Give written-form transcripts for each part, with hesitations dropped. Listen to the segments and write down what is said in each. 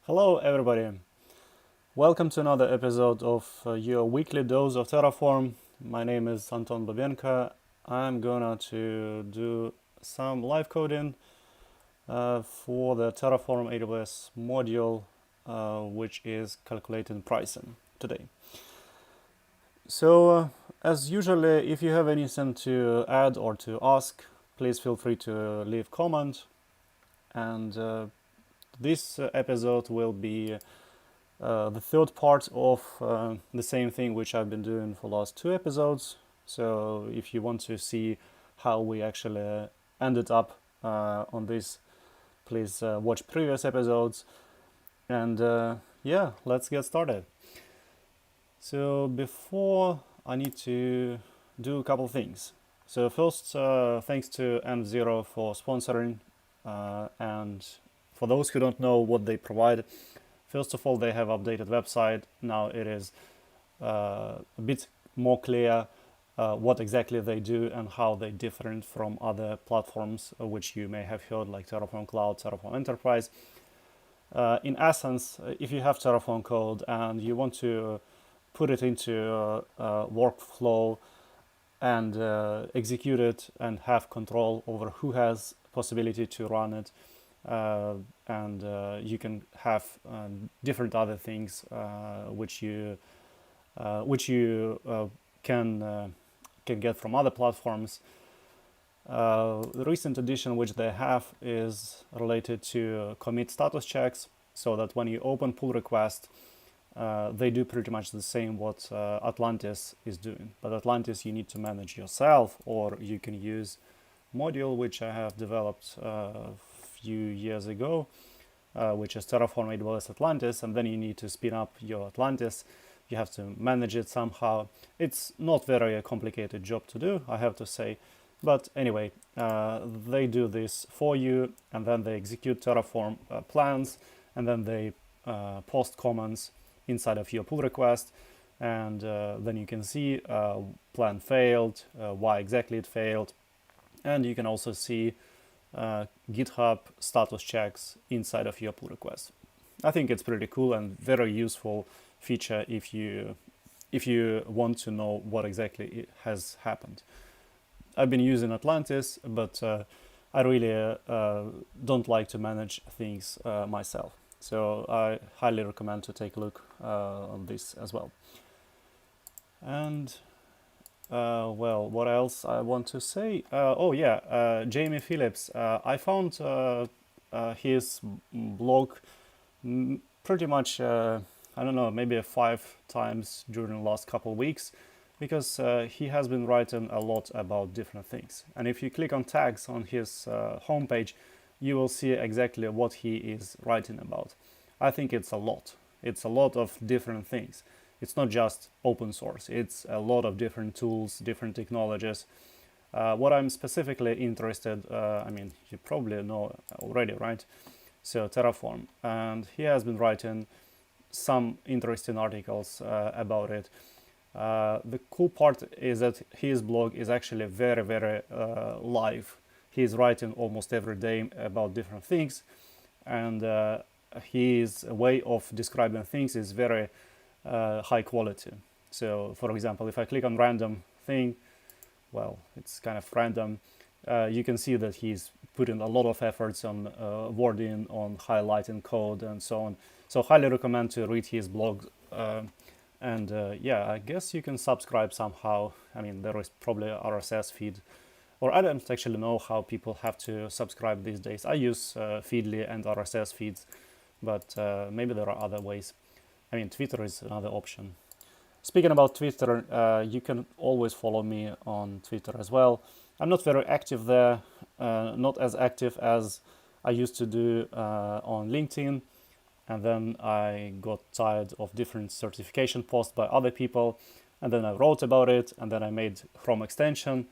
Hello everybody, welcome to another episode of your weekly dose of Terraform. My name is Anton Babenka. I'm gonna to do some live coding for the Terraform AWS module, which is calculating pricing today. So as usually, if you have anything to add or to ask, please feel free to leave comment. And this episode will be the third part of the same thing which I've been doing for the last two episodes. So if you want to see how we actually ended up on this, please watch previous episodes. And yeah, let's get started. So before, I need to do a couple things. So first, thanks to M0 for sponsoring. And for those who don't know what they provide, first of all, they have updated website. Now it is a bit more clear what exactly they do and how they different from other platforms which you may have heard, like Terraform Cloud, Terraform Enterprise. In essence, if you have Terraform code and you want to put it into workflow and execute it and have control over who has possibility to run it, and you can have different other things which you can get from other platforms. The recent addition which they have is related to commit status checks, so that when you open pull request, they do pretty much the same what Atlantis is doing. But Atlantis you need to manage yourself, or you can use module which I have developed a few years ago, which is Terraform AWS Atlantis, and then you need to spin up your Atlantis. You have to manage it somehow. It's not very a complicated job to do, I have to say. But anyway, they do this for you, and then they execute Terraform plans, and then they post comments inside of your pull request, and then you can see plan failed, why exactly it failed, and you can also see GitHub status checks inside of your pull request. I think it's pretty cool and very useful feature if you want to know what exactly has happened. I've been using Atlantis, but I really don't like to manage things myself. So I highly recommend to take a look on this as well. And well, what else I want to say? Oh yeah, Jamie Phillips. I found his blog pretty much, I don't know, maybe 5 times during the last couple of weeks, because he has been writing a lot about different things. And if you click on tags on his homepage, you will see exactly what he is writing about. I think it's a lot. It's a lot of different things. It's not just open source. It's a lot of different tools, different technologies. What I'm specifically interested, I mean, you probably know already, right? So Terraform. And he has been writing some interesting articles about it. The cool part is that his blog is actually very, very live. He's writing almost every day about different things, and his way of describing things is very high quality. So, for example, if I click on random thing, well, it's kind of random, you can see that he's putting a lot of efforts on wording, on highlighting code, and so on. So, highly recommend to read his blog. And yeah, I guess you can subscribe somehow. I mean, there is probably a RSS feed, or I don't actually know how people have to subscribe these days. I use Feedly and RSS feeds, but maybe there are other ways. I mean, Twitter is another option. Speaking about Twitter, you can always follow me on Twitter as well. I'm not very active there, not as active as I used to do on LinkedIn. And then I got tired of different certification posts by other people, and then I wrote about it, and then I made Chrome extension,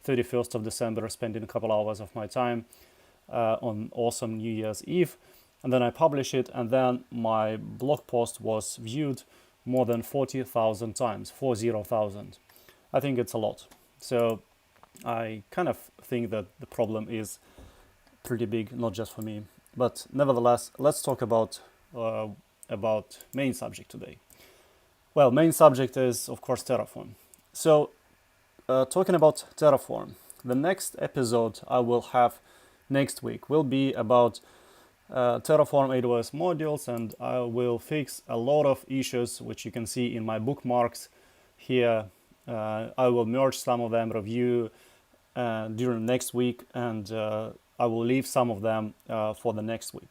31st of December, spending a couple hours of my time on awesome New Year's Eve, and then I published it, and then my blog post was viewed more than 40,000 times, 40,000. I think it's a lot. So I kind of think that the problem is pretty big, not just for me. But nevertheless, let's talk about about main subject today. Well, main subject is of course Terraform. So talking about Terraform, the next episode I will have next week will be about Terraform AWS modules, and I will fix a lot of issues which you can see in my bookmarks here. I will merge some of them, review during next week, and I will leave some of them for the next week.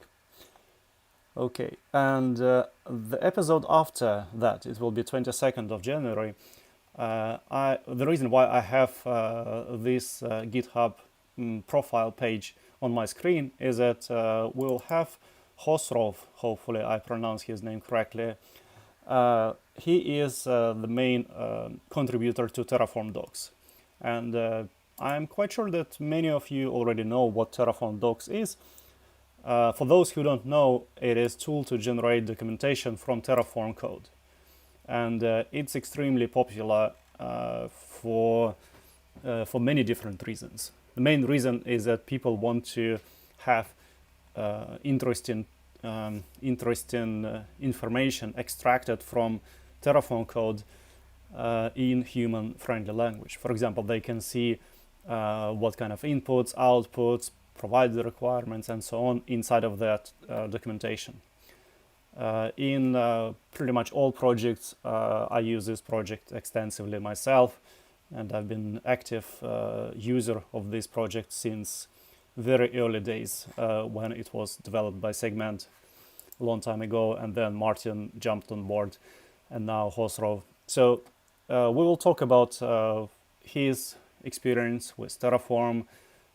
Okay, and the episode after that, it will be 22nd of January. The reason why I have this GitHub profile page on my screen is that we'll have Khosrow, hopefully I pronounce his name correctly. He is the main contributor to Terraform docs. And I'm quite sure that many of you already know what Terraform docs is. For those who don't know, it is a tool to generate documentation from Terraform code. And it's extremely popular for many different reasons. The main reason is that people want to have interesting information extracted from Terraform code in human-friendly language. For example, they can see what kind of inputs, outputs, provide the requirements, and so on inside of that documentation. In pretty much all projects, I use this project extensively myself, and I've been active user of this project since very early days when it was developed by Segment a long time ago, and then Martin jumped on board, and now Khosrow. So we will talk about his experience with Terraform,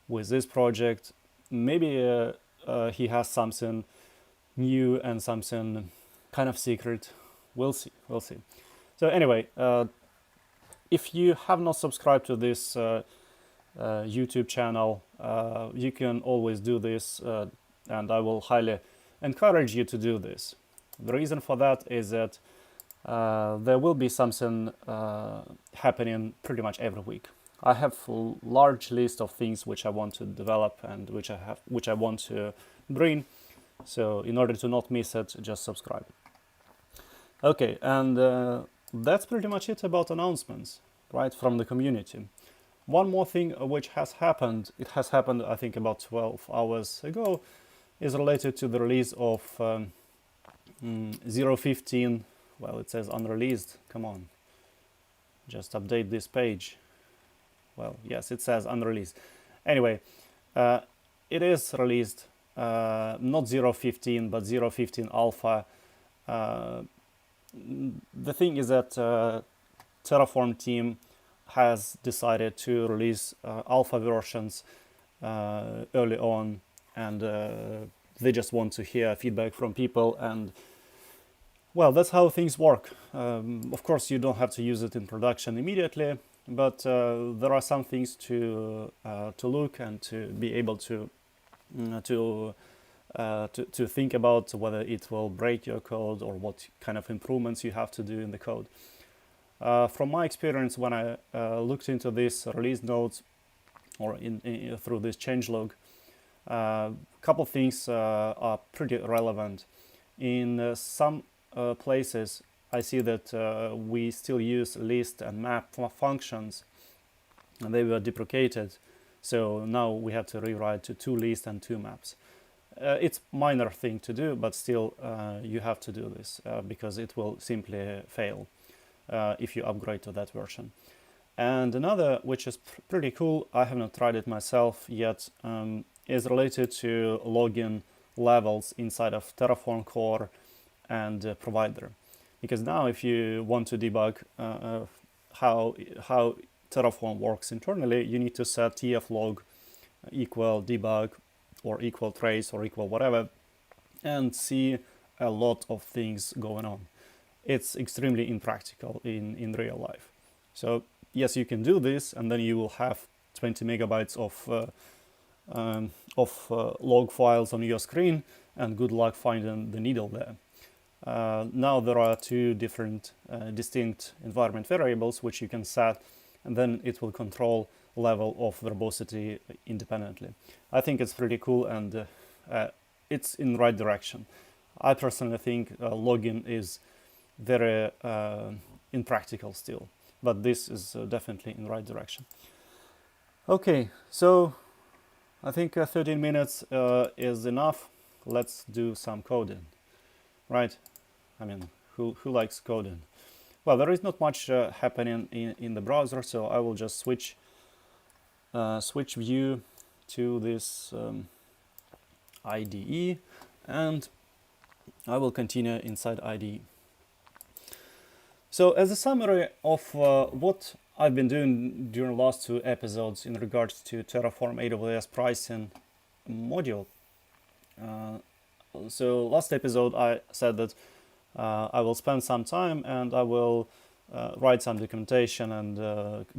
with this project. Maybe he has something new and something kind of secret. We'll see. So anyway, if you have not subscribed to this YouTube channel, you can always do this, and I will highly encourage you to do this. The reason for that is that there will be something happening pretty much every week. I have a large list of things which I want to develop and which I want to bring. So in order to not miss it, just subscribe. Okay, and that's pretty much it about announcements, right, from the community. One more thing which has happened, it has happened I think about 12 hours ago, is related to the release of 0.15. Well, it says unreleased, come on, just update this page. Well, yes, it says unreleased. Anyway, it is released, not 0.15, but 0.15 alpha. The thing is that Terraform team has decided to release alpha versions early on, and they just want to hear feedback from people, and well, that's how things work. Of course, you don't have to use it in production immediately, but there are some things to look and to be able to think about whether it will break your code or what kind of improvements you have to do in the code. From my experience, when I looked into this release notes or through this changelog, a couple things are pretty relevant. In some places, I see that we still use list and map functions, and they were deprecated. So now we have to rewrite to 2 lists and 2 maps. It's minor thing to do, but still you have to do this because it will simply fail if you upgrade to that version. And another, which is pretty cool, I have not tried it myself yet, is related to login levels inside of Terraform core and provider. Because now if you want to debug how Terraform works internally, you need to set tflog equal debug or equal trace or equal whatever, and see a lot of things going on. It's extremely impractical in real life. So yes, you can do this, and then you will have 20 megabytes of log files on your screen, and good luck finding the needle there. Now there are 2 different distinct environment variables which you can set, and then it will control level of verbosity independently. I think it's pretty cool, and it's in the right direction. I personally think login is very impractical still, but this is definitely in the right direction. Okay, so I think 13 minutes is enough. Let's do some coding, right? I mean, who likes coding? Well, there is not much happening in the browser, so I will just switch view to this IDE, and I will continue inside IDE. So as a summary of what I've been doing during the last two episodes in regards to Terraform AWS pricing module. So last episode I said that I will spend some time and I will write some documentation and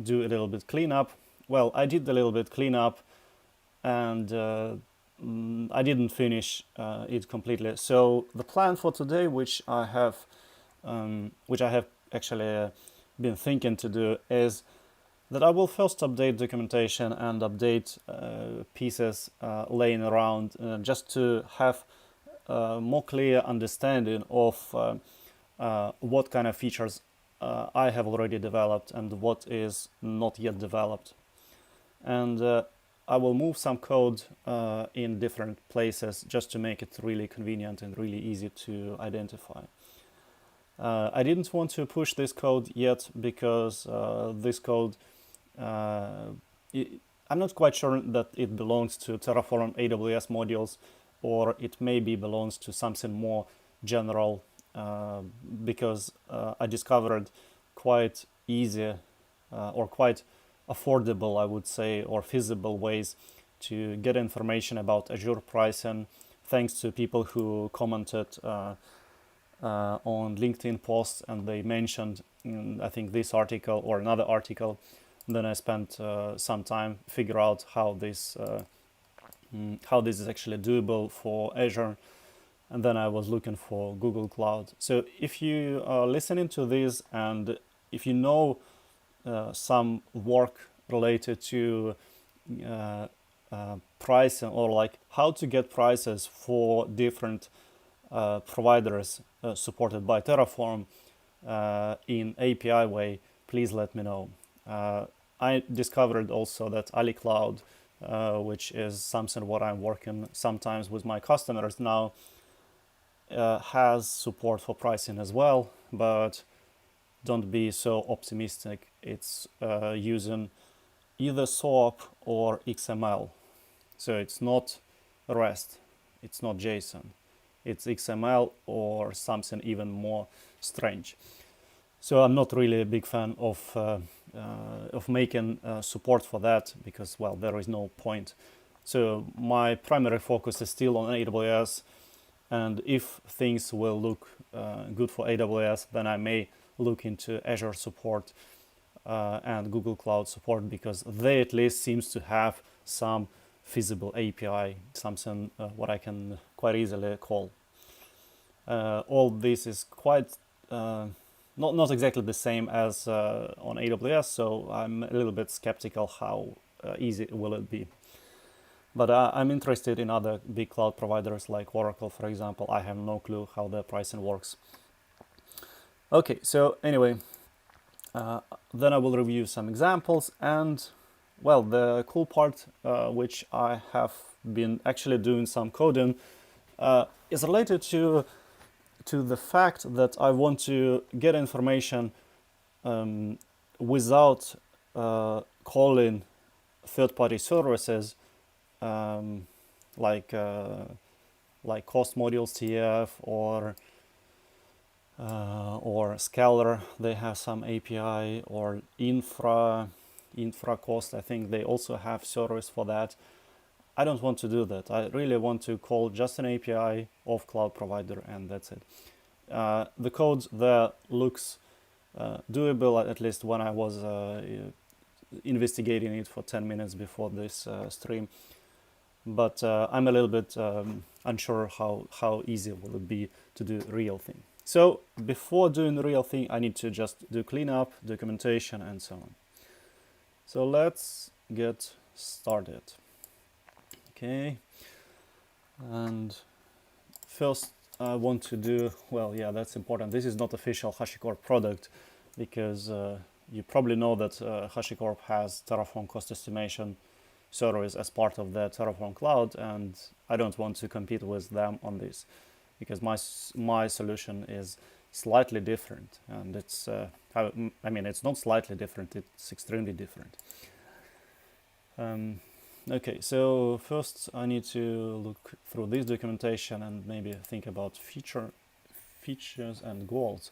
do a little bit cleanup. Well, I did a little bit cleanup and I didn't finish it completely. So the plan for today, which I have actually been thinking to do, is that I will first update documentation and update pieces laying around just to have more clear understanding of what kind of features I have already developed and what is not yet developed. And I will move some code in different places just to make it really convenient and really easy to identify. I didn't want to push this code yet because this code, I'm not quite sure that it belongs to Terraform AWS modules, or it maybe belongs to something more general, because I discovered quite easy or quite affordable, I would say, or feasible ways to get information about Azure pricing, thanks to people who commented on LinkedIn posts, and they mentioned, I think, this article or another article. And then I spent some time figure out how this is actually doable for Azure, and then I was looking for Google Cloud. So if you are listening to this and if you know some work related to pricing, or like how to get prices for different providers supported by Terraform in API way, please let me know. I discovered also that AliCloud, which is something what I'm working sometimes with my customers now, has support for pricing as well, but don't be so optimistic. It's using either SOAP or XML. So it's not REST, it's not JSON. It's XML or something even more strange. So I'm not really a big fan of making support for that because, well, there is no point. So my primary focus is still on AWS, and if things will look good for AWS, then I may look into Azure support and Google Cloud support, because they at least seems to have some feasible API, something what I can quite easily call. All this is quite not exactly the same as on AWS, so I'm a little bit skeptical how easy will it be. But I'm interested in other big cloud providers like Oracle, for example. I have no clue how their pricing works. Okay, so anyway, then I will review some examples, and well, the cool part, which I have been actually doing some coding, is related to the fact that I want to get information without calling third-party services like cost modules TF or Scalar. They have some API, or infra cost. I think they also have service for that. I don't want to do that. I really want to call just an API of cloud provider, and that's it. The code there looks doable, at least when I was investigating it for 10 minutes before this stream. But I'm a little bit unsure how easy will it be to do the real thing. So before doing the real thing, I need to just do cleanup, documentation, and so on. So let's get started. Okay, and first I want to do, well, yeah, that's important. This is not official HashiCorp product because you probably know that HashiCorp has Terraform cost estimation service as part of the Terraform cloud, and I don't want to compete with them on this because my solution is slightly different, and it's I mean, it's not slightly different, it's extremely different. Okay, so first I need to look through this documentation and maybe think about features and goals.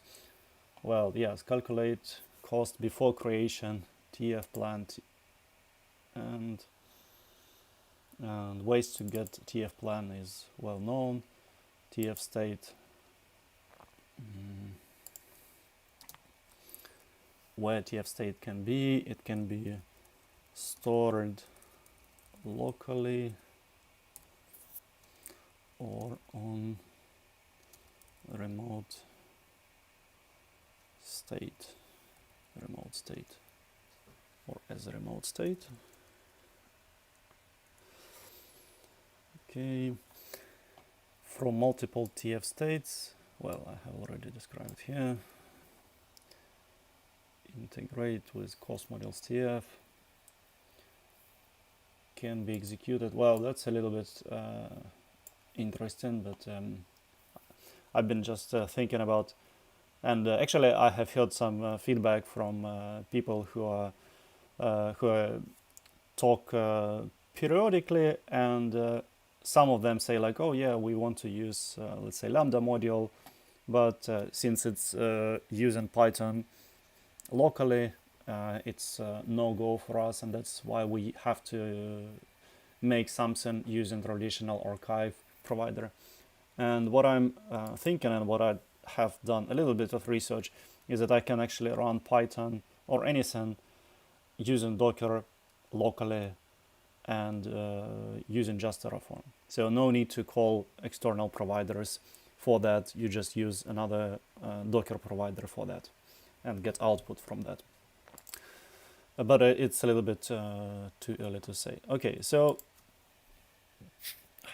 Well, yes, calculate cost before creation, TF plan, and ways to get TF plan is well known. TF state, where TF state can be, it can be stored locally or on remote state, or as a remote state. Okay, from multiple TF states, well, I have already described here. Integrate with cost modules TF. Can be executed. Well, that's a little bit interesting, but I've been just thinking about, and actually I have heard some feedback from people who talk periodically, and some of them say like, oh yeah, we want to use let's say Lambda module, but since it's using Python locally, it's no-go for us, and that's why we have to make something using traditional archive provider. And what I'm thinking, and what I have done a little bit of research, is that I can actually run Python or anything using Docker locally and using just Terraform. So no need to call external providers for that. You just use another Docker provider for that and get output from that. But it's a little bit too early to say. Okay, so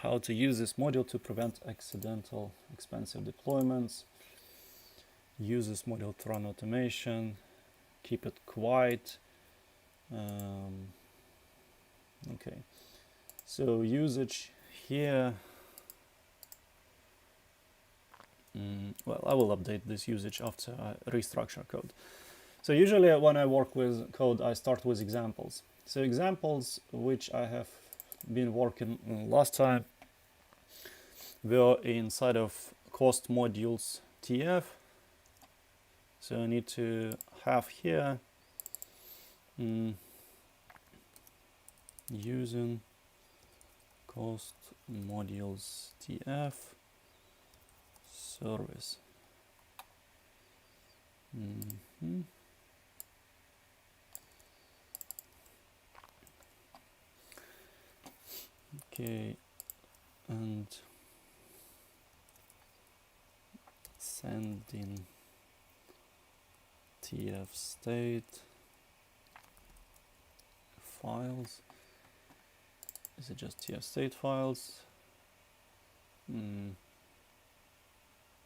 how to use this module to prevent accidental expensive deployments. Use this module to run automation. Keep it quiet. Okay, so usage here. Well, I will update this usage after I restructure code. So usually when I work with code, I start with examples. So examples which I have been working on last time were inside of cost modules TF. So I need to have here using cost modules TF service. Okay, and sending TF state files. Is it just TF state files?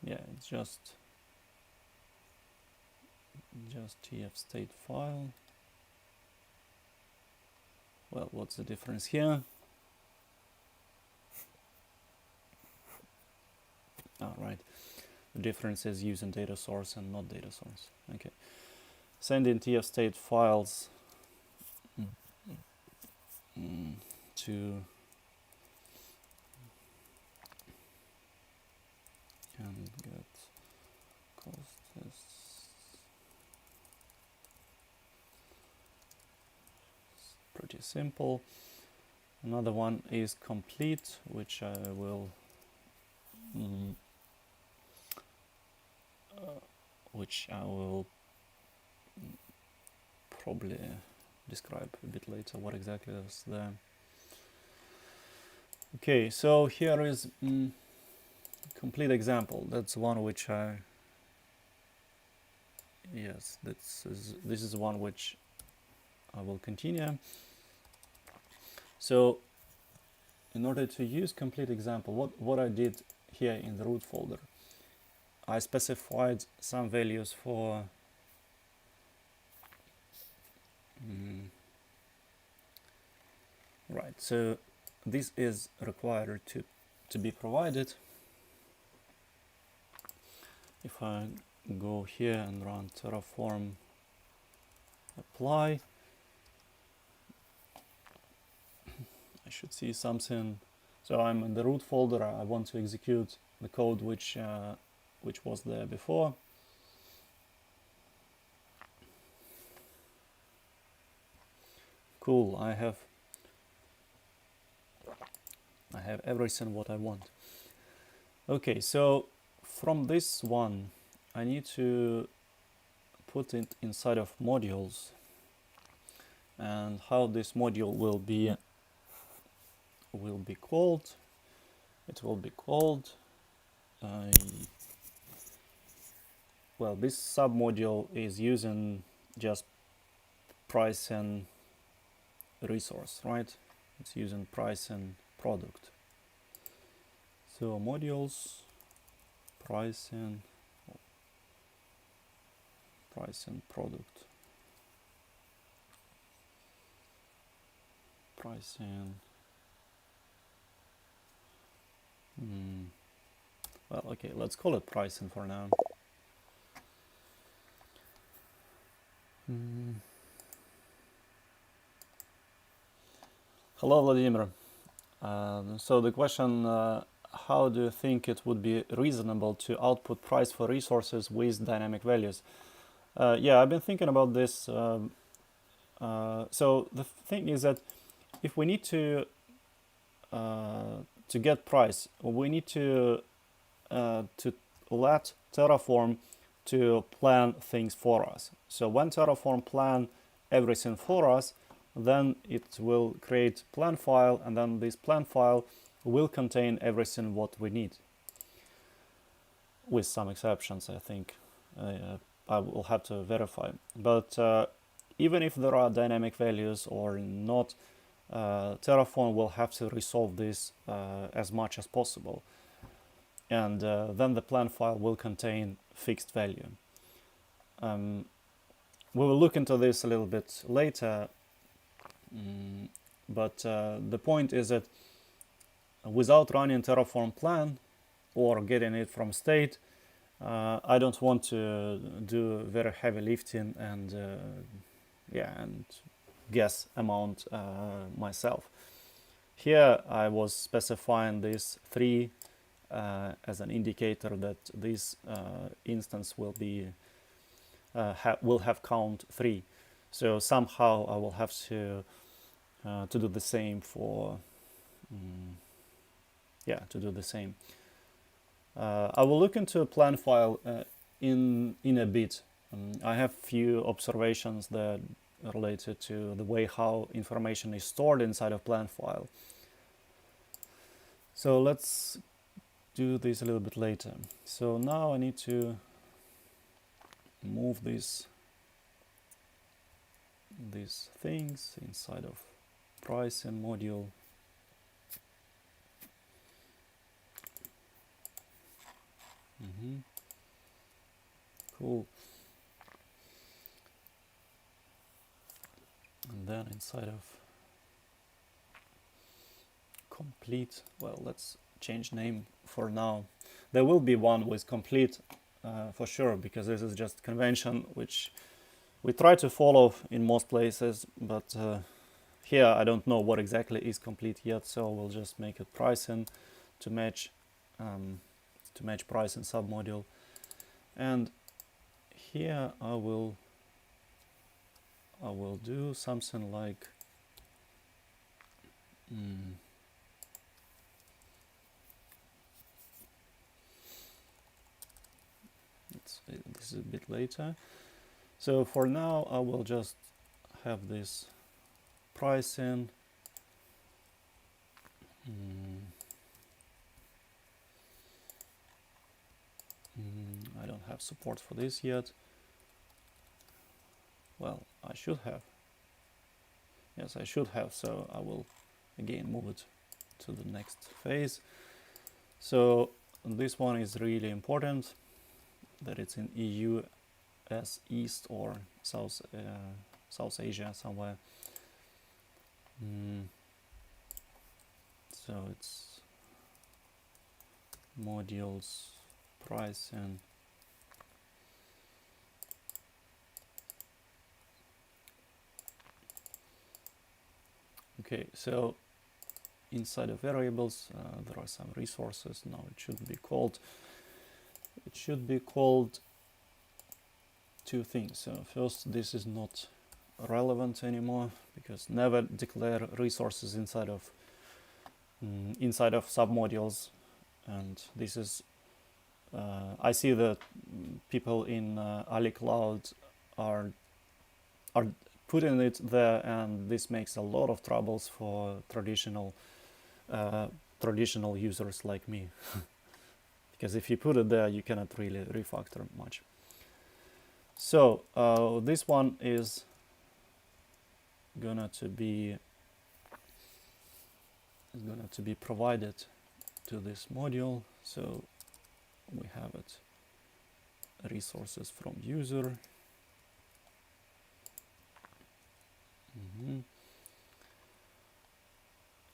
Yeah, it's just TF state file. Well, what's the difference here? Right, the difference is using data source and not data source. Okay, sending TF state files to and get cost tests. Pretty simple. Another one is complete, which I will probably describe a bit later what exactly is there. Okay, so here is complete example. That's one which this is one which I will continue. So in order to use complete example, what I did here in the root folder. I specified some values for right, so this is required to be provided. If I go here and run Terraform apply, I should see something. So I'm in the root folder. I want to execute the code which was there before. Cool. I have everything what I want. Okay, so from this one, I need to put it inside of modules, and how this module will be called. It will be called. Well, this submodule is using just price and resource, right? It's using price and product. So modules, price and product. Price and well, okay, let's call it pricing for now. Hello, Vladimir. So the question, how do you think it would be reasonable to output price for resources with dynamic values? Yeah, I've been thinking about this. So the thing is that if we need to get price, we need to let Terraform to plan things for us. So when Terraform plan everything for us, then it will create plan file, and then this plan file will contain everything what we need, with some exceptions, I think. I will have to verify. But even if there are dynamic values or not, Terraform will have to resolve this as much as possible. And then the plan file will contain fixed value. We will look into this a little bit later, but the point is that without running Terraform plan or getting it from state, I don't want to do very heavy lifting and and guess amount myself. Here I was specifying this 3 as an indicator that this instance will be will have count 3. So somehow I will have to do the same for to do the same. I will look into a plan file in a bit. I have few observations that are related to the way how information is stored inside of plan file. So let's do this a little bit later. So now I need to move these things inside of pricing module. Cool. And then inside of complete, well, let's change name for now. There will be one with complete for sure, because this is just convention which we try to follow in most places, but here I don't know what exactly is complete yet, so we'll just make it pricing to match pricing submodule. And here I will do something like this is a bit later. So for now I will just have this pricing. I don't have support for this yet. Well, I should have. Yes, I should have, so I will again move it to the next phase. So this one is really important, that it's in EU as East or South Asia somewhere. So it's modules pricing. Okay, so inside of variables there are some resources. Now it should be called two things. So first, this is not relevant anymore, because never declare resources inside of submodules. And this is I see that people in Ali Cloud are putting it there, and this makes a lot of troubles for traditional users like me. Because if you put it there, you cannot really refactor much. So this one is gonna to be provided to this module. So we have it, resources from user.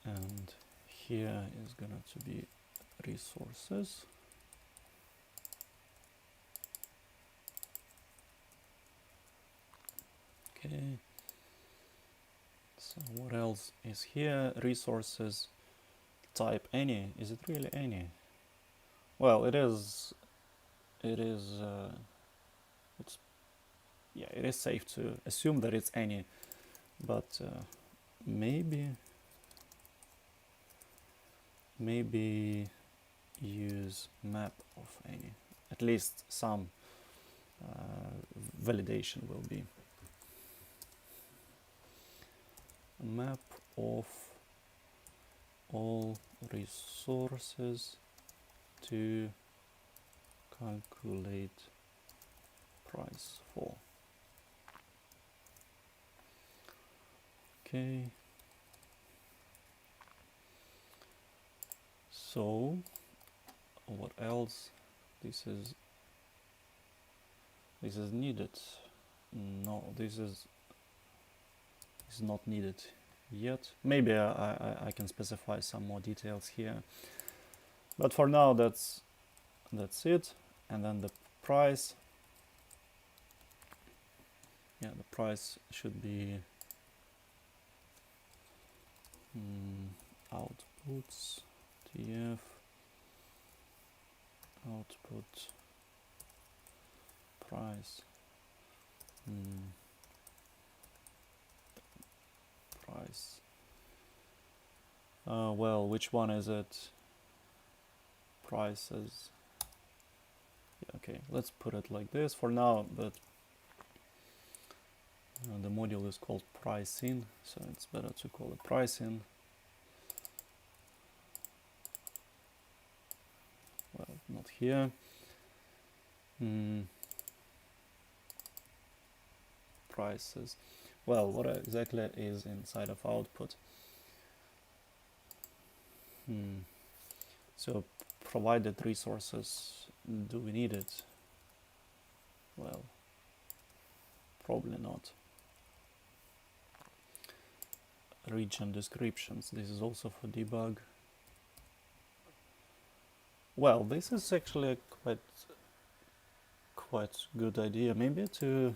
And here is gonna to be resources. Okay. So what else is here? Resources type any. Is it really any? Well, it is. It is. It is safe to assume that it's any, but maybe use map of any. At least some validation will be a map of all resources to calculate price for. Okay. So what else? This is needed. No, this is not needed yet. Maybe I can specify some more details here, but for now that's it. And then the price. Yeah, the price should be outputs tf output price price. Well, which one is it? Prices. Yeah, okay, let's put it like this for now, but the module is called pricing, so it's better to call it pricing. Well, not here. Prices. Well, what exactly is inside of output? So provided resources, do we need it? Well, probably not. Region descriptions, this is also for debug. Well, this is actually a quite good idea, maybe to,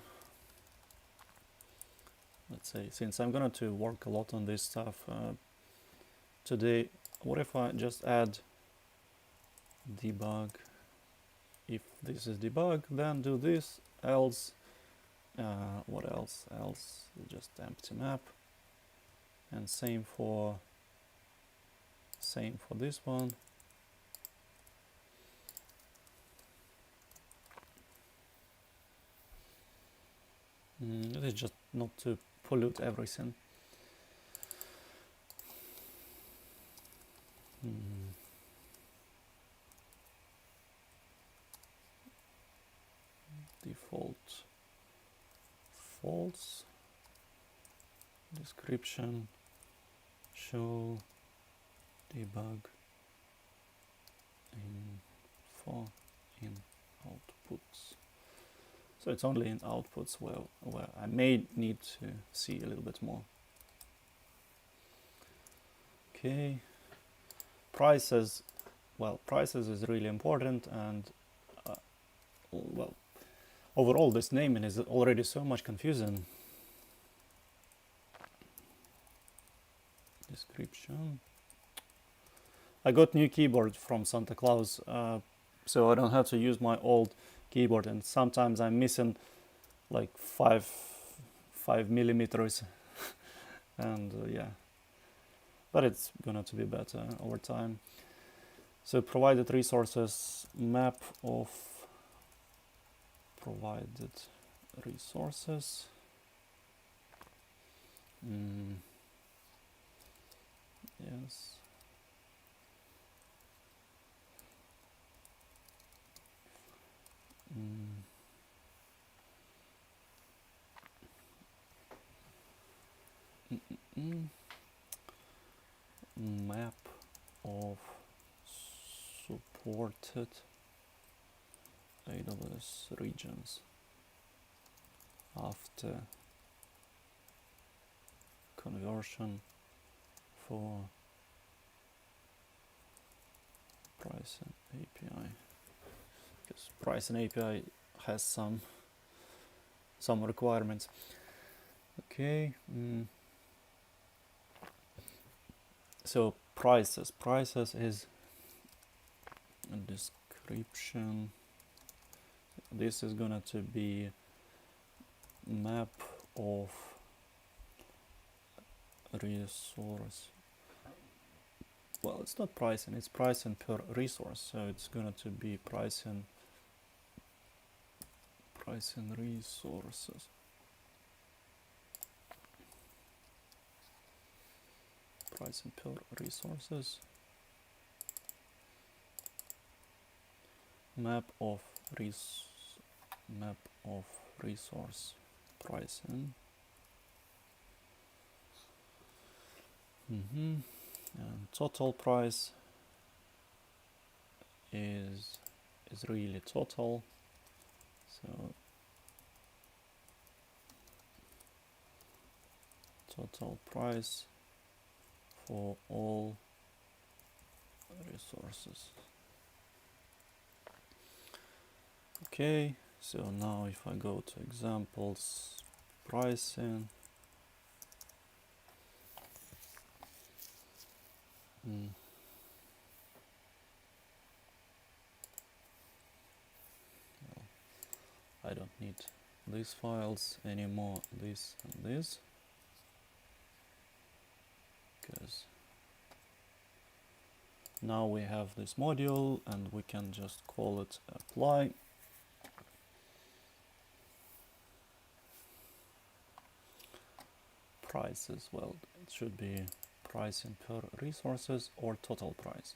let's say, since I'm going to work a lot on this stuff today, what if I just add debug? If this is debug, then do this, else, what else? Else just empty map, and same for this one. It is just not to pollute everything. Default false. Description show debug in info in outputs. So it's only in outputs where I may need to see a little bit more. Okay, prices. Well, prices is really important, and well, overall this naming is already so much confusing. Description. I got new keyboard from Santa Claus, so I don't have to use my old keyboard, and sometimes I'm missing like 5 millimeters and yeah, but it's gonna to be better over time. So provided resources, map of provided resources. Yes. Map of supported AWS regions after conversion for pricing API, because pricing API has some requirements. Okay. So prices is a description. This is gonna to be map of resource. Well, it's not pricing, it's pricing per resource, so it's gonna to be pricing resources. Pricing per resources. Map of resource pricing. And total price is really total. So total price for all resources. Okay, so now if I go to examples, pricing, well, I don't need these files anymore, this and this, because now we have this module and we can just call it apply. Prices, well, it should be pricing per resources or total price.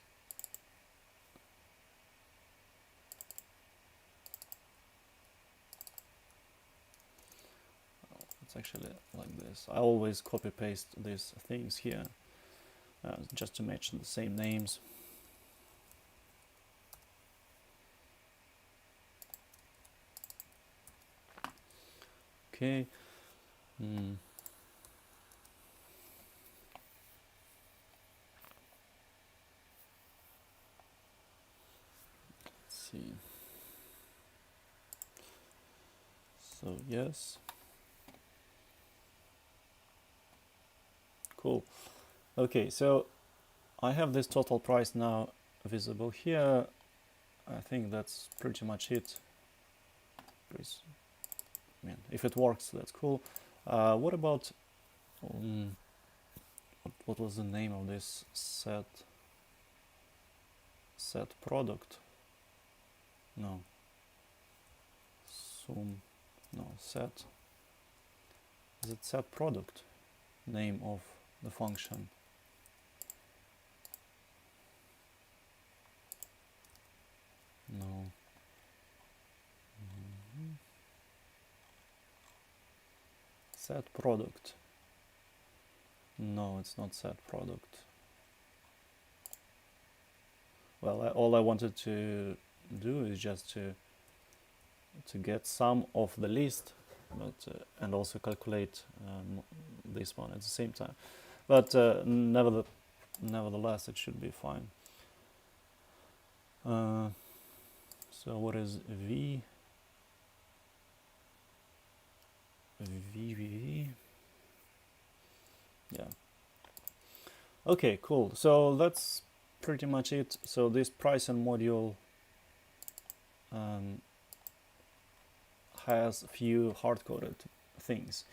Well, it's actually like this. I always copy paste these things here just to match the same names. Okay. See. So yes. Cool. Okay, so I have this total price now visible here. I think that's pretty much it. I mean, if it works, that's cool. What about what was the name of this set product? No. Set. Is it set product? Name of the function. No. Set product. No, it's not set product. Well, all I wanted to do is just to get some of the list, but and also calculate this one at the same time. But nevertheless, it should be fine. So what is V? V. Yeah. Okay, cool. So that's pretty much it. So this pricing module has a few hard-coded things.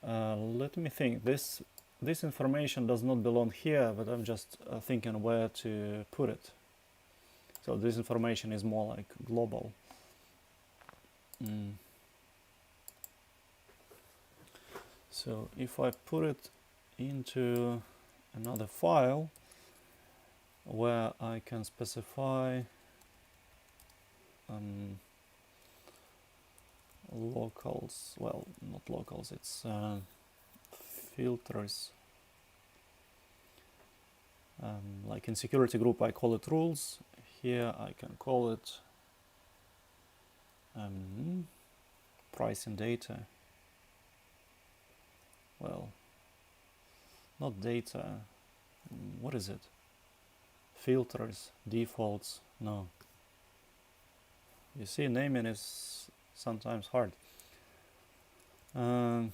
Let me think. This information does not belong here, but I'm just thinking where to put it. So this information is more like global. So if I put it into another file where I can specify locals, well, not locals, it's filters. Like in security group I call it rules. Here I can call it pricing data. Well, not data. What is it? Filters, defaults. No. You see, naming is sometimes hard. Well,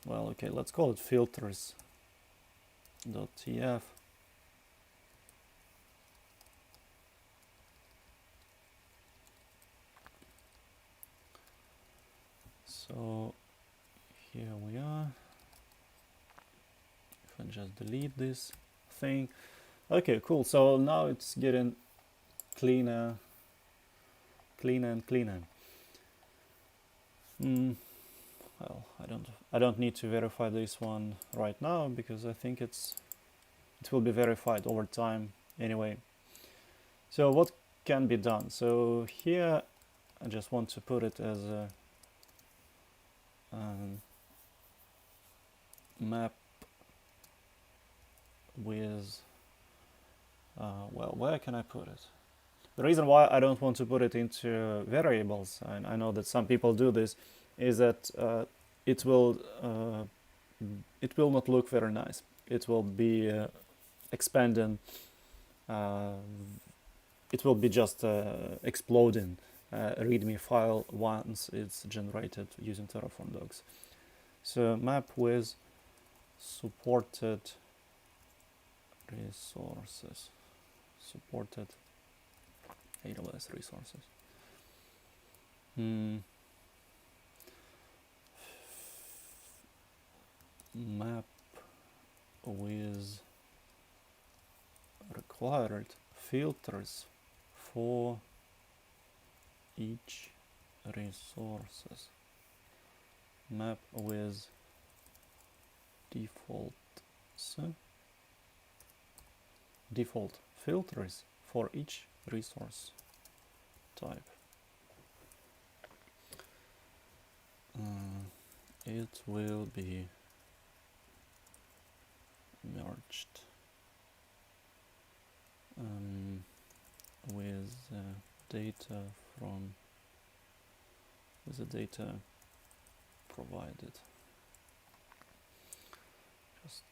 okay, let's call it filters.tf. So here we are. If I just delete this thing. Okay, cool. So now it's getting cleaner and cleaner. Well, I don't need to verify this one right now because I think it will be verified over time anyway. So what can be done? So here I just want to put it as a map with well, where can I put it? The reason why I don't want to put it into variables, and I know that some people do this, is that it will not look very nice. It will be expanding. It will be just exploding README file once it's generated using Terraform docs. So map with supported resources. Supported AWS resources. Map with required filters for each resources. Map with default filters for each resource type. It will be merged with data from the data provided.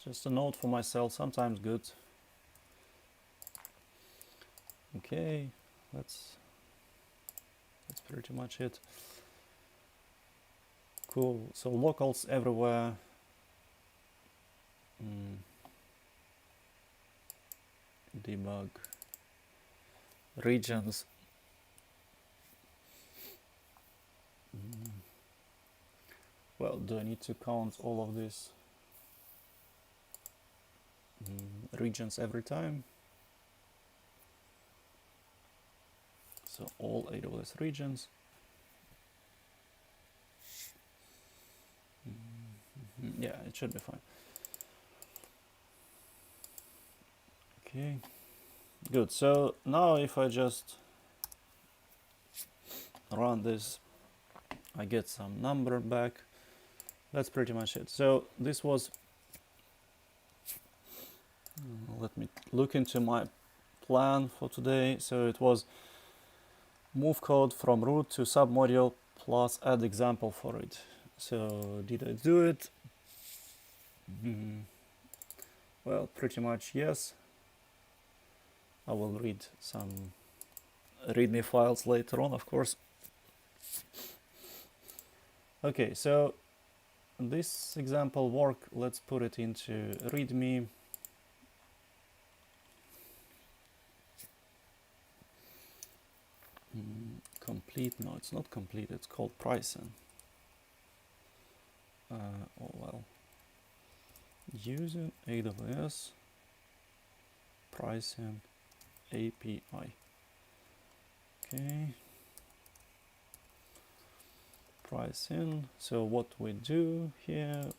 Just a note for myself, sometimes good. Okay, that's pretty much it. Cool. So locals everywhere. Debug regions. Well, do I need to count all of these regions every time? So all AWS regions. Yeah, it should be fine. Okay, good. So now if I just run this, I get some number back. That's pretty much it. So this was, let me look into my plan for today. So it was move code from root to submodule plus add example for it. So did I do it? Well, pretty much yes. I will read some README files later on, of course. Okay, so this example work, let's put it into README. Complete, no, it's not complete, it's called pricing. Oh well. Using AWS pricing API. Okay. Pricing. So what we do here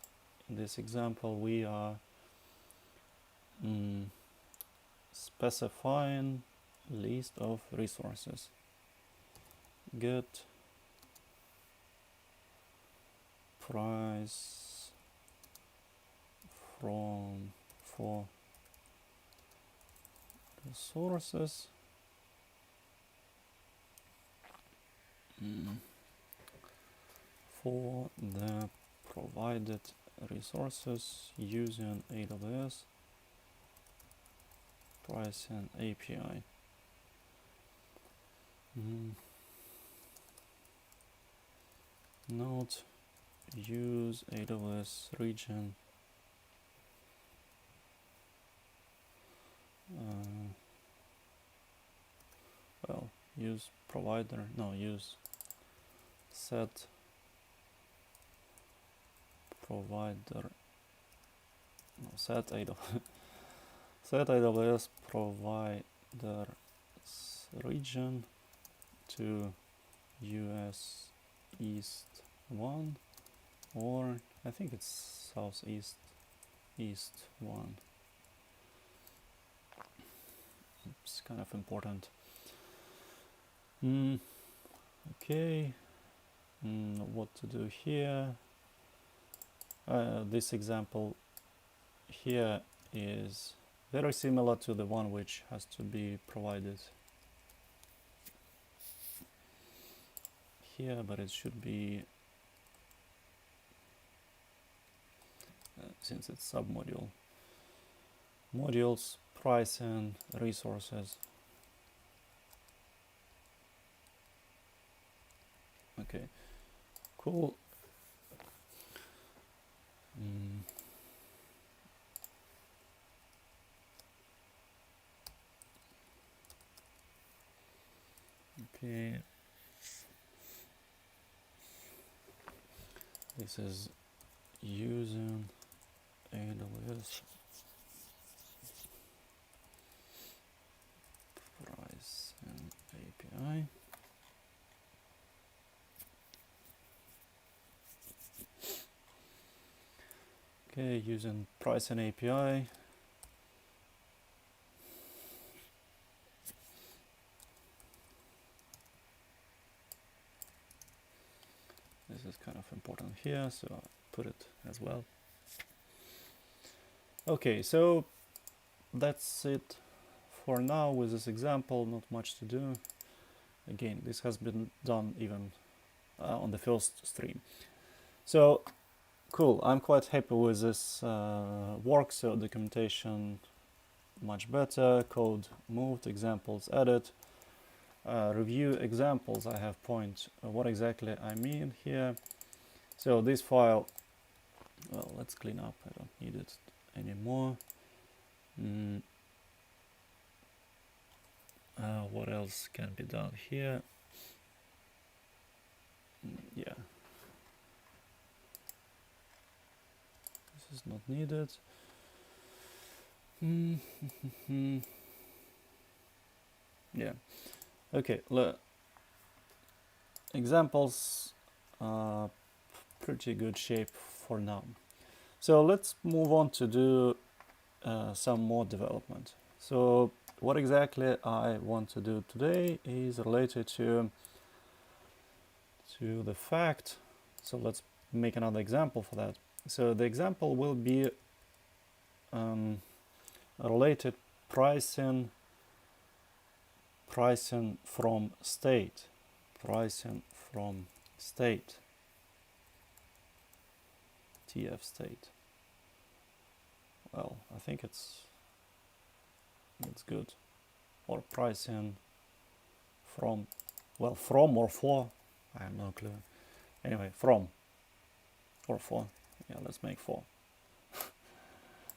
in this example, we are specifying list of resources. Get price for resources for the provided resources using AWS pricing API. Note, use AWS region. Well, use provider, no, use set provider, no, set AWS, set AWS provider region to US East 1, or I think it's Southeast East 1. It's kind of important. Okay, what to do here? This example here is very similar to the one which has to be provided here, but it should be, since it's submodule, modules, pricing, resources. Okay, cool. Okay, this is using AWS pricing API. Okay, using pricing API. This is kind of important here, so I'll put it as well. Okay, so that's it for now with this example, not much to do. Again, this has been done even on the first stream. So, cool, I'm quite happy with this work, so documentation much better, code moved, examples added. Review examples, I have point what exactly I mean here. So this file, well, let's clean up, I don't need it anymore. What else can be done here? Yeah, this is not needed. Yeah, okay, examples are pretty good shape for now. So let's move on to do some more development. So what exactly I want to do today is related to the fact. So let's make another example for that. So the example will be related pricing pricing from state, pricing from state, TF state. Well, I think it's good. Or pricing from, well, from or for, I have no clue. Anyway, from or for. Yeah, let's make for.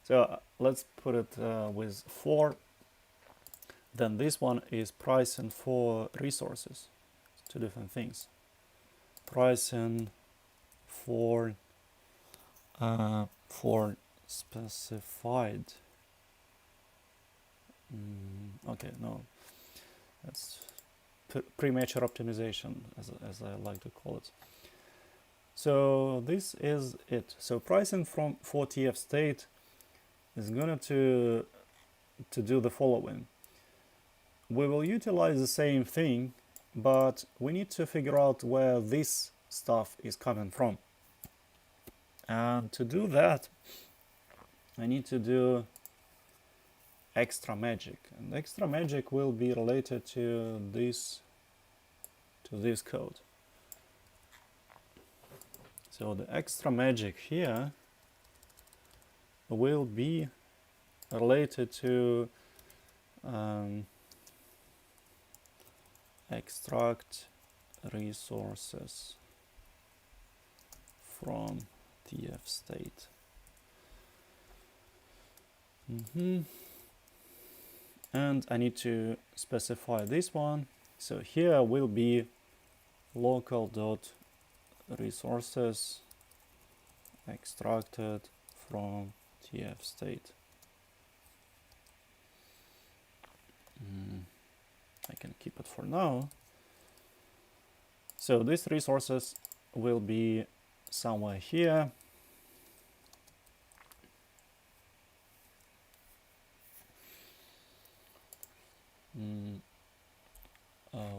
So let's put it with for. Then this one is pricing for resources. It's two different things. Pricing for specified. Okay, no, that's premature optimization, as I like to call it. So this is it. So pricing for TF state is going to do the following. We will utilize the same thing, but we need to figure out where this stuff is coming from. And to do that, I need to do extra magic, and extra magic will be related to this code. So the extra magic here will be related to extract resources from TF state. And I need to specify this one. So here will be local.resources extracted from TF state. I can keep it for now. So these resources will be somewhere here.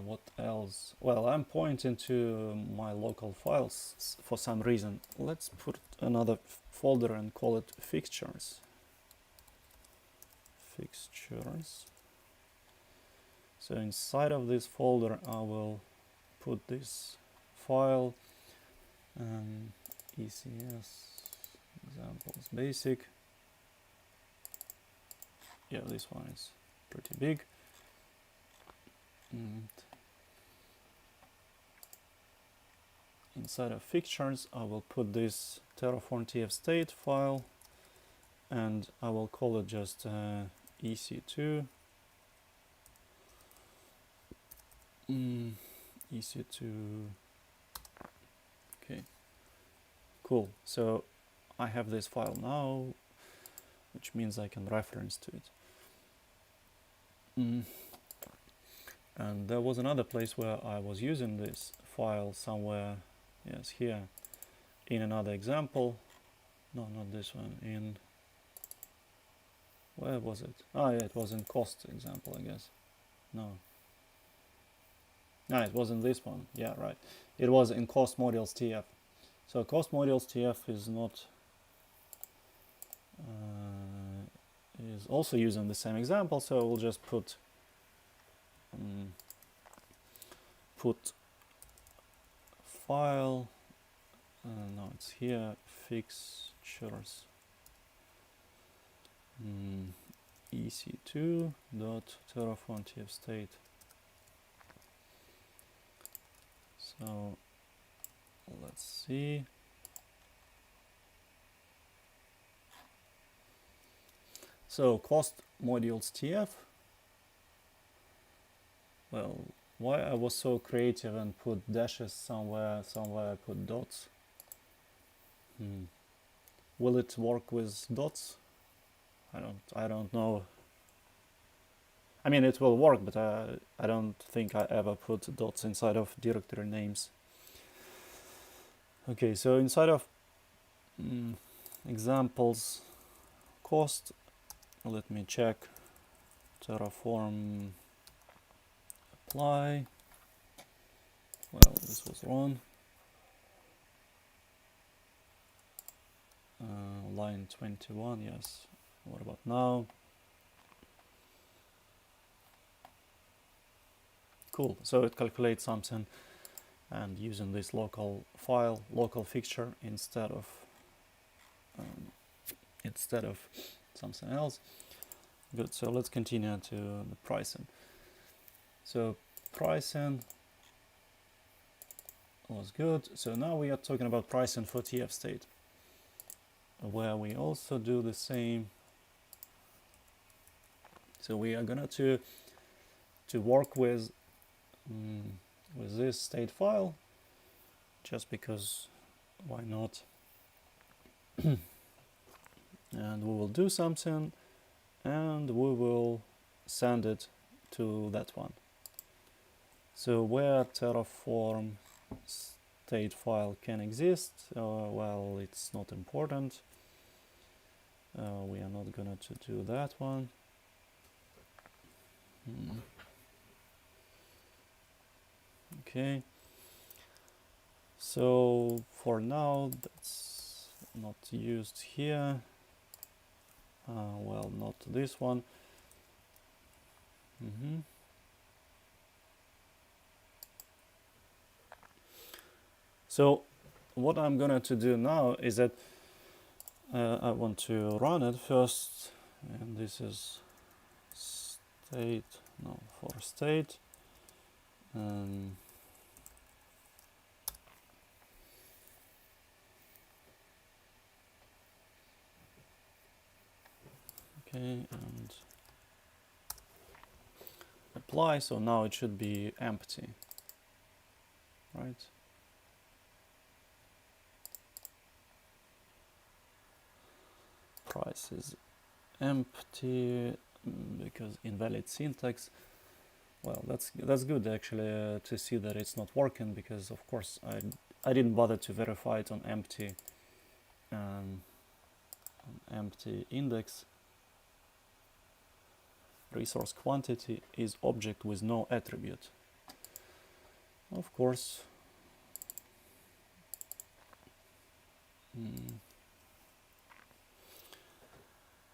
What else? Well, I'm pointing to my local files for some reason. Let's put another folder and call it fixtures. Fixtures. So inside of this folder, I will put this file, ECS examples basic. Yeah, this one is pretty big. And inside of fixtures, I will put this Terraform TF state file, and I will call it just EC2. EC2. Okay, cool. So I have this file now, which means I can reference to it. And there was another place where I was using this file somewhere, yes, here, in another example. No, not this one, in, where was it? Oh yeah, it was in cost example, I guess. No, it wasn't this one, yeah, right. It was in cost modules TF. So cost modules TF is not, is also using the same example, so we'll just put file, no, it's here, fixtures, ec2.terraform TF state. So let's see. So cost modules TF. Well, why I was so creative and put dashes somewhere I put dots. Will it work with dots? I don't know. I mean, it will work, but I don't think I ever put dots inside of directory names. Okay, so inside of examples cost, let me check Terraform apply. Well, this was wrong. Line 21, yes. What about now? Cool. So it calculates something and using this local file, local fixture instead of something else. Good. So let's continue to the pricing. So pricing was good. So now we are talking about pricing for TF state, where we also do the same. So we are gonna to work with this state file, just because why not? And we will do something, and we will send it to that one. So where Terraform state file can exist, well, it's not important. We are not gonna to do that one. Okay. So for now, that's not used here. Well, not this one. So what I'm gonna to do now is that I want to run it first, and this is state, no, for state. Okay, and apply. So now it should be empty, right? Price is empty because invalid syntax. Well, that's good actually to see that it's not working, because of course I didn't bother to verify it on empty index. Resource quantity is object with no attribute. Of course.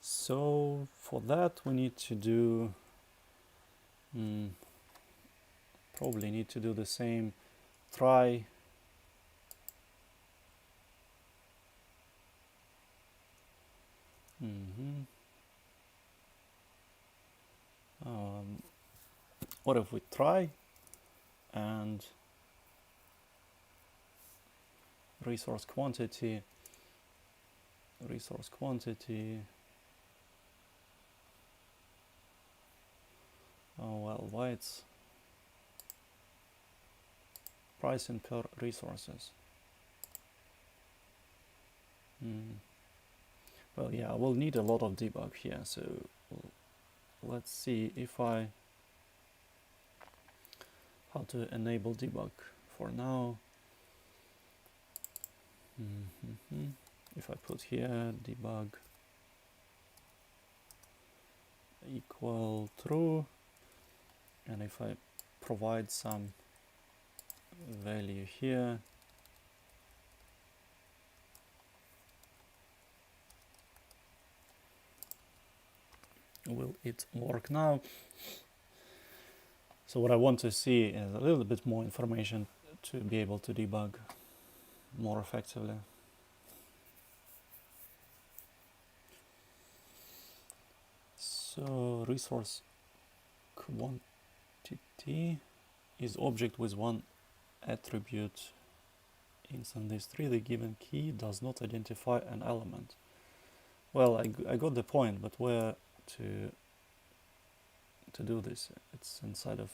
So for that we need to do probably need to do the same try what if we try and resource quantity oh well, why it's pricing per resources. Well, yeah, I will need a lot of debug here, so let's see if how to enable debug for now. If I put here debug equal true, and if I provide some value here, will it work now? So what I want to see is a little bit more information to be able to debug more effectively. So resource quantity is object with one attribute. Inside this tree, the given key does not identify an element. Well, I got the point, but where to do this? It's inside of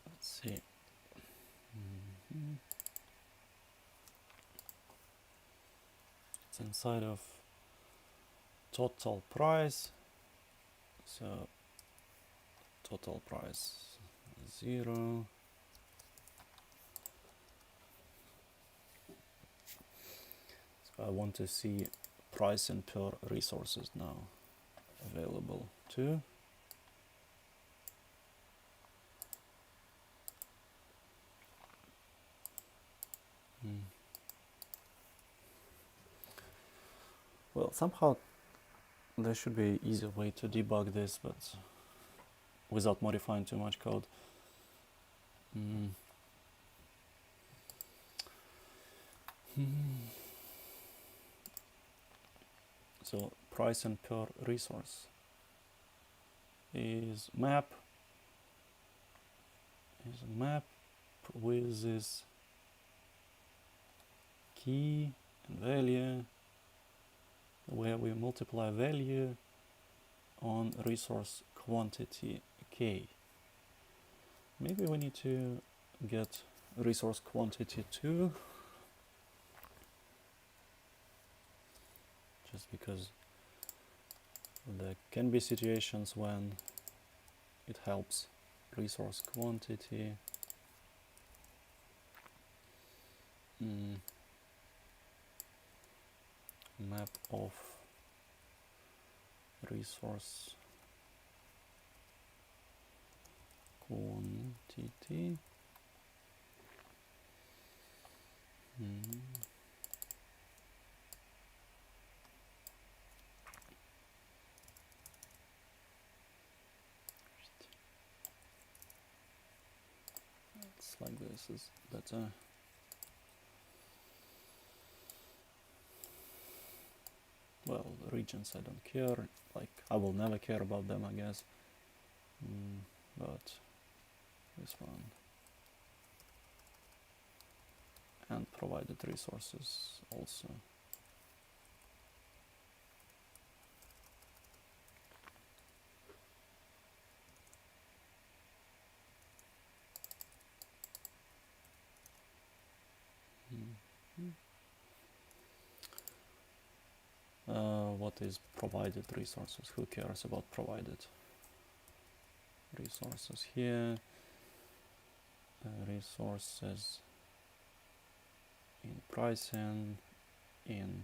let's see. It's inside of total price. So total price 0. So I want to see pricing per resources now available too. Well, somehow there should be an easier way to debug this, but without modifying too much code. So pricing per resource is a map with this key and value, where we multiply value on resource quantity k. Maybe we need to get resource quantity too, just because there can be situations when it helps. Resource quantity. Map of resource quantity. It's like this is better. Well, regions I don't care, like I will never care about them, I guess. But this one. And provided resources also. What is provided resources? Who cares about provided resources here? Resources in pricing, in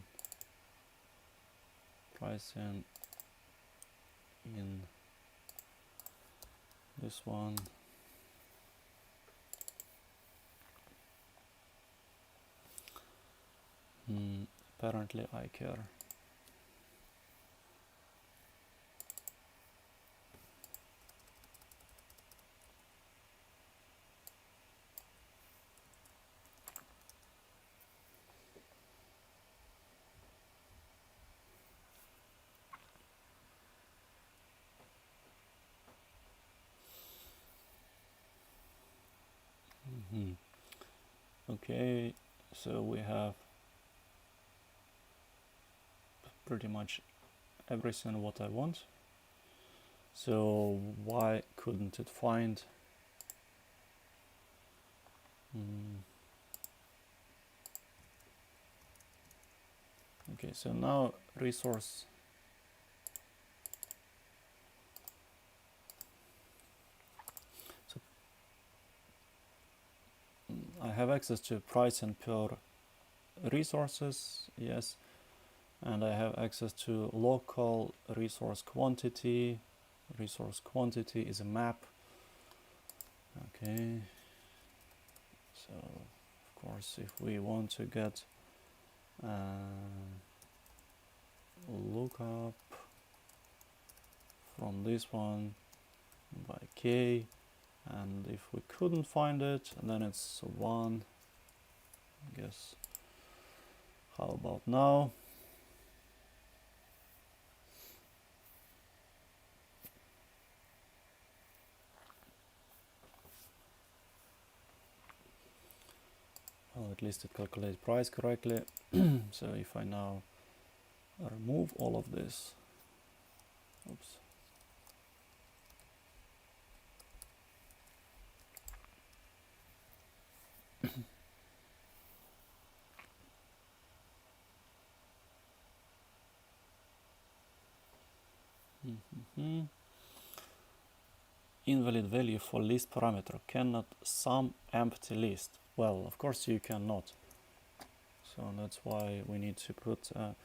this one. Apparently I care. Okay, so we have pretty much everything what I want. So why couldn't it find okay, so now resource I have access to pricing per resources, yes, and I have access to local resource quantity. Resource quantity is a map. Okay, so of course if we want to get lookup from this one by k, and if we couldn't find it, then it's 1, I guess. How about now? Well, at least it calculates price correctly. So if I now remove all of this, oops. Invalid value for list parameter, cannot sum empty list. Well, of course you cannot. So that's why we need to put a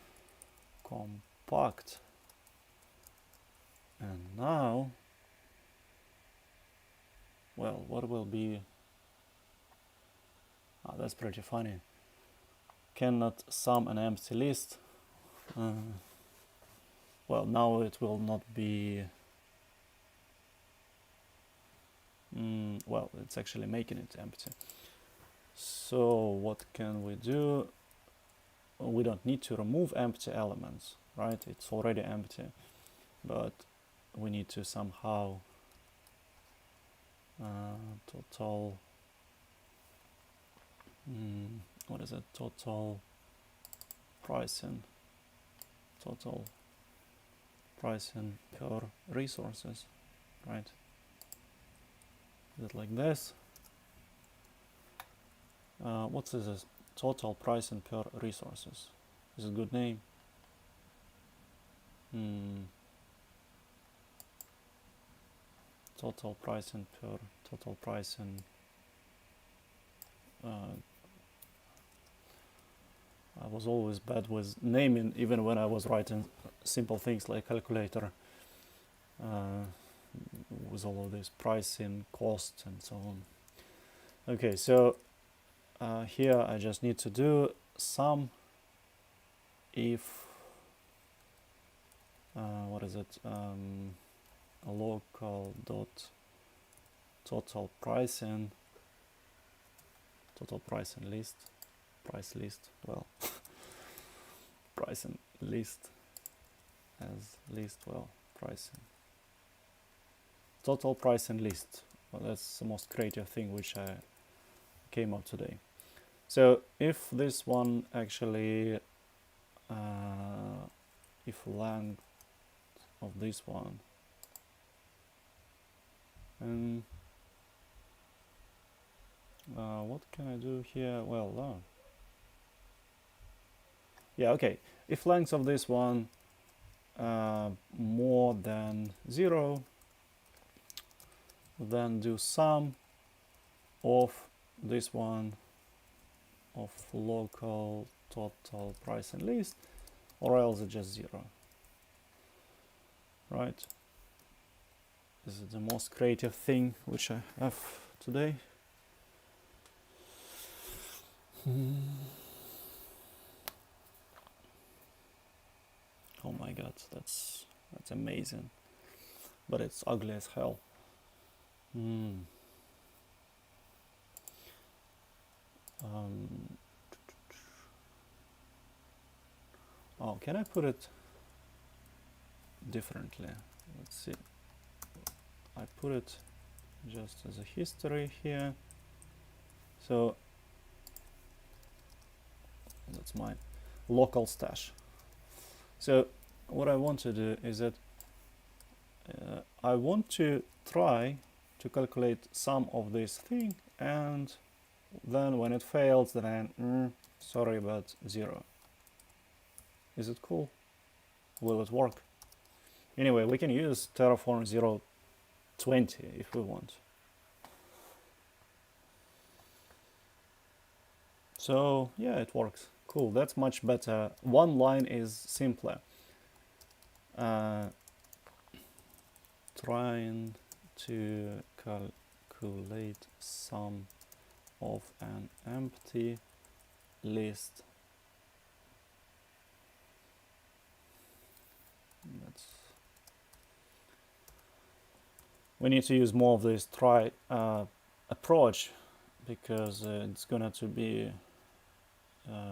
compact. And now, well, what will be? That's pretty funny. Cannot sum an empty list. well, now it will not be, well, it's actually making it empty. So what can we do? We don't need to remove empty elements, right? It's already empty, but we need to somehow total, what is it? Total pricing per resources, right? Is it like this? What is this? Total pricing per resources. Is it a good name? Total pricing. I was always bad with naming, even when I was writing simple things like calculator, with all of this pricing, cost, and so on. Okay, so here I just need to do sum if what is it? Local dot total pricing list, price list. Well, pricing list as list. Well, pricing total pricing list. Well, that's the most creative thing which I came up today. So if this one actually, if length of this one, and what can I do here? Well, yeah, okay. If length of this one more than 0, then do sum of this one of local total price and list, or else it's just 0. Right? This is the most creative thing which I have today. Oh my god, that's amazing, but it's ugly as hell. Oh, can I put it differently? Let's see. I put it just as a history here. So that's my local stash. So what I want to do is that I want to try to calculate some of this thing, and then when it fails, then sorry, but 0. Is it cool? Will it work? Anyway, we can use Terraform 0.20 if we want. So yeah, it works. Cool, that's much better. One line is simpler. Trying to calculate sum of an empty list. We need to use more of this try approach, because it's going to be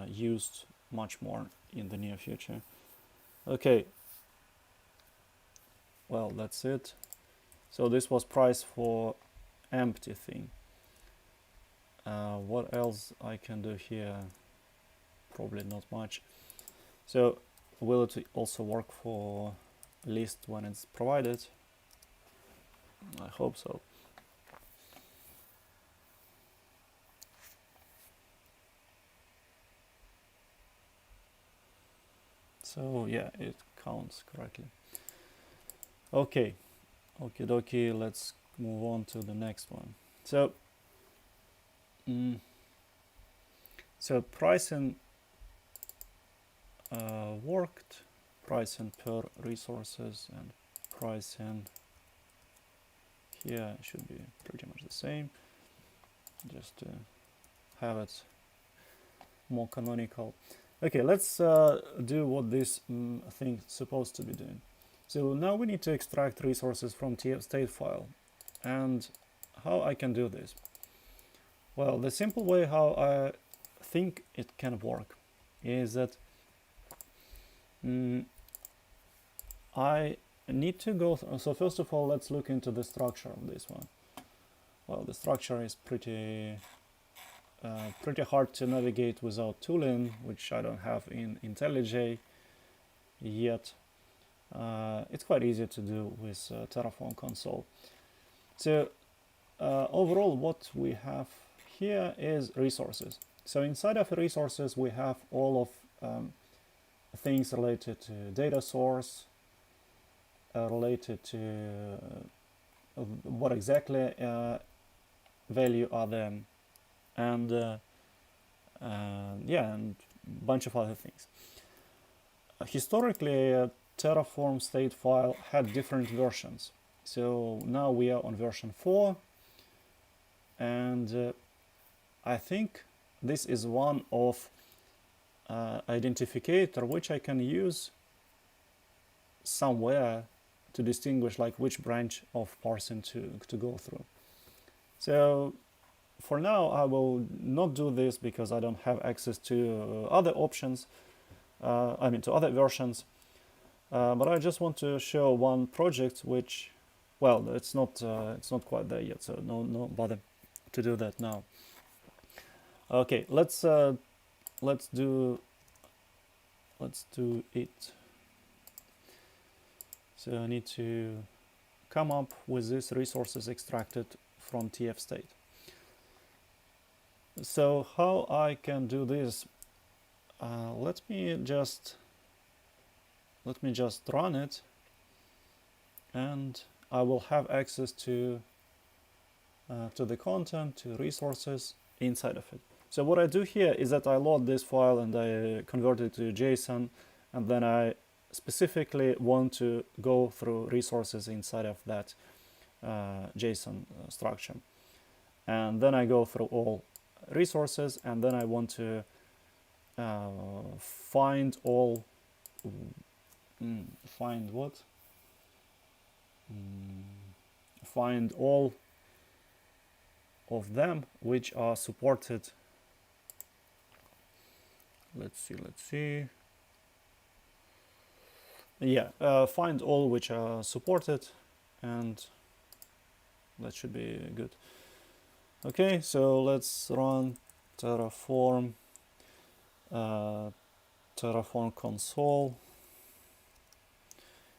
used much more in the near future. Okay, well, that's it. So this was price for empty thing. What else I can do here? Probably not much. So will it also work for list when it's provided? I hope so. So yeah, it counts correctly. Okay, okie dokie, let's move on to the next one. So so pricing worked, pricing per resources and pricing here should be pretty much the same, just to have it more canonical. Okay, let's do what this thing is supposed to be doing. So now we need to extract resources from TF state file. And how I can do this? Well, the simple way how I think it can work is that I need to go so first of all, let's look into the structure of this one. Well, the structure is pretty hard to navigate without tooling, which I don't have in IntelliJ yet. It's quite easy to do with Terraform console. So overall, what we have here is resources. So inside of resources, we have all of things related to data source, related to what exactly value are them, and yeah, and a bunch of other things. Historically, Terraform state file had different versions. So now we are on version 4, and I think this is one of identificator which I can use somewhere to distinguish like which branch of parsing to go through. So for now I will not do this because I don't have access to other options, to other versions, but I just want to show one project which, well, it's not quite there yet, so no bother to do that now. Okay, let's do it. So I need to come up with these resources extracted from TF state. So how I can do this? Let me just run it, and I will have access to the content, to resources inside of it. So what I do here is that I load this file and I convert it to JSON, and then I specifically want to go through resources inside of that JSON structure. And then I go through all resources, and then I want to find all find all of them which are supported. Let's see. Yeah, find all which are supported, and that should be good. Okay, so let's run Terraform console.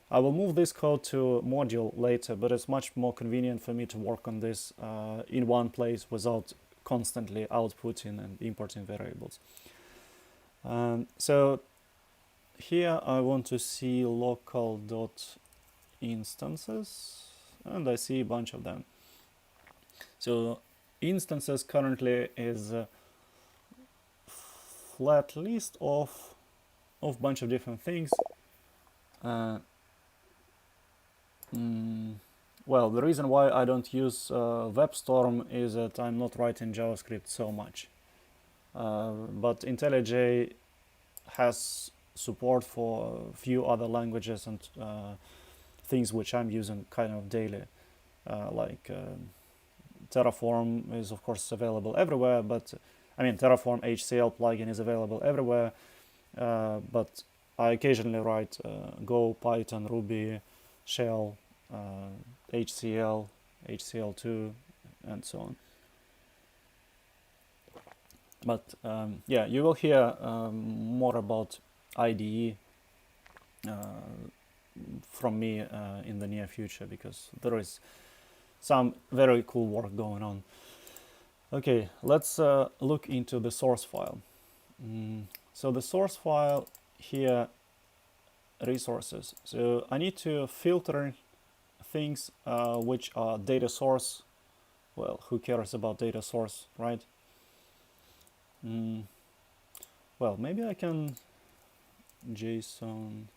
I will move this code to module later, but it's much more convenient for me to work on this in one place without constantly outputting and importing variables. So here I want to see local.instances, and I see a bunch of them. So instances currently is a flat list of bunch of different things. Well, the reason why I don't use WebStorm is that I'm not writing JavaScript so much. But IntelliJ has support for a few other languages and things which I'm using kind of daily, like Terraform is of course available everywhere, but Terraform HCL plugin is available everywhere, but I occasionally write Go, Python, Ruby, Shell, HCL, HCL2, and so on. But yeah, you will hear more about IDE from me in the near future, because there is some very cool work going on. Okay, let's look into the source file. So the source file here, resources. So I need to filter things which are data source. Well, who cares about data source, right? Well, maybe I can JSON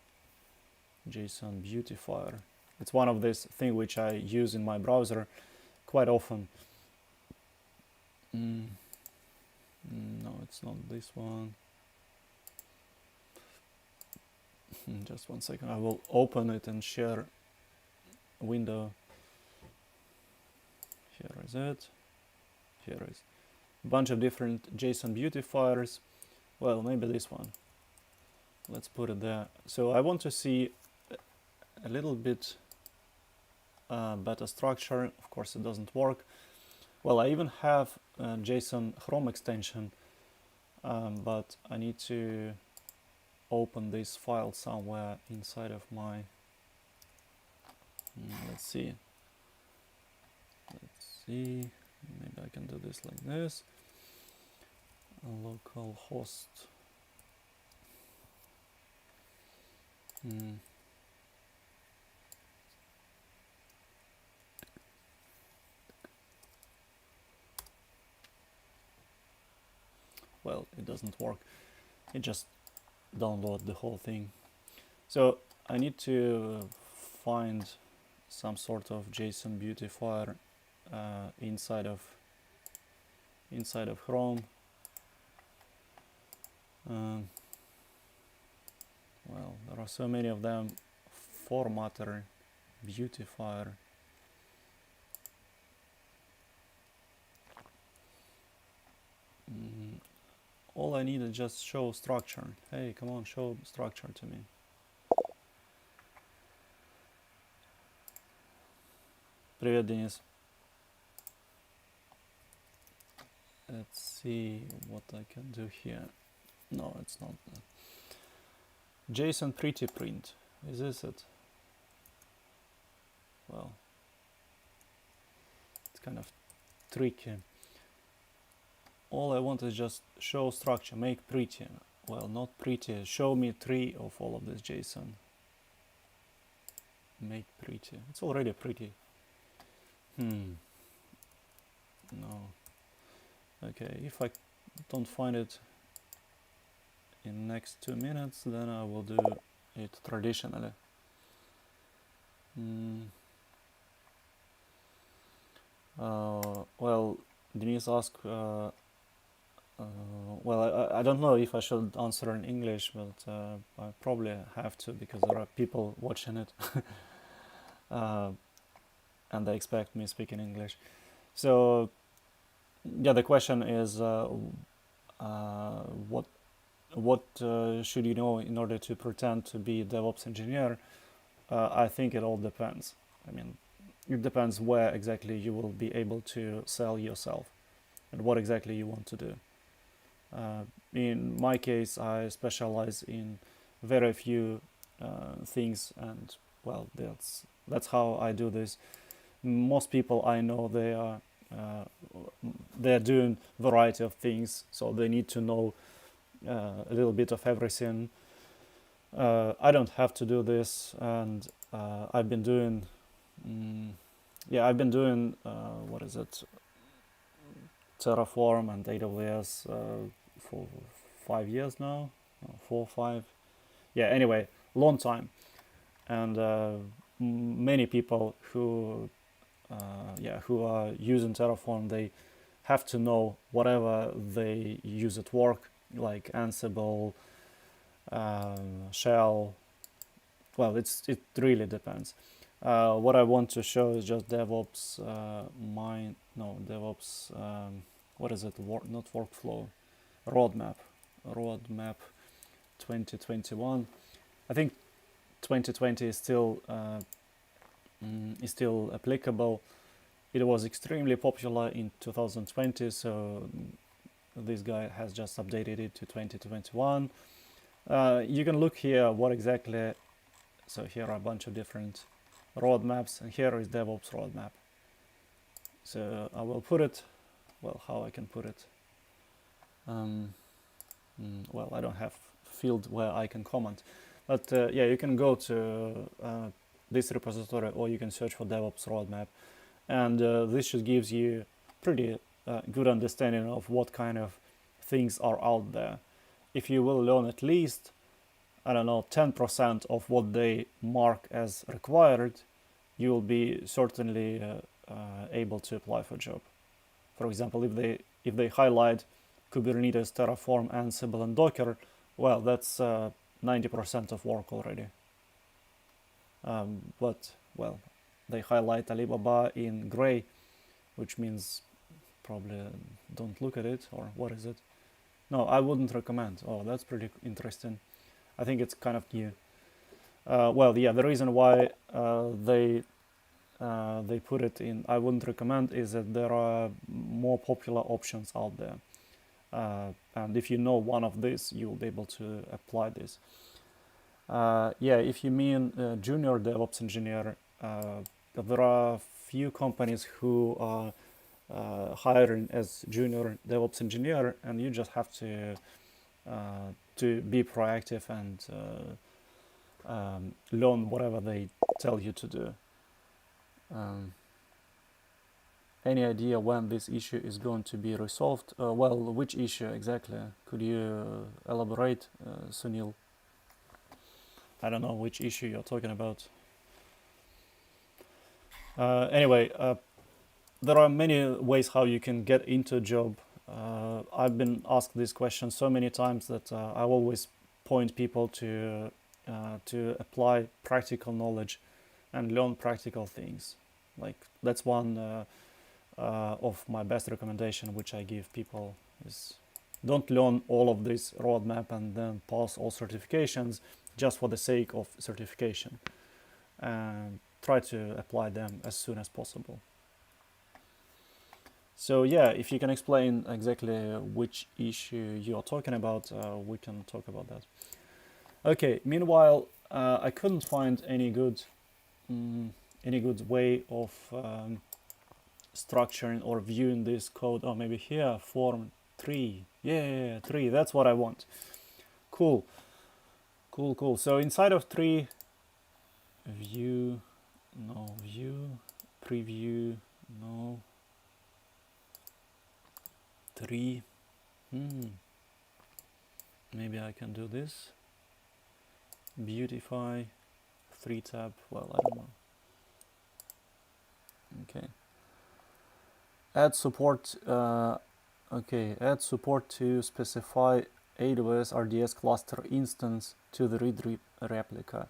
beautifier. It's one of these things which I use in my browser quite often. No, it's not this one. Just one second, I will open it and share a window. Here is it. Here is a bunch of different JSON beautifiers. Well, maybe this one. Let's put it there. So I want to see a little bit better structure. Of course, it doesn't work. Well, I even have a JSON Chrome extension, but I need to open this file somewhere inside of my. Let's see. Maybe I can do this like this. Local host. Well, it doesn't work. It just download the whole thing. So I need to find some sort of JSON beautifier inside of Chrome. Well, there are so many of them. Formatter, beautifier. All I need is just show structure. Hey, come on, show structure to me. Привет, Денис. Let's see what I can do here. No, it's not that. JSON pretty print. Is this it? Well, it's kind of tricky. All I want is just show structure, make pretty. Well, not pretty. Show me tree of all of this JSON. Make pretty. It's already pretty. No. Okay, if I don't find it in next 2 minutes, then I will do it traditionally. Well, Denise asked, well, I don't know if I should answer in English, but I probably have to, because there are people watching it and they expect me speaking English. So yeah, the question is what should you know in order to pretend to be a DevOps engineer? I think it all depends. I mean, it depends where exactly you will be able to sell yourself and what exactly you want to do. In my case, I specialize in very few things, and well, that's how I do this. Most people I know, they're doing variety of things, so they need to know a little bit of everything. I don't have to do this, and I've been doing what is it, Terraform and AWS for 5 years now, 4 or 5. Yeah, anyway, long time, and many people who are using Terraform, they have to know whatever they use at work, like Ansible, Shell. Well, it really depends. What I want to show is just DevOps DevOps. What is it? Not workflow. Roadmap 2021. I think 2020 is still applicable. It was extremely popular in 2020, so this guy has just updated it to 2021. You can look here what exactly. So here are a bunch of different roadmaps, and here is DevOps roadmap. So I will put it. Well, how I can put it? Well, I don't have field where I can comment, but yeah, you can go to this repository, or you can search for DevOps roadmap, and this should gives you pretty good understanding of what kind of things are out there. If you will learn at least, I don't know, 10% of what they mark as required, you will be certainly able to apply for a job. For example, if they highlight Kubernetes, Terraform, Ansible, and Docker, well, that's 90% of work already. But well, they highlight Alibaba in gray, which means probably don't look at it, or what is it? No, I wouldn't recommend. Oh, that's pretty interesting. I think it's kind of new. Well, yeah, the reason why they put it in I wouldn't recommend is that there are more popular options out there. And if you know one of these, you'll be able to apply this. Yeah, if you mean junior DevOps engineer, there are few companies who are hiring as junior DevOps engineer, and you just have to be proactive and learn whatever they tell you to do. Any idea when this issue is going to be resolved? Well, which issue exactly? Could you elaborate, Sunil? I don't know which issue you're talking about. Anyway, there are many ways how you can get into a job. I've been asked this question so many times that I always point people to apply practical knowledge and learn practical things. Like that's one of my best recommendation, which I give people, is don't learn all of this roadmap and then pass all certifications just for the sake of certification, and try to apply them as soon as possible. So yeah, if you can explain exactly which issue you are talking about, we can talk about that. Okay, meanwhile, I couldn't find any good way of structuring or viewing this code. Oh, maybe here, form 3. Yeah, 3, that's what I want. Cool. So inside of 3, view, no, view, preview, no, 3. Maybe I can do this. Beautify, 3 tab, well, I don't know. Okay. Add support, add support to specify AWS RDS cluster instance to the read replica.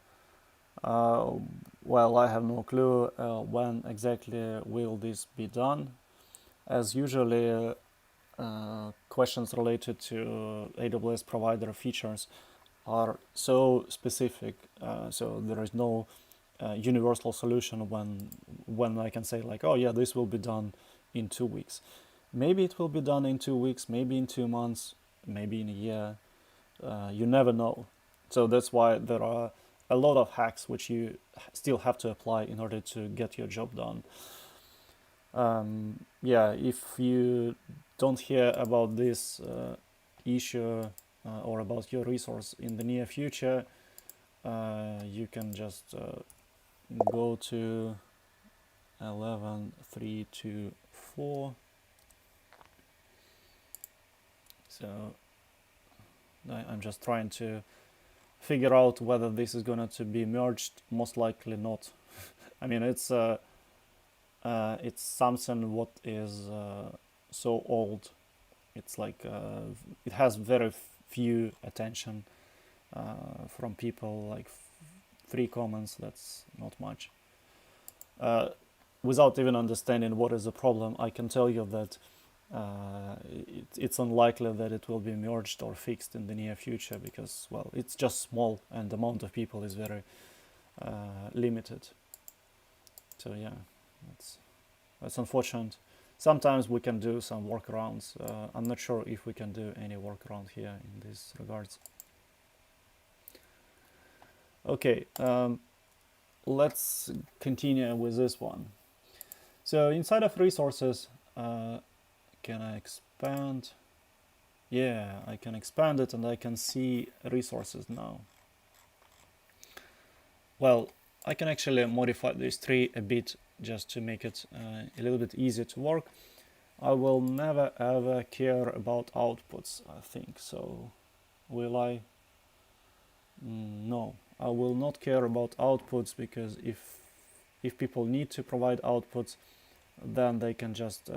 Well, I have no clue when exactly will this be done, as usually questions related to AWS provider features are so specific, so there is no universal solution when I can say like, oh yeah, this will be done in 2 weeks. Maybe it will be done in 2 weeks, maybe in 2 months, maybe in a year. You never know. So that's why there are a lot of hacks which you still have to apply in order to get your job done. Yeah, if you don't hear about this issue or about your resource in the near future, you can just go to 11.3.2.4. So I'm just trying to figure out whether this is going to be merged. Most likely not. I mean, it's something what is so old. It's like it has very few attention from people, like 3 comments. That's not much. Without even understanding what is the problem, I can tell you that it's unlikely that it will be merged or fixed in the near future, because, well, it's just small and the amount of people is very limited. So yeah, that's unfortunate. Sometimes we can do some workarounds. I'm not sure if we can do any workaround here in these regards. Okay, let's continue with this one. So inside of resources, can I expand? Yeah, I can expand it and I can see resources now. Well, I can actually modify this tree a bit just to make it a little bit easier to work. I will never ever care about outputs, I think. So will I? No, I will not care about outputs, because if people need to provide outputs, then they can just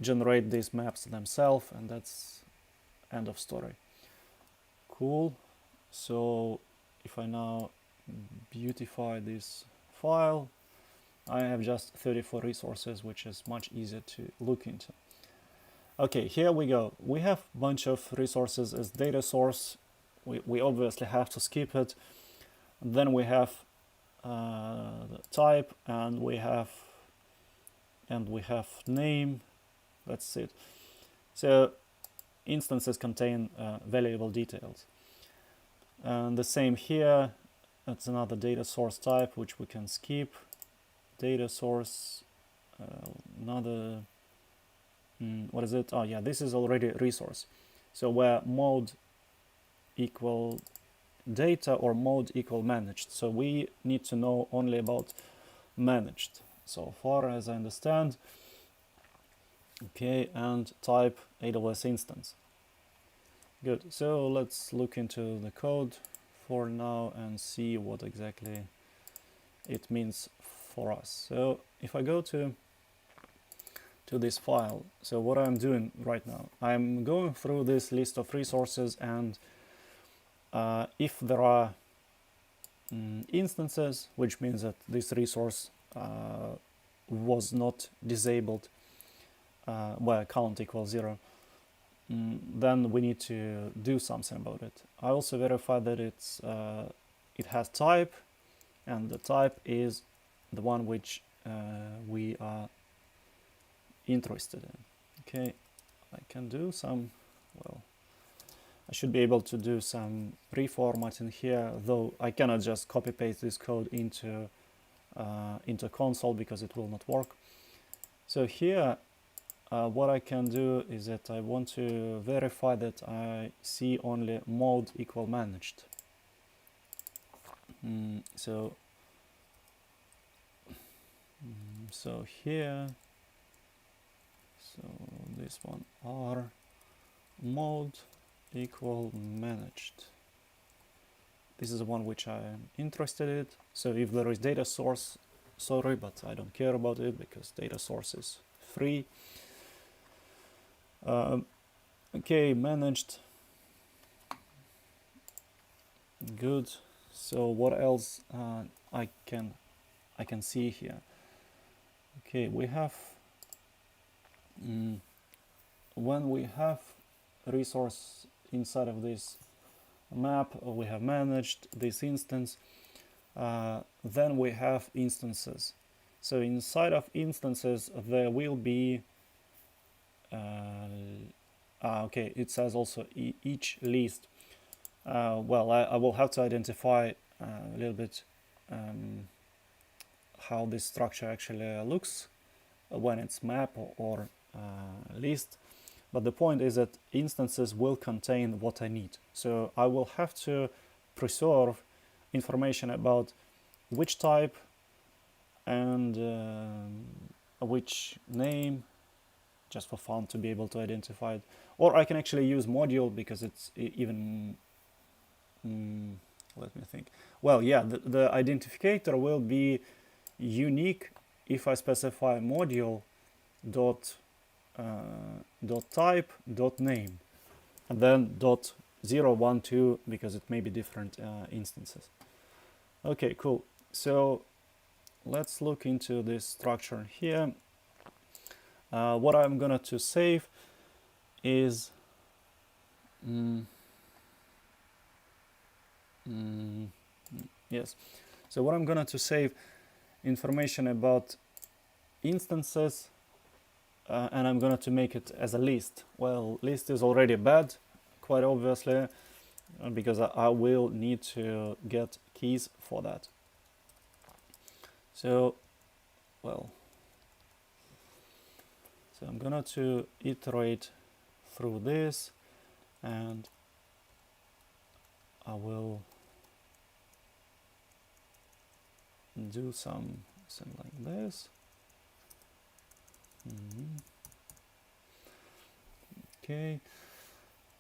generate these maps themselves, and that's end of story. Cool. So if I now beautify this file, I have just 34 resources, which is much easier to look into. Okay, here we go. We have a bunch of resources as data source. We obviously have to skip it. Then we have the type, and we have name. That's it. So instances contain valuable details. And the same here. That's another data source type, which we can skip. Data source, another, what is it? Oh yeah, this is already resource. So where mode equal data or mode equal managed. So we need to know only about managed, so far as I understand. Okay, and type AWS instance. Good, so let's look into the code for now and see what exactly it means for us. So if I go to this file, so what I'm doing right now, I'm going through this list of resources, and if there are instances, which means that this resource was not disabled where count equals 0, then we need to do something about it. I also verify that it has type, and the type is the one which we are interested in. Okay, I can do some, well, I should be able to do some reformatting here, though I cannot just copy paste this code into console because it will not work. So here what I can do is that I want to verify that I see only mode equal managed. So here, so this one R mode equal managed. This is the one which I am interested in. So if there is data source, sorry, but I don't care about it because data source is free. Okay, managed. Good. So what else I can see here? Okay, we have when we have resource inside of this map, we have managed this instance, then we have instances. So inside of instances there will be okay, it says also each list. Well, I will have to identify a little bit how this structure actually looks when it's map or list. But the point is that instances will contain what I need. So I will have to preserve information about which type and which name, just for fun to be able to identify it. Or I can actually use module because it's even, let me think. Well, yeah, the identificator will be unique if I specify module dot type dot name, and then dot 0, 1, 2, because it may be different instances. Okay, cool. So let's look into this structure here. What I'm gonna to save is yes. So what I'm gonna to save information about instances, and I'm gonna to make it as a list. Well, list is already bad, quite obviously, because I will need to get keys for that. So, well, so I'm gonna to iterate through this, and I will do something like this. Okay,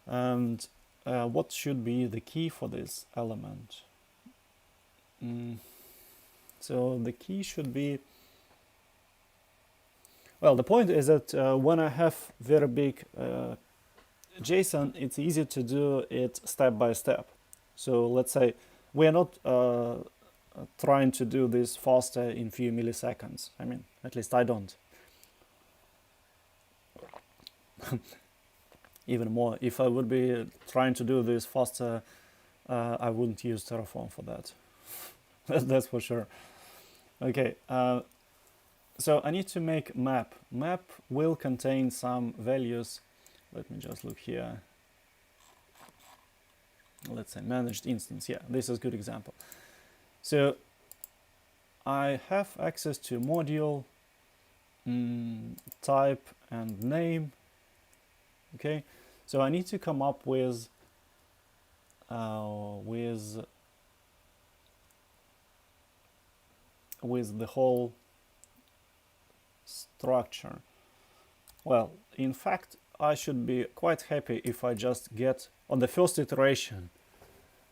and what should be the key for this element? So the key should be, well, the point is that when I have very big JSON, it's easy to do it step by step. So let's say we are not trying to do this faster in few milliseconds. I mean, at least I don't. Even more, if I would be trying to do this faster, I wouldn't use Terraform for that. That's for sure. Okay, so I need to make map. Map will contain some values. Let me just look here. Let's say managed instance. Yeah, this is a good example. So I have access to module, type, and name. Okay, so I need to come up with the whole structure. Well, in fact, I should be quite happy if I just get on the first iteration.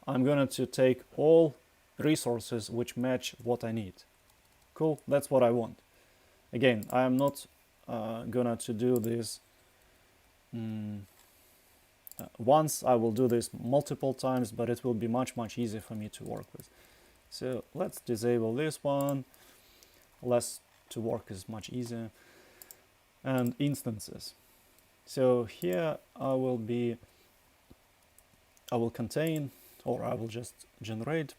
I'm going to take all resources which match what I need. Cool, that's what I want. Again, I am not gonna to do this once. I will do this multiple times, but it will be much easier for me to work with. So let's disable this one. Less to work is much easier. And instances. So here I will contain, or I will just generate.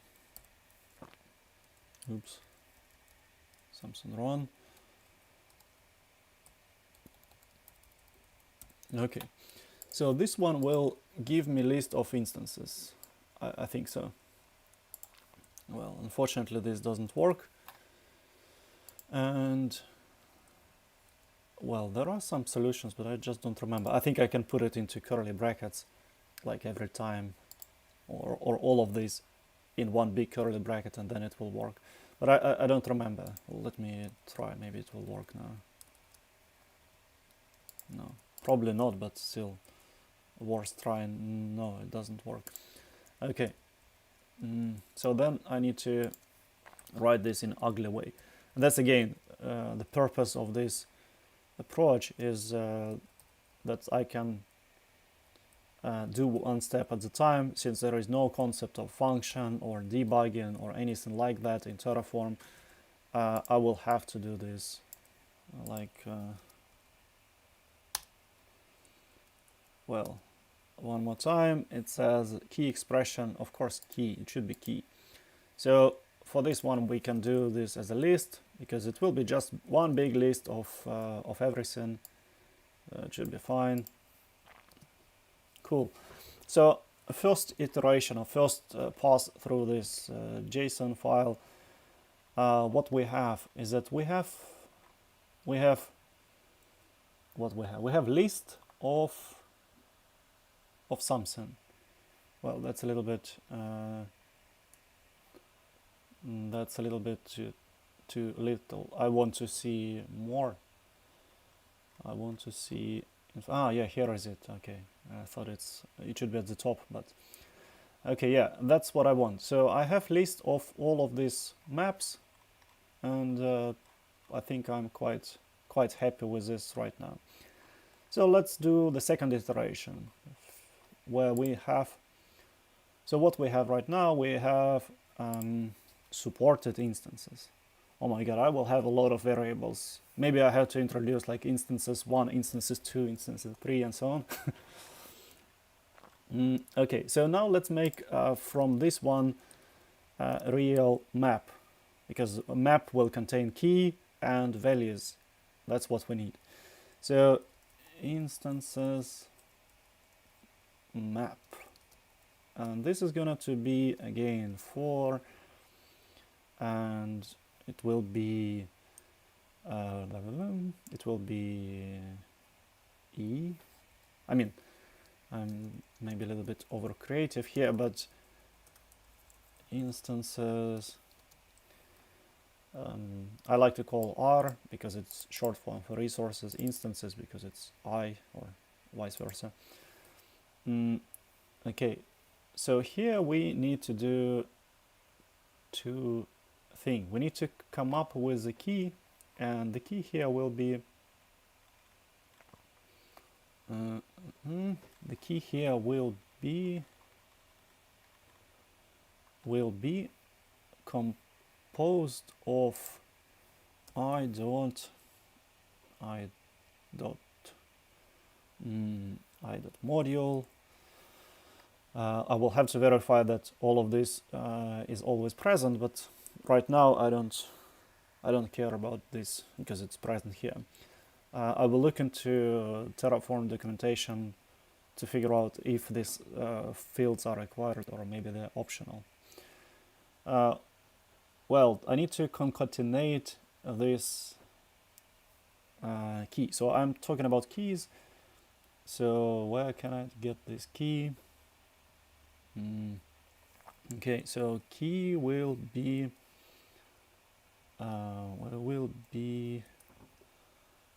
Oops, something wrong. Okay, so this one will give me list of instances. I think so. Well, unfortunately this doesn't work. And well, there are some solutions, but I just don't remember. I think I can put it into curly brackets, like every time, or all of these in one big curly bracket, and then it will work. But I don't remember. Let me try. Maybe it will work now. No, probably not, but still worth trying. No, it doesn't work. Okay, so then I need to write this in ugly way. And that's again the purpose of this approach is that I can do one step at a time, since there is no concept of function or debugging or anything like that in Terraform. I will have to do this like well, one more time. It says key expression, of course key, it should be key. So for this one we can do this as a list, because it will be just one big list of everything. It should be fine. Cool. So first iteration, or first pass through this JSON file, what we have is that we have list of something. Well, that's a little bit too little. I want to see more. I want to see. Yeah, here is it. Okay, I thought it should be at the top, but okay, yeah, that's what I want. So I have list of all of these maps, and I think I'm quite happy with this right now. So let's do the second iteration, where we have. So what we have right now, we have supported instances. Oh my god, I will have a lot of variables. Maybe I have to introduce like instances 1, instances 2, instances 3, and so on. Okay, so now let's make from this one a real map, because a map will contain key and values. That's what we need. So instances map, and this is going to be again 4, and it will be E. I mean, I'm maybe a little bit over creative here, but instances, I like to call R because it's short form for resources, instances because it's I, or vice versa. Okay, so here we need to do two things. We need to come up with the key, and the key here will be will be composed of I dot module. I will have to verify that all of this is always present, but right now I don't care about this because it's present here. I will look into Terraform documentation to figure out if these fields are required or maybe they're optional. Well, I need to concatenate this key. So I'm talking about keys. So where can I get this key? Okay, so key will be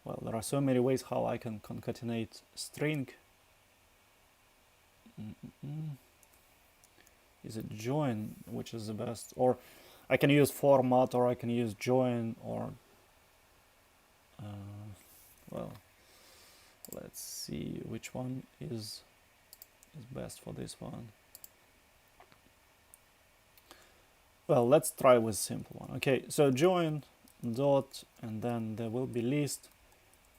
well, there are so many ways how I can concatenate string. Is it join, which is the best? Or I can use format, or I can use join, or well, let's see which one is best for this one. Well, let's try with simple one. Okay, so join dot, and then there will be list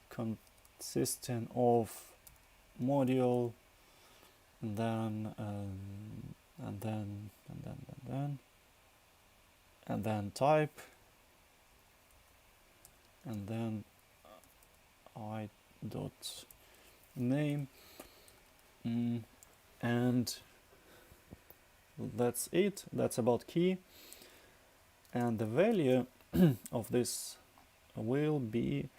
consisting of module, and then type, and then I dot name, and that's it. That's about key, and the value of this will be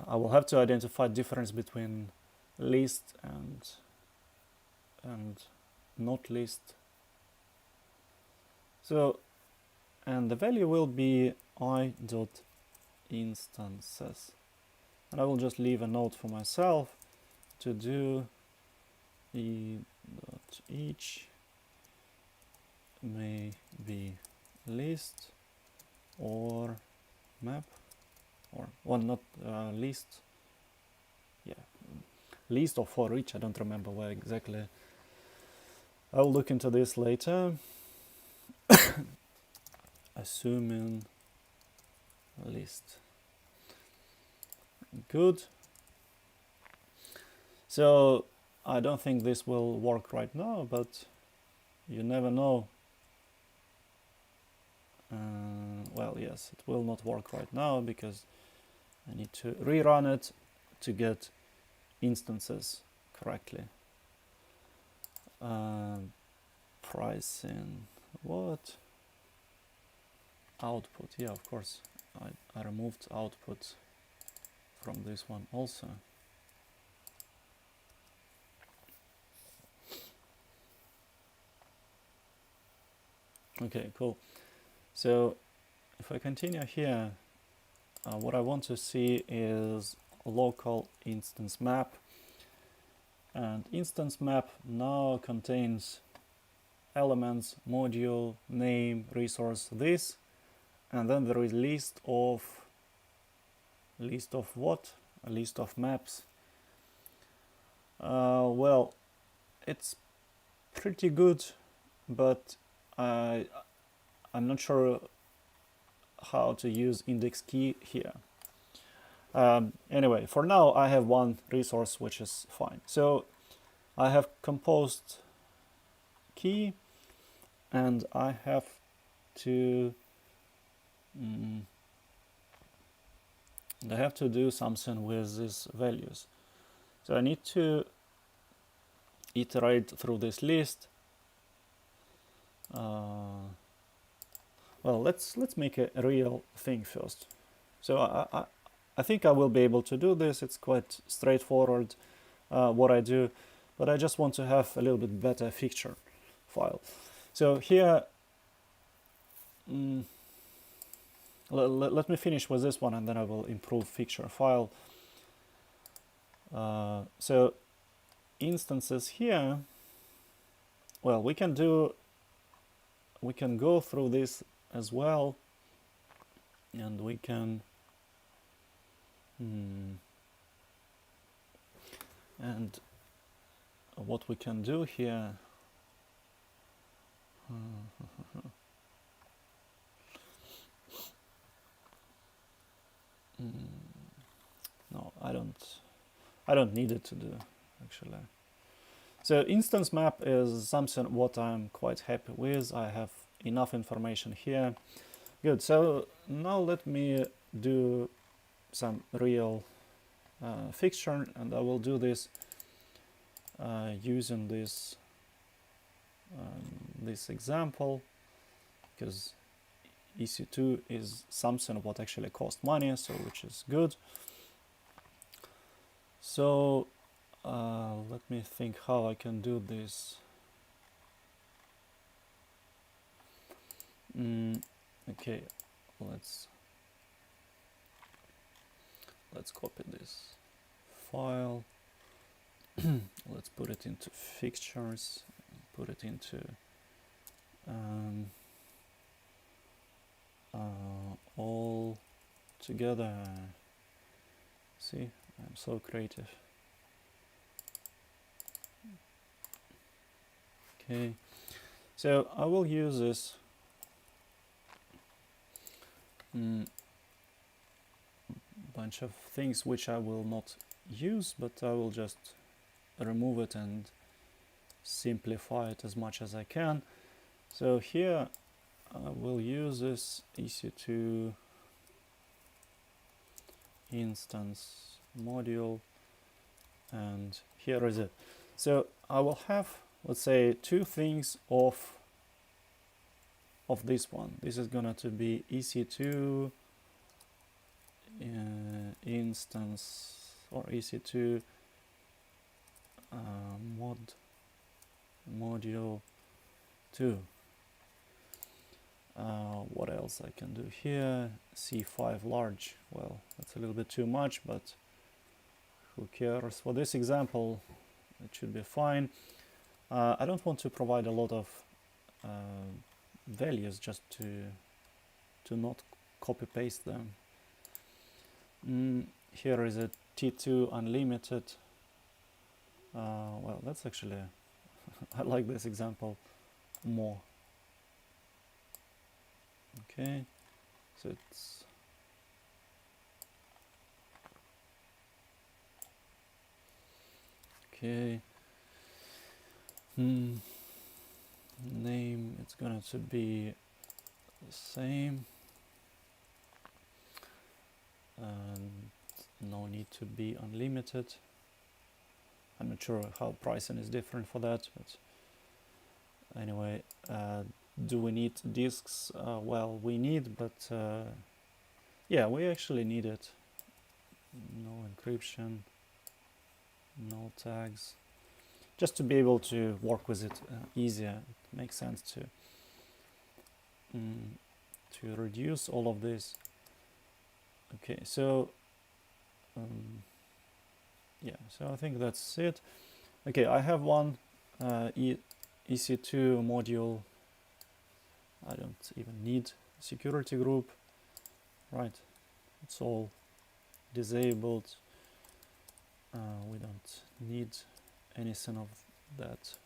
I will have to identify difference between list and not list. So, and the value will be I dot instances, and I will just leave a note for myself to do e dot each may be list or map, or well, not list, yeah, list or for each. I don't remember where exactly. I'll look into this later. Assuming list. Good. So I don't think this will work right now, but you never know. Well, yes, it will not work right now because I need to rerun it to get instances correctly. Pricing, what? Output, yeah, of course. I removed output from this one also. Okay, cool. So if I continue here, what I want to see is a local instance map. And instance map now contains elements, module, name, resource, this, and then there is list of what? A list of maps. Well, it's pretty good, but I'm not sure how to use index key here. Anyway, for now I have one resource, which is fine. So I have composed key, and I have to do something with these values. So I need to iterate through this list. Well, let's make a real thing first. So I think I will be able to do this. It's quite straightforward what I do, but I just want to have a little bit better feature file. So here, let me finish with this one, and then I will improve feature file. So instances here, well, we can go through this as well, and we can and what we can do here. No, I don't need it to do actually. So instance map is something what I'm quite happy with. I have enough information here. Good. So now let me do some real fixture, and I will do this using this this example, because EC2 is something what actually costs money, so which is good. So let me think how I can do this. Okay, let's copy this file. Let's put it into fixtures, put it into all together. See, I'm so creative. Okay, so I will use this bunch of things which I will not use, but I will just remove it and simplify it as much as I can. So here I will use this EC2 instance module, and here is it. So I will have, let's say, two things of this one. This is gonna to be EC2 instance, or EC2 module 2. What else I can do here? C5 large. Well, that's a little bit too much, but who cares? For this example, it should be fine. I don't want to provide a lot of values, just to not copy paste them. Here is a T2 unlimited. Well, that's actually I like this example more. Okay, so it's okay. Name, it's gonna to be the same, and no need to be unlimited. I'm not sure how pricing is different for that, but anyway, do we need disks? Well, we need, but yeah, we actually need it. No encryption, no tags, just to be able to work with it easier. It makes sense to reduce all of this. Okay, so yeah, so I think that's it. Okay, I have one EC2 module. I don't even need security group, right? It's all disabled. We don't need anything of that.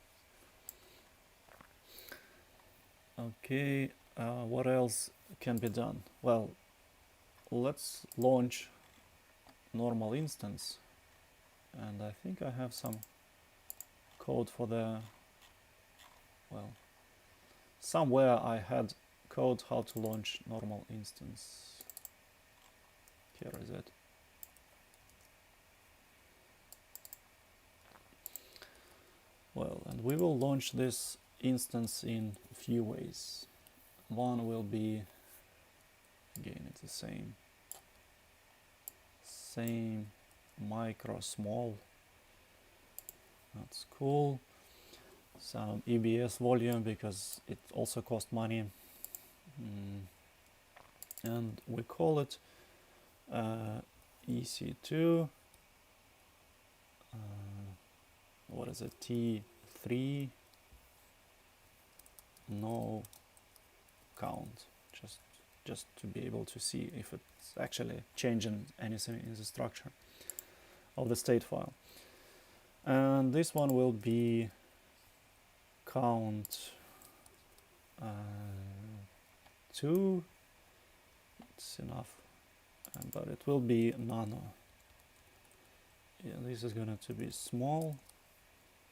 Okay, what else can be done? Well, let's launch normal instance, and I think I have some code for the, well, somewhere I had code how to launch normal instance. Here is it. Well, and we will launch this instance in a few ways. One will be, again, it's the same micro small. That's cool. Some EBS volume, because it also costs money. And we call it EC2. What is it? T3 no count. Just to be able to see if it's actually changing anything in the structure of the state file. And this one will be count 2. It's enough, but it will be nano. Yeah, this is going to be small.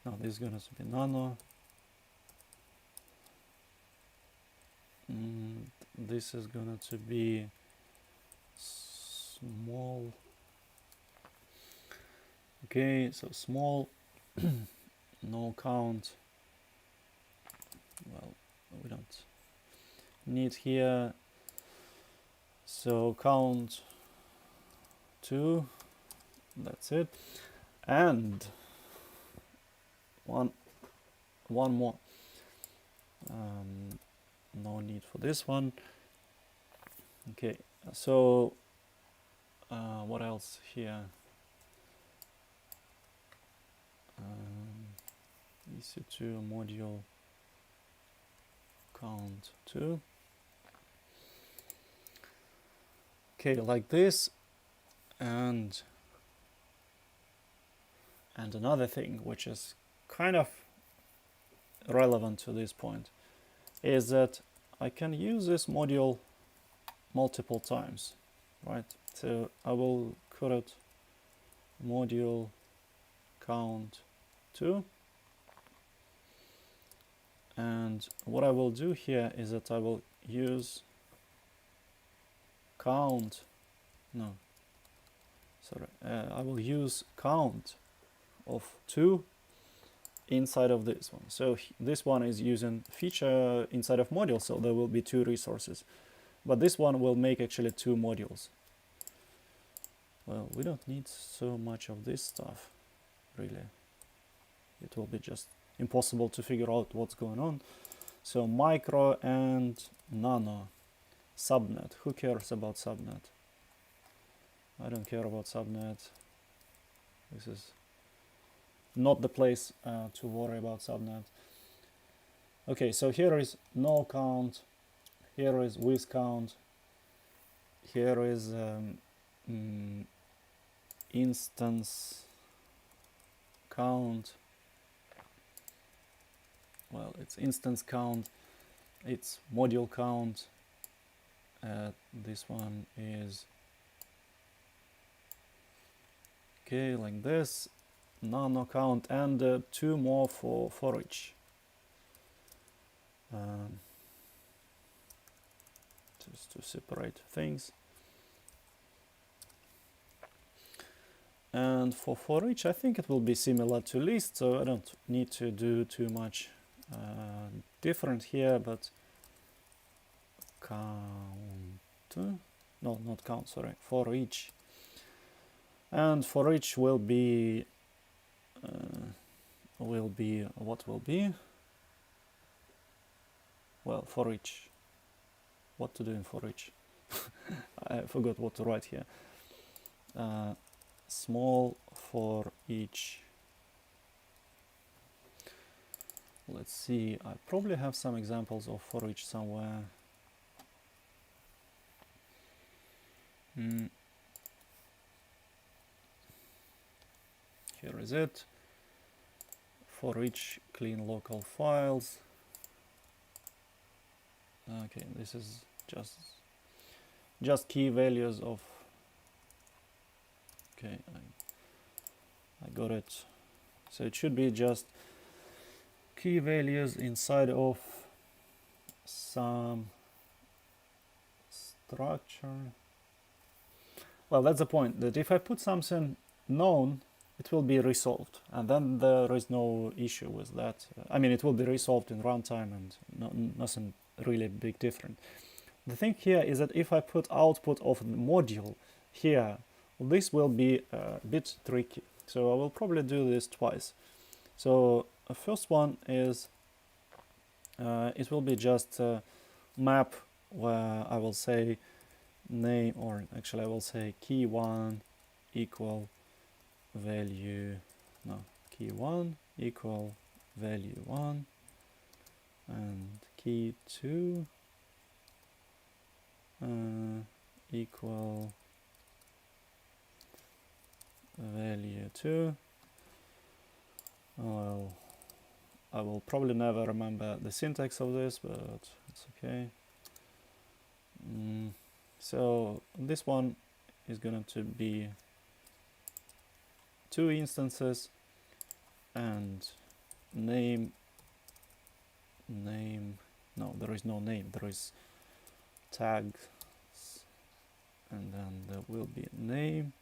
No, this is going to be nano. This is going to be small. Okay, so small, no count. Well, we don't need here. So count 2. That's it. And one more. No need for this one. Okay, so what else here? EC2 module count 2. Okay, like this. And another thing which is kind of relevant to this point is that I can use this module multiple times, right? So I will call it module count 2, and what I will do here is that I will use count, I will use count of 2 inside of this one. So this one is using feature inside of module, so there will be 2 resources, but this one will make actually 2 modules. Well, we don't need so much of this stuff, really. It will be just impossible to figure out what's going on. So micro and nano. Subnet. Who cares about subnet? I don't care about subnet. This is not the place to worry about subnet. Okay, so here is no count. Here is with count. Here is instance count. Well, it's instance count, it's module count. This one is okay, like this, nano count, and 2 more for each. Just to separate things. And for each, I think it will be similar to list, so I don't need to do too much different here, but count, no, not count, sorry, for each. And for each will be what will be? Well, for each. What to do in for each? I forgot what to write here. Small for each. Let's see, I probably have some examples of for each somewhere. Here is it. For each clean local files. Okay, this is just key values of. Okay, I got it. So it should be just key values inside of some structure. Well, that's the point, that if I put something known, it will be resolved, and then there is no issue with that. I mean, it will be resolved in runtime, and nothing really big different. The thing here is that if I put output of the module here, this will be a bit tricky. So I will probably do this twice. So the first one is it will be just a map where I will say name, or actually I will say key1 equal value, no, key1 equal value 1, and key2 equal value 2, Well, I will probably never remember the syntax of this, but it's okay. So this one is going to be 2 instances and name, no, there is no name, there is tags, and then there will be name,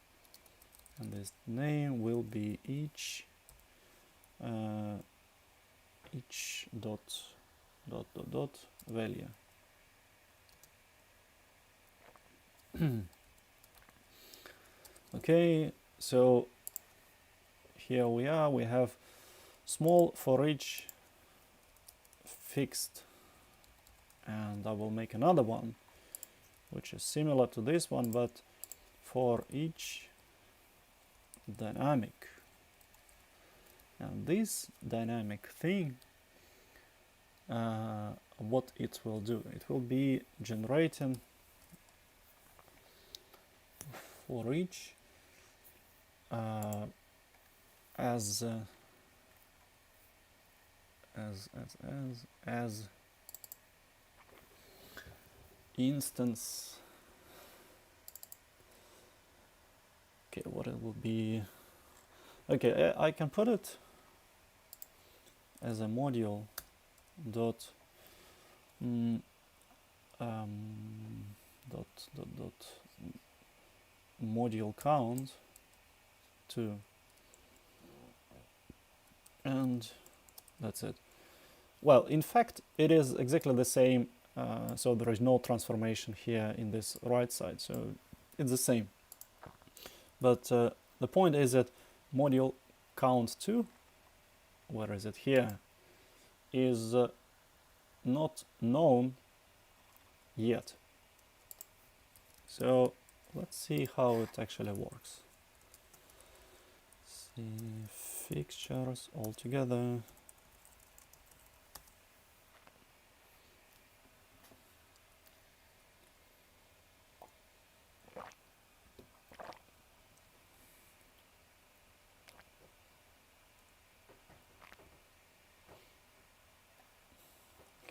and this name will be each dot value. Okay, so here we are, we have small for each fixed, and I will make another one which is similar to this one, but for each dynamic. And this dynamic thing, what it will do, it will be generating for each as instance. Okay, what it will be. Okay, I can put it as a module dot module count 2, and that's it. Well, in fact, it is exactly the same, so there is no transformation here in this right side, so it's the same. But the point is that module count 2, where is it here, is not known yet. So let's see how it actually works. See fixtures all together.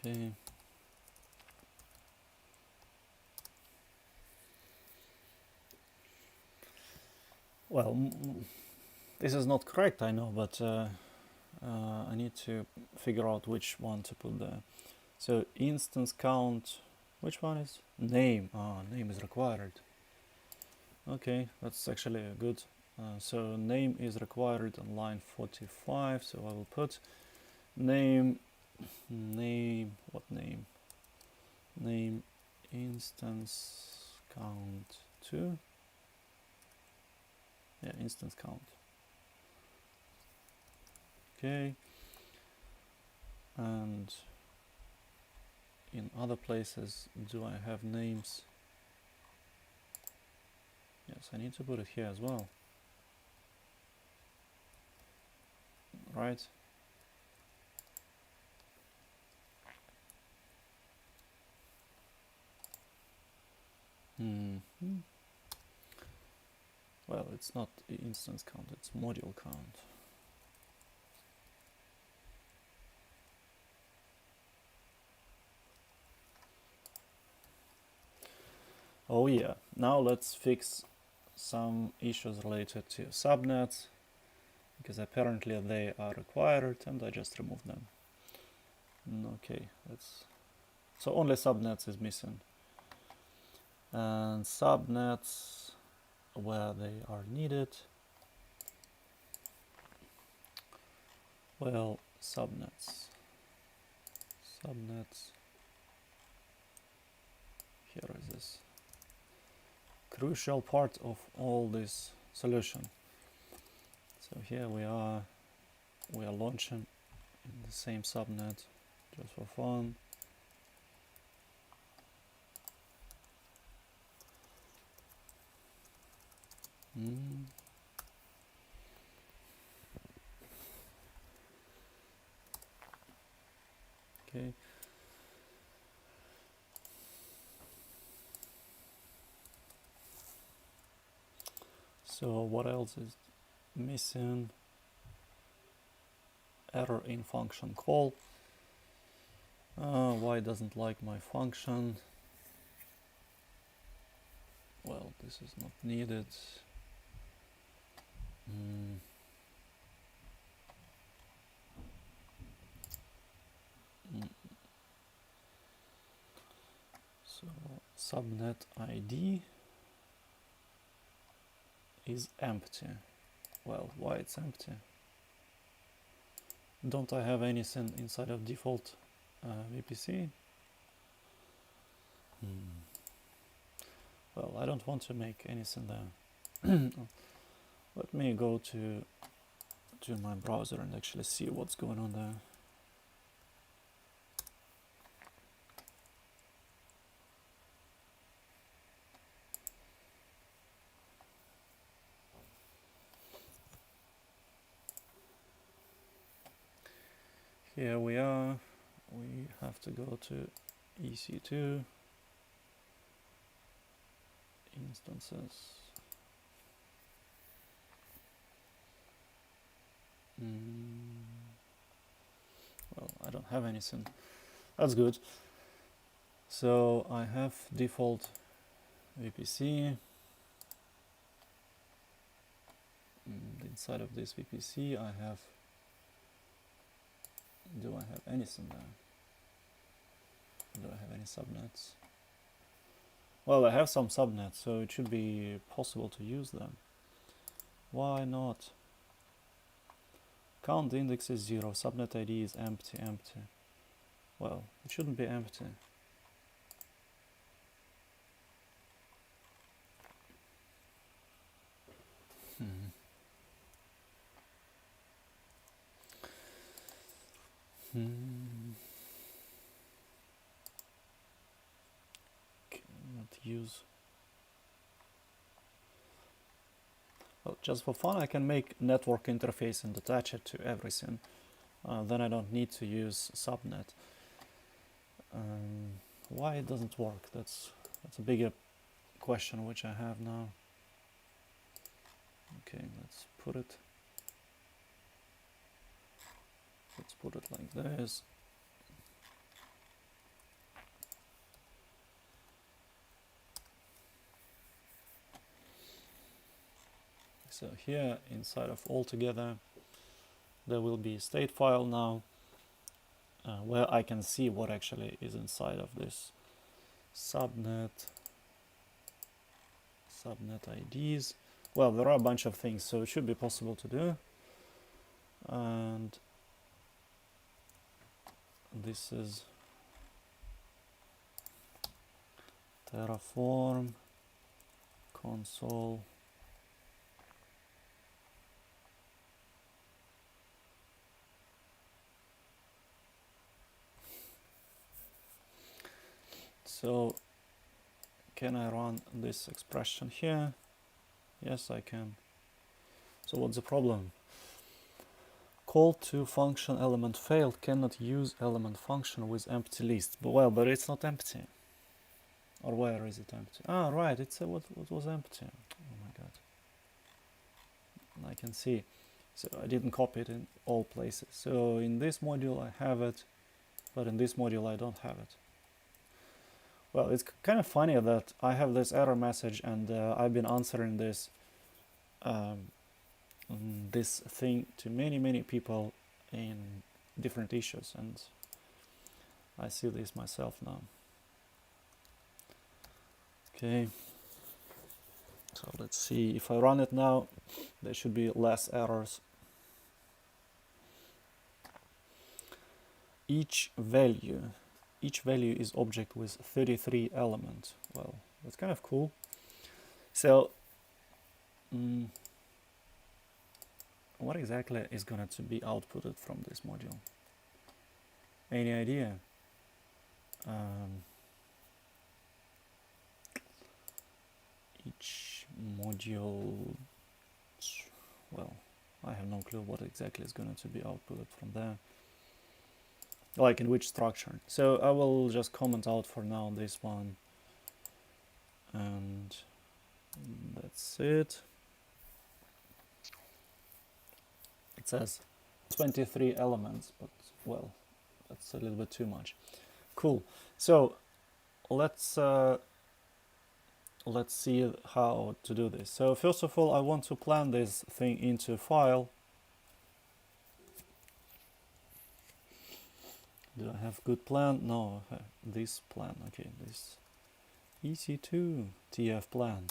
Okay. Well, this is not correct, I know, but I need to figure out which one to put there. So instance count, which one is? Name. Name is required. Okay, that's actually good. So name is required on line 45, so I will put name, what name? Name instance count 2. Yeah, instance count. Okay. And in other places, do I have names? Yes, I need to put it here as well. Right? Well, it's not instance count, it's module count. Oh yeah, now let's fix some issues related to subnets, because apparently they are required and I just removed them. Okay, so only subnets is missing. And subnets where they are needed. Well, subnets. Here is this crucial part of all this solution. So here we are launching in the same subnet just for fun. Okay. So what else is missing? error in function call. Why it doesn't like my function? Well, this is not needed. So subnet ID is empty. Well, why it's empty? Don't I have anything inside of default VPC? Well, I don't want to make anything there. Let me go to my browser and actually see what's going on there. Here we are. We have to go to EC2 instances. Well, I don't have anything. That's good. So I have default VPC. Inside of this VPC I have, do I have anything there? Do I have any subnets? Well, I have some subnets, so it should be possible to use them. Why not? Count index is 0, subnet ID is empty. Well, it shouldn't be empty. Cannot use. Well, just for fun, I can make network interface and attach it to everything. Then I don't need to use subnet. Why it doesn't work? That's a bigger question which I have now. Okay, let's put it like this. So here inside of altogether there will be a state file now where I can see what actually is inside of this subnet IDs. Well, there are a bunch of things, so it should be possible to do. And this is Terraform console. So can I run this expression here? Yes, I can. So what's the problem? Call to function element failed, cannot use element function with empty list. But it's not empty. Or where is it empty? Ah, right, it's what was empty. Oh my god. I can see. So I didn't copy it in all places. So in this module I have it, but in this module I don't have it. Well, it's kind of funny that I have this error message and I've been answering this this thing to many people in different issues, and I see this myself now. Okay, so let's see, if I run it now there should be less errors. Each value is object with 33 elements. Well, that's kind of cool. So what exactly is going to be outputted from this module? Any idea? Each module, well, I have no clue what exactly is going to be outputted from there, like in which structure. So I will just comment out for now this one, and that's it. It says 23 elements, but well, that's a little bit too much. Cool. So let's see how to do this. So first of all, I want to plan this thing into a file. Do I have good plan? No, this plan. Okay, this EC2 TF plan.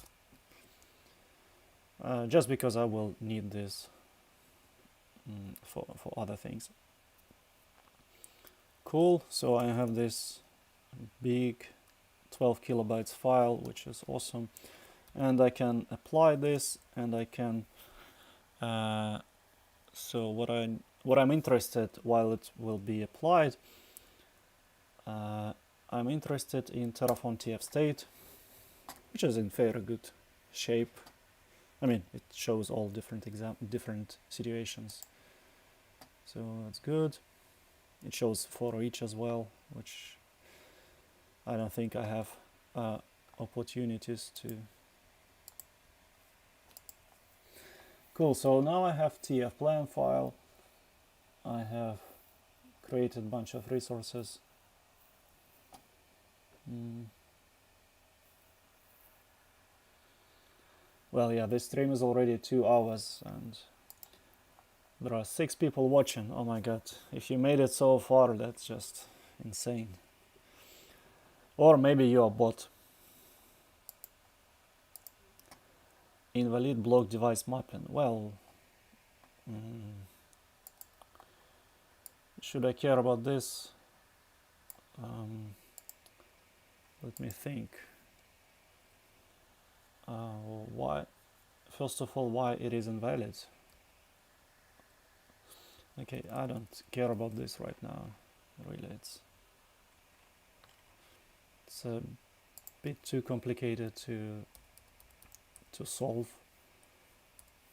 Just because I will need this for other things. Cool. So I have this big 12 kilobytes file, which is awesome, and I can apply this, and I can. So what I'm interested while it will be applied. I'm interested in Terraform TF state, which is in very good shape. I mean, it shows all different situations, so that's good. It shows for each as well, which I don't think I have opportunities to. Cool. So now I have TF plan file. I have created a bunch of resources. Well, yeah, this stream is already 2 hours and there are 6 people watching. Oh my god, if you made it so far, that's just insane. Or maybe you're a bot. Invalid block device mapping. Well, should I care about this? Let me think. Why? First of all, why it is invalid? Okay, I don't care about this right now. Really, it's a bit too complicated to solve.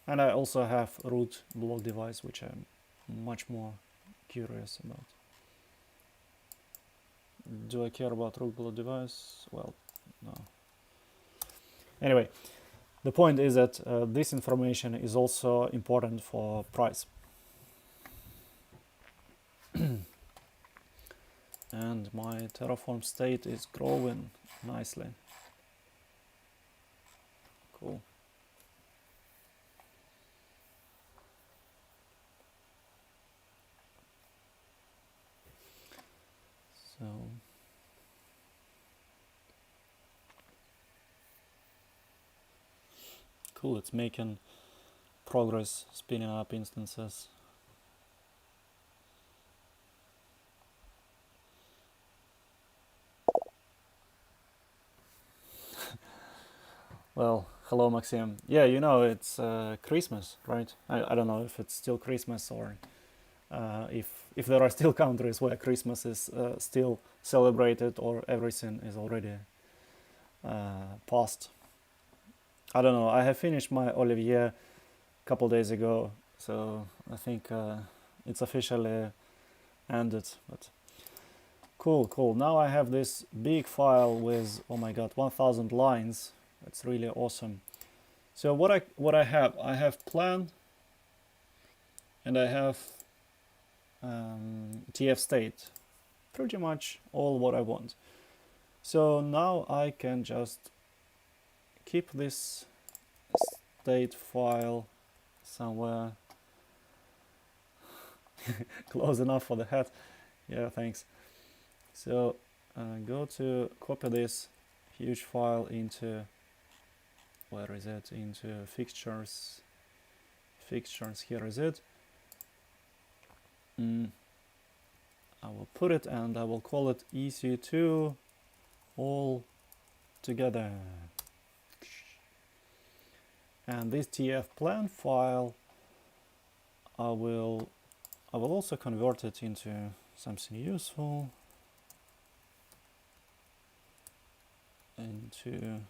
And I also have root block device, which I'm much more curious about. Do I care about root block device? Well, no. Anyway, the point is that this information is also important for price. And my Terraform state is growing nicely. Cool. So cool, it's making progress, spinning up instances. Well, hello Maxim. Yeah, you know, it's Christmas, right? I don't know if it's still Christmas or if there are still countries where Christmas is still celebrated or everything is already past. I don't know. I have finished my Olivier a couple days ago, so I think it's officially ended. But cool. Now I have this big file with, oh my god, 1,000 lines. That's really awesome. So what I have plan, and I have TF state, pretty much all what I want. So now I can just keep this state file somewhere close enough for the hat. Yeah, thanks. So go to copy this huge file into, where is it? Into fixtures. Here is it. I will put it and I will call it EC2 all together. And this TF plan file, I will also convert it into something useful, into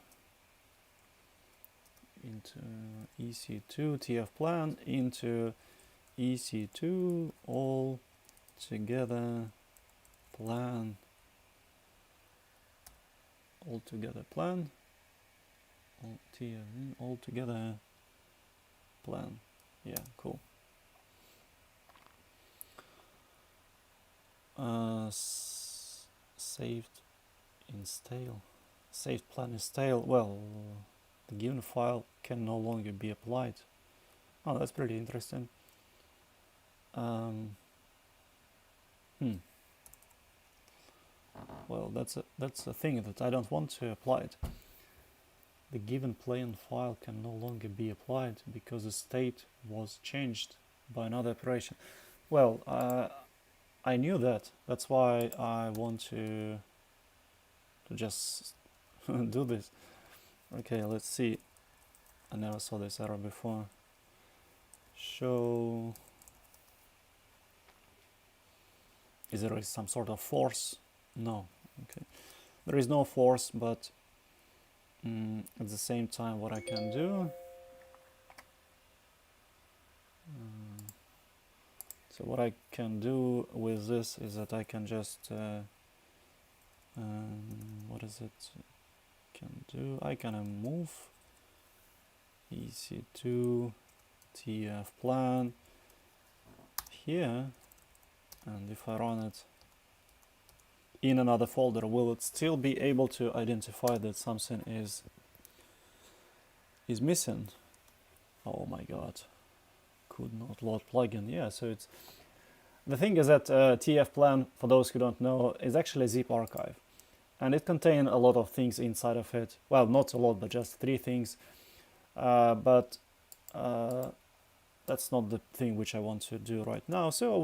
EC2 TF plan, into EC2 all together plan, all together plan, all together plan. Yeah, cool. saved in stale. Saved plan is stale. Well, the given file can no longer be applied. Oh, that's pretty interesting. Well, that's a thing that I don't want to apply it. The given plan file can no longer be applied because the state was changed by another operation. Well, I knew that. That's why I want to just do this. Okay, let's see. I never saw this error before. Show. Is there some sort of force? No. Okay. There is no force, but at the same time, what I can do. So what I can do with this is that I can just what is it can do? I can move EC2 TF plan here, and if I run it in another folder, will it still be able to identify that something is missing? Oh my god, could not load plugin. Yeah, so it's the thing is that TF plan, for those who don't know, is actually a zip archive, and it contains a lot of things inside of it. Well, not a lot, but just 3 things. But that's not the thing which I want to do right now. So I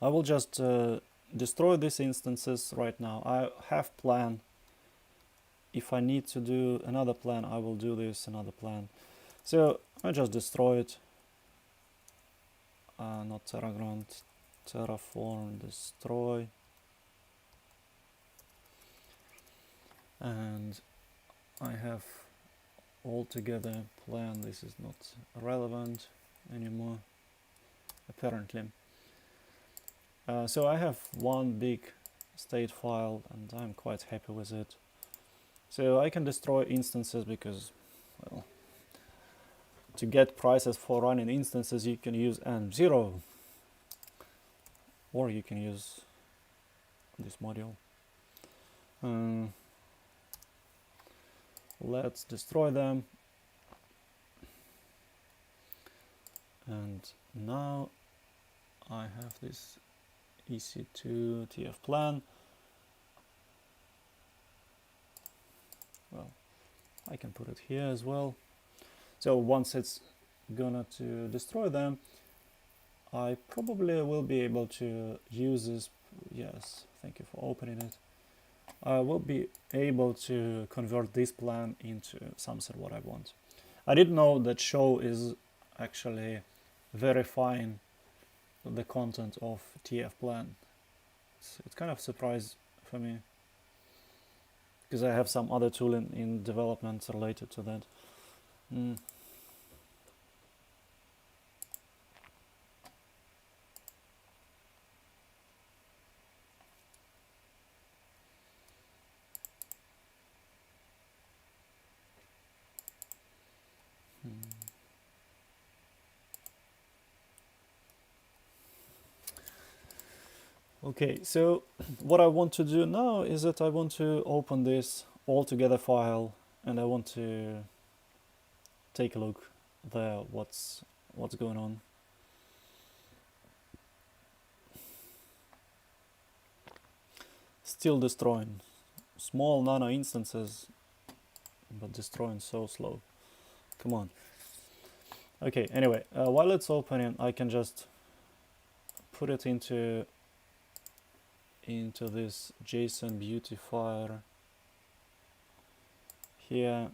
will just destroy these instances right now. I have plan. If I need to do another plan, I will do this another plan. So I just destroy it. Not Terragrant, Terraform, destroy. And I have altogether plan. This is not relevant anymore, apparently. So I have one big state file, and I'm quite happy with it. So I can destroy instances because, well, to get prices for running instances, you can use env0, or you can use this module. Let's destroy them. And now I have this EC2 TF plan. Well, I can put it here as well. So once it's gonna to destroy them, I probably will be able to use this. Yes, thank you for opening it. I will be able to convert this plan into something what I want. I didn't know that show is actually verifying the content of TF plan. It's kind of a surprise for me, because I have some other tool in development related to that. Okay, so what I want to do now is that I want to open this altogether file, and I want to take a look there what's going on. Still destroying small nano instances, but destroying so slow. Come on. Okay, anyway, while it's opening, I can just put it into this JSON beautifier here,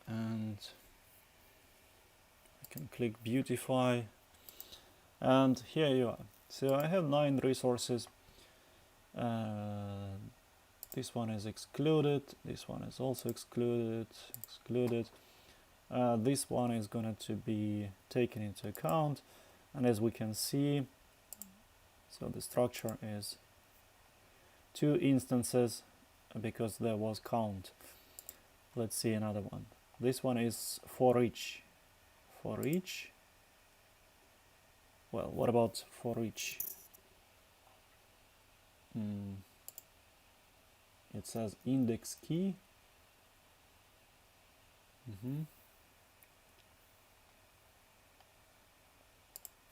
and I can click beautify, and here you are. So I have 9 resources. This one is excluded, this one is also excluded. This one is going to be taken into account, and as we can see, so the structure is 2 instances because there was count. Let's see another one. This one is for each. Well, what about for each? It says index key.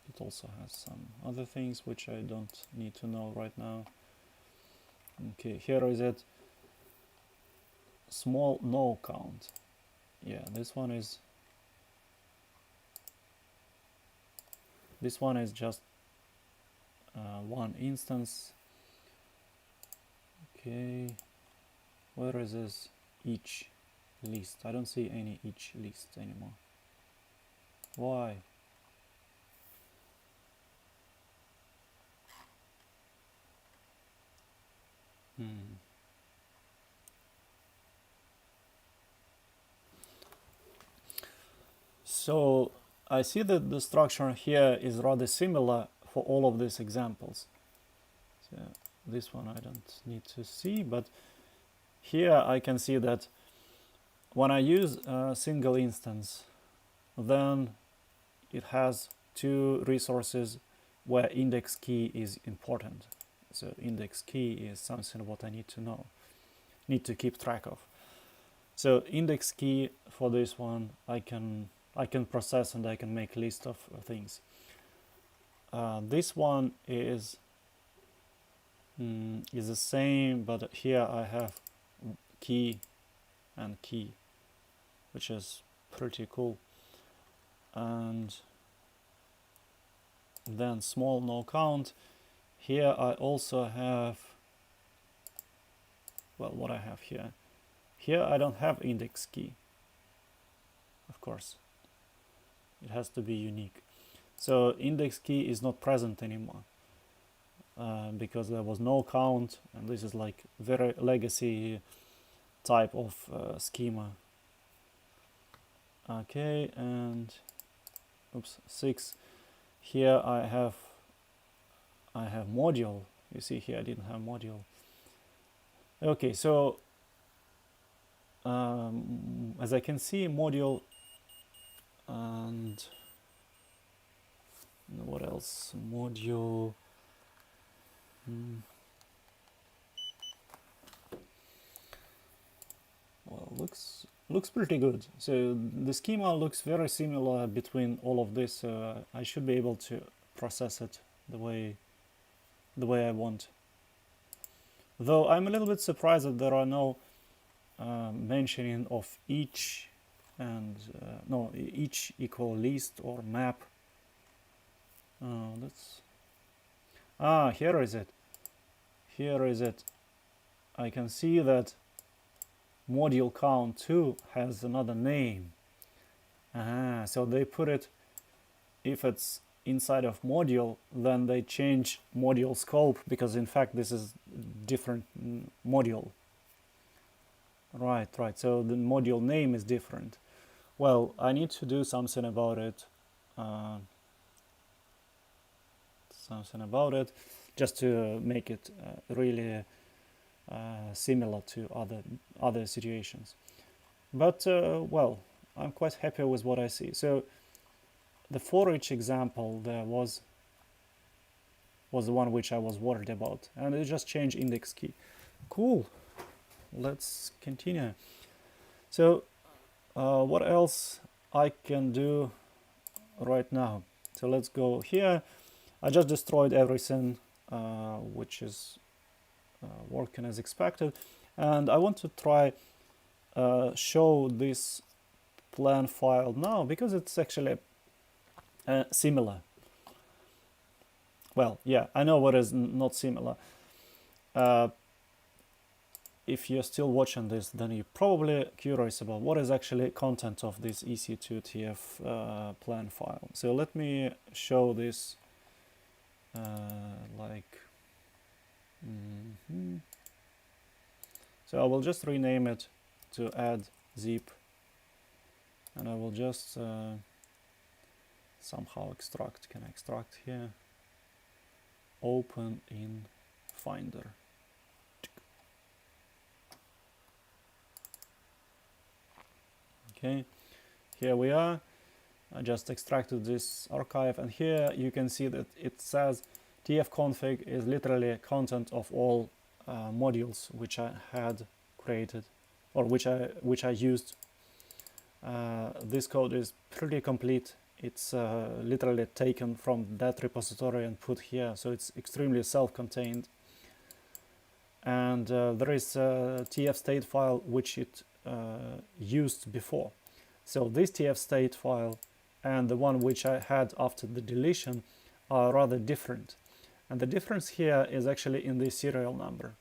It also has some other things which I don't need to know right now. Okay, here is it. Small no count. Yeah, this one is just one instance. Okay, where is this each list? I don't see any each list anymore. Why? So I see that the structure here is rather similar for all of these examples. So this one I don't need to see, but here I can see that when I use a single instance, then it has two resources where index key is important. So index key is something what I need to know, need to keep track of. So index key for this one, I can process and I can make list of things. This one is the same, but here I have key and key, which is pretty cool. And then small no count. Here I also have, well, what I have here. Here I don't have index key, of course. It has to be unique. So index key is not present anymore because there was no count, and this is like very legacy type of schema. Okay, and oops, 6. Here I have module. You see here I didn't have module. Okay, so as I can see, module and what else? Module. Well, looks pretty good. So the schema looks very similar between all of this. I should be able to process it the way I want. Though I'm a little bit surprised that there are no mentioning of each and no, each equal list or map. Here is it. Here is it. I can see that module count 2 has another name. So they put it, if it's inside of module, then they change module scope, because in fact this is different module. Right, so the module name is different. Well, I need to do something about it. Just to make it really similar to other situations. But well, I'm quite happy with what I see. So the for each example there was the one which I was worried about, and it just changed index key. Cool. Let's continue. So what else I can do right now? So let's go here. I just destroyed everything which is working as expected, and I want to try show this plan file now, because it's actually similar. Well, yeah, I know what is not similar. If you're still watching this, then you're probably curious about what is actually content of this EC2TF plan file. So let me show this So I will just rename it to add zip, and I will just somehow extract. Can I extract here? Open in Finder. Okay, here we are, I just extracted this archive, and here you can see that it says tfconfig is literally content of all modules which I had created, or which I used. This code is pretty complete. It's literally taken from that repository and put here, so it's extremely self-contained. And there is a tf state file which it used before. So this tf state file and the one which I had after the deletion are rather different. And the difference here is actually in the serial number.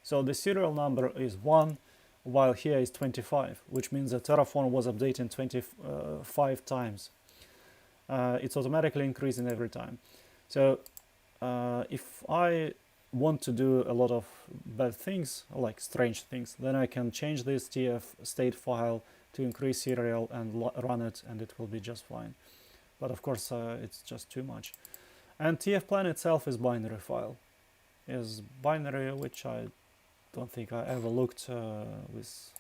So the serial number is 1, while here is 25, which means that Terraform was updating 25 times. It's automatically increasing every time. So if I want to do a lot of bad things, like strange things, then I can change this tf state file to increase serial and run it, and it will be just fine. But of course it's just too much. And tfplan itself is binary file. Is binary, which I don't think I ever looked with,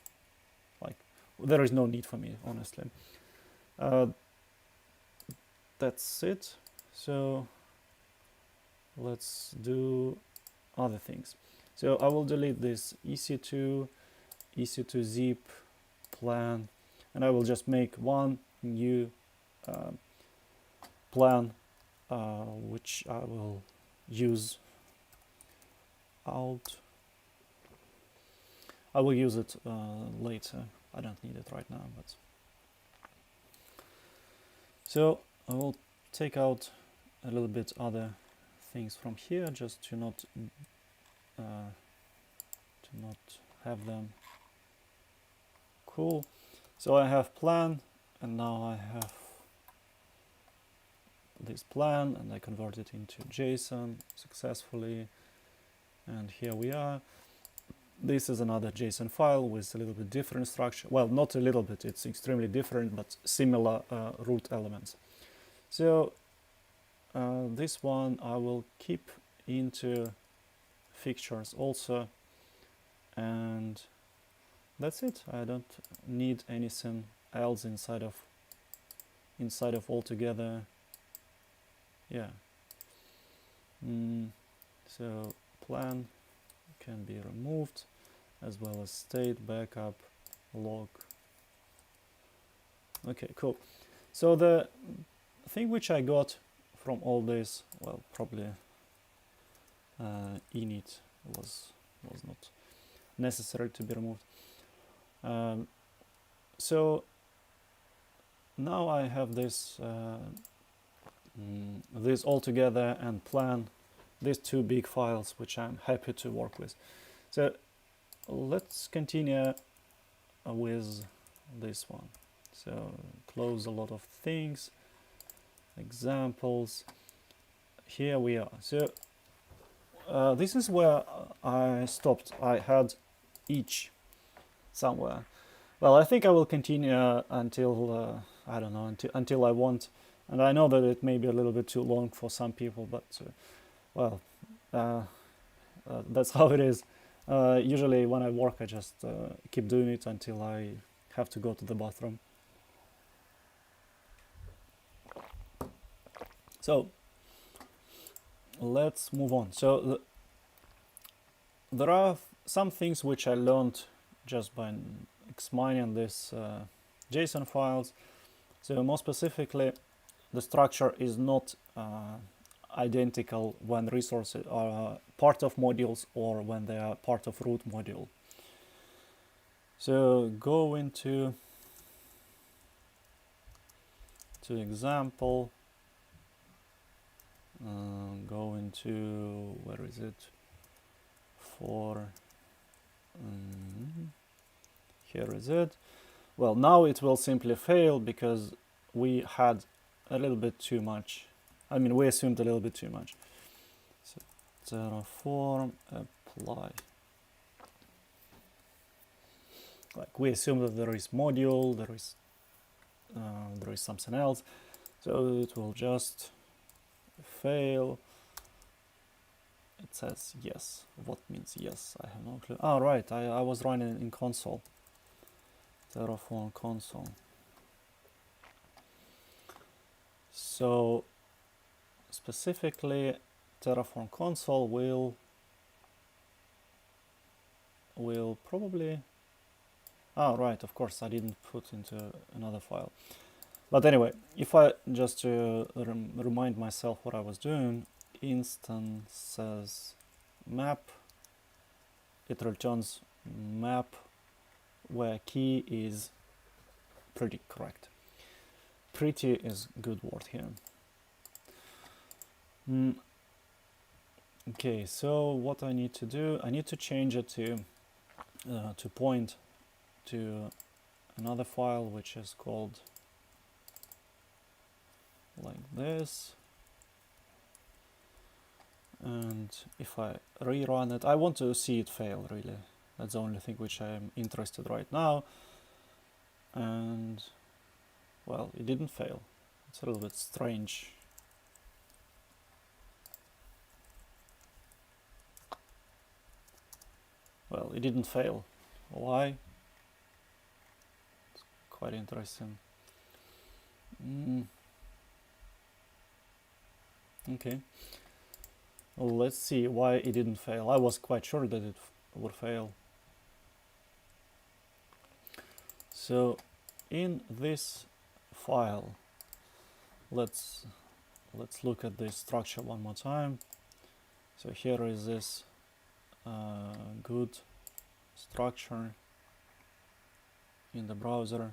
like, there is no need for me, honestly. That's it. So let's do other things. So I will delete this EC2 zip plan, and I will just make one new plan which I will use out. I will use it later. I don't need it right now, but so I will take out a little bit other things from here, just to not have them. Cool. So I have plan, and now I have this plan, and I convert it into JSON successfully, and here we are. This is another JSON file with a little bit different structure. Well, not a little bit, it's extremely different, but similar root elements. So this one I will keep into fixtures also, and that's it. I don't need anything else inside of altogether. Yeah. So plan can be removed, as well as state, backup, log. Okay, cool. So the thing which I got from all this, well, probably init was not necessary to be removed. So now I have this this altogether and plan, these two big files which I'm happy to work with. So let's continue with this one. So close a lot of things, examples. Here we are. So this is where I stopped. I had each somewhere. Well, I think I will continue until I don't know, until I want. And I know that it may be a little bit too long for some people, but well, that's how it is. Usually when I work, I just keep doing it until I have to go to the bathroom. So let's move on. So there are some things which I learned just by examining these JSON files. So more specifically, the structure is not identical when resources are part of modules or when they are part of root module. So go into example, go into, where is it, for here is it. Well, now it will simply fail because we had a little bit too much. I mean, we assumed a little bit too much. So Terraform apply. Like, we assume that there is module, there is something else, so it will just fail. It says yes. What means yes? I have no clue. Oh, right, I was running in console. Terraform console. So specifically, Terraform console will probably, right, of course I didn't put into another file. But anyway, if I just remind myself what I was doing, instances map, it returns map where key is pretty correct. Pretty is good word here. Okay, so what I need to do, I need to change it to point to another file which is called like this. And if I rerun it, I want to see it fail really. That's the only thing which I'm interested right now. And well, it didn't fail. It's a little bit strange. Well, it didn't fail. Why? It's quite interesting. Okay. Well, let's see why it didn't fail. I was quite sure that it would fail. So in this file, let's look at this structure one more time. So here is this good structure in the browser,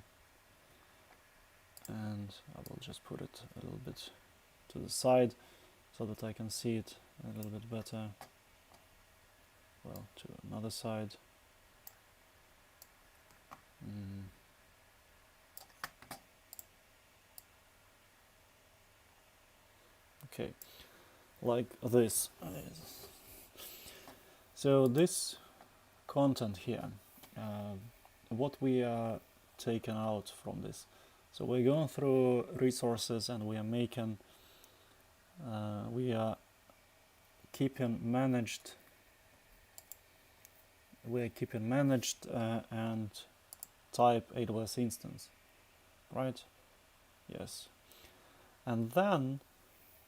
and I will just put it a little bit to the side so that I can see it a little bit better. Well, to another side. Okay, like this. So this content here, what we are taking out from this. So we're going through resources and we are making, we are keeping managed and type AWS instance, right? Yes. And then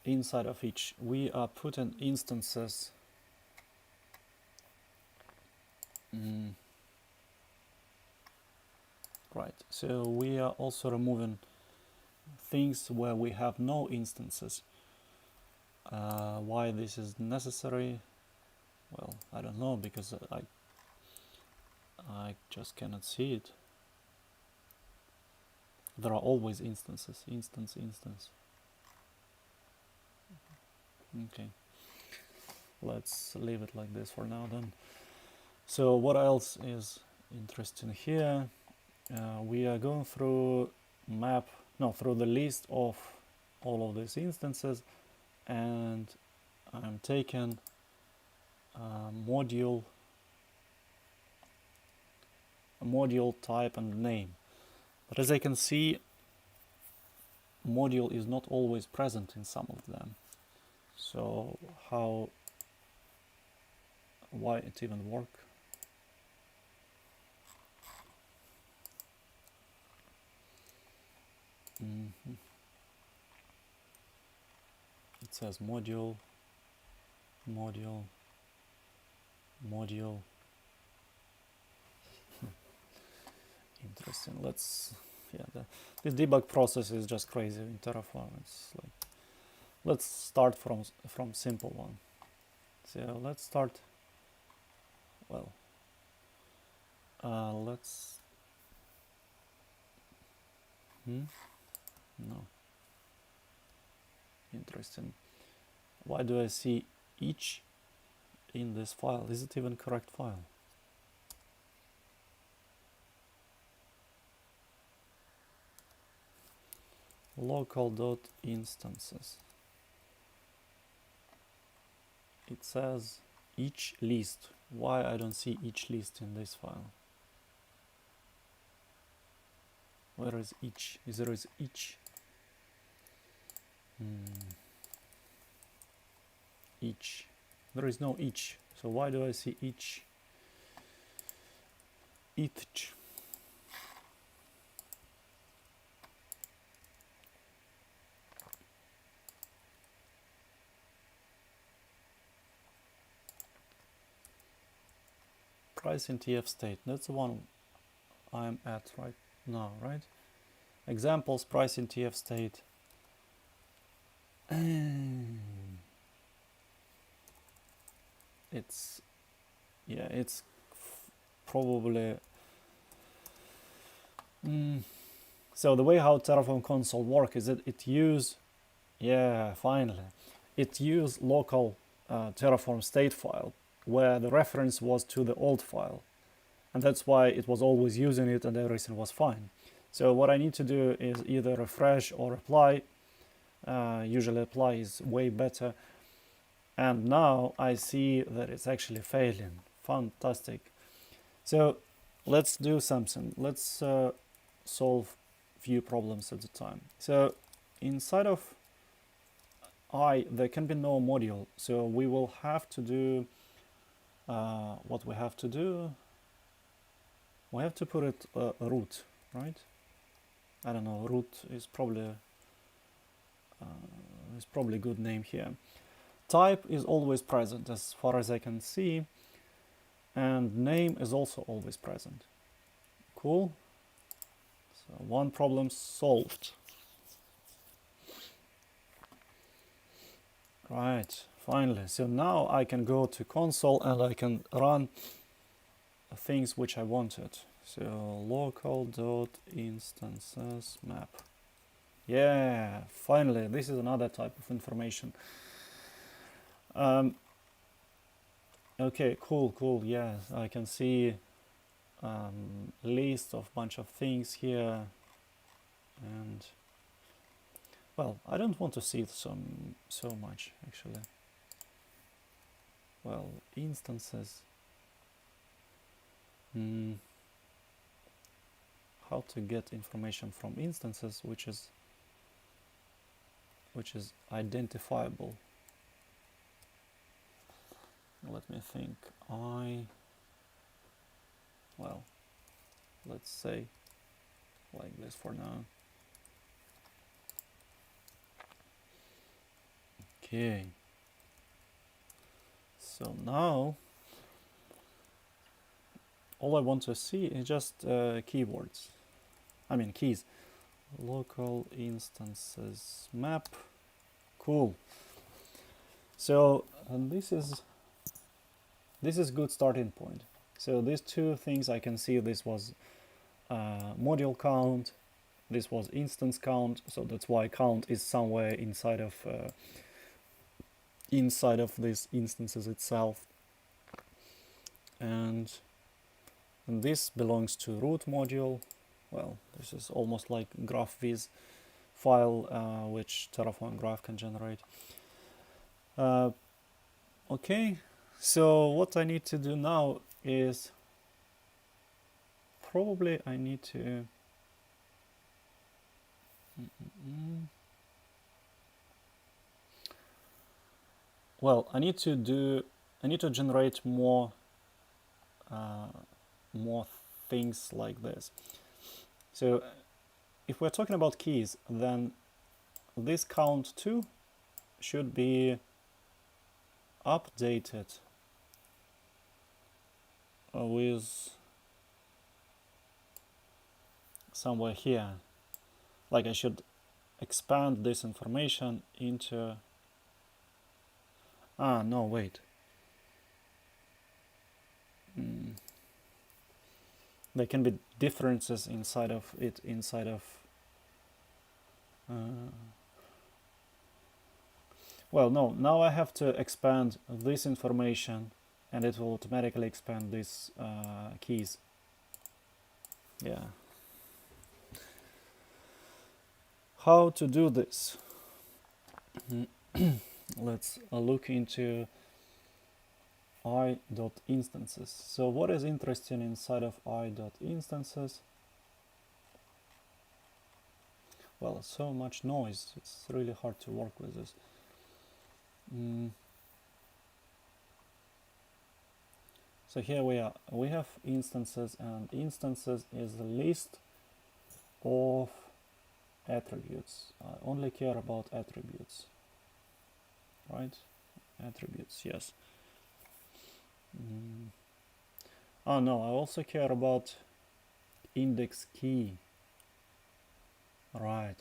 inside of each we are putting instances right, so we are also removing things where we have no instances. Why this is necessary? Well, I don't know, because I just cannot see it. There are always instances. Instance. Okay, let's leave it like this for now then. So what else is interesting here? We are going through through the list of all of these instances, and I'm taking a module type and name. But as I can see, module is not always present in some of them. So why it even work? It says module. Interesting. This debug process is just crazy in Terraform. It's like, let's start from simple one. So let's start. Well, let's. No. Interesting. Why do I see each in this file? Is it even correct file? Local.instances. It says each list. Why I don't see each list in this file? Where is each? There is each. Each. There is no each. So why do I see each? Each. price in TF state. That's the one I'm at right now, right? Examples, price in TF state. It's, yeah, it's probably so the way how Terraform console work is that it use, yeah, finally, it use local Terraform state file where the reference was to the old file, and that's why it was always using it and everything was fine. So what I need to do is either refresh or apply. Usually apply is way better, and now I see that it's actually failing. Fantastic. So let's do something. Let's solve few problems at a time. So inside of I, there can be no module. So we will have to do what we have to do. We have to put it root, right? I don't know. Root is probably a good name here. Type is always present as far as I can see, and name is also always present. Cool. So one problem solved. Right, finally. So now I can go to console and I can run things which I wanted. So local.instances map. Yeah, finally, this is another type of information. Okay, cool. Yeah, I can see list of bunch of things here, and well, I don't want to see so much actually. Well, instances. How to get information from instances which is identifiable. Let me think. Well, let's say like this for now. Okay. So now all I want to see is just keywords. I mean keys. Local instances map. Cool. So and this is good starting point. So these two things I can see. This was module count. This was instance count. So that's why count is somewhere inside of these instances itself. And this belongs to root module. Well, this is almost like graph.viz file which Terraform Graph can generate. Okay, so what I need to do now is probably I need to well, I need to generate more things like this. So if we're talking about keys, then this count 2 should be updated with somewhere here. Like I should expand this information into no, wait. There can be differences inside of it, well, no, now I have to expand this information and it will automatically expand these keys. Yeah. How to do this? Let's look into i.instances. So what is interesting inside of i.instances? Well, so much noise, it's really hard to work with this. So here we have instances, and instances is a list of attributes. I only care about attributes, right? Attributes, yes. Oh no, I also care about index key. Right.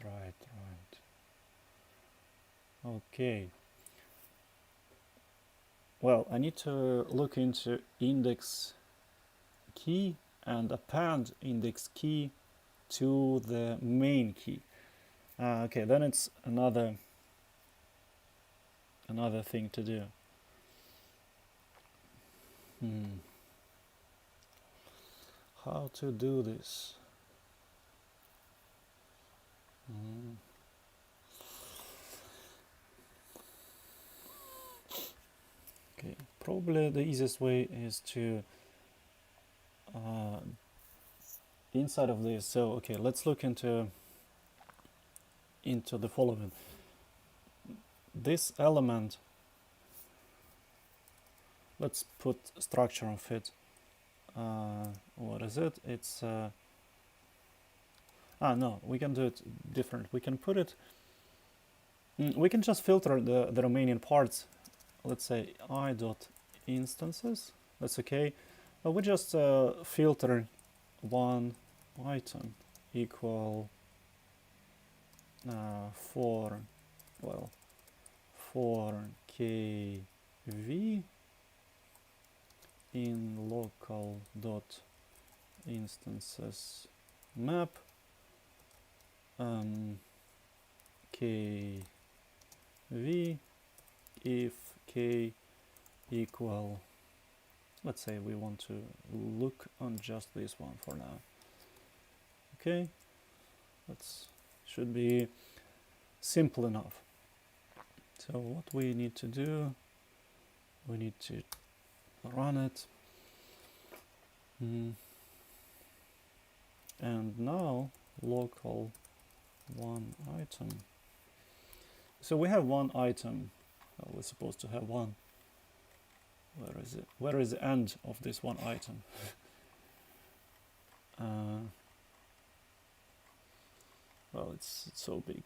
Okay. Well, I need to look into index key and append index key to the main key. Okay, then it's another thing to do. How to do this? Okay, probably the easiest way is to inside of this. So okay, let's look into the following. This element, let's put structure of it. What is it? It's no, we can do it different. We can put it. We can just filter the remaining parts. Let's say i.instances. That's okay. We just filter one item equal for kv in local dot instances map kv if k equal, let's say we want to look on just this one for now. Okay, that's should be simple enough. So what we need to do, we need to run it. And now local one item. So we have one item. We're supposed to have one. Where is it? Where is the end of this one item? Well, it's so big.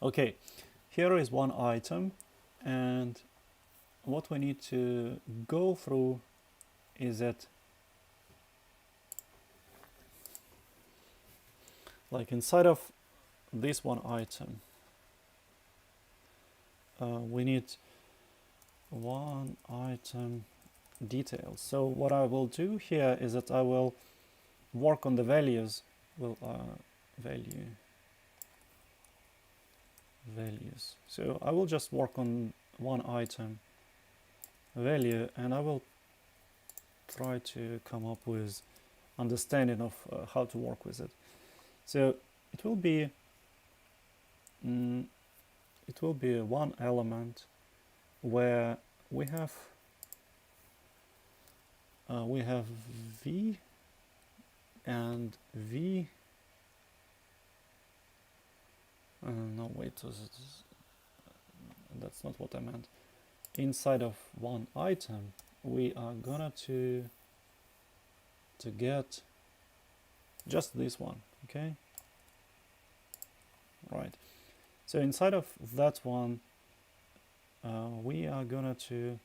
Okay, here is one item, and what we need to go through is that, like inside of this one item, we need one item details. So what I will do here is that I will work on the values. Values. So I will just work on one item value, and I will try to come up with understanding of how to work with it. So it will be one element where we have v and v. No, wait, that's not what I meant. Inside of one item, we are gonna to get just this one, okay? Right. So inside of that one, we are gonna to,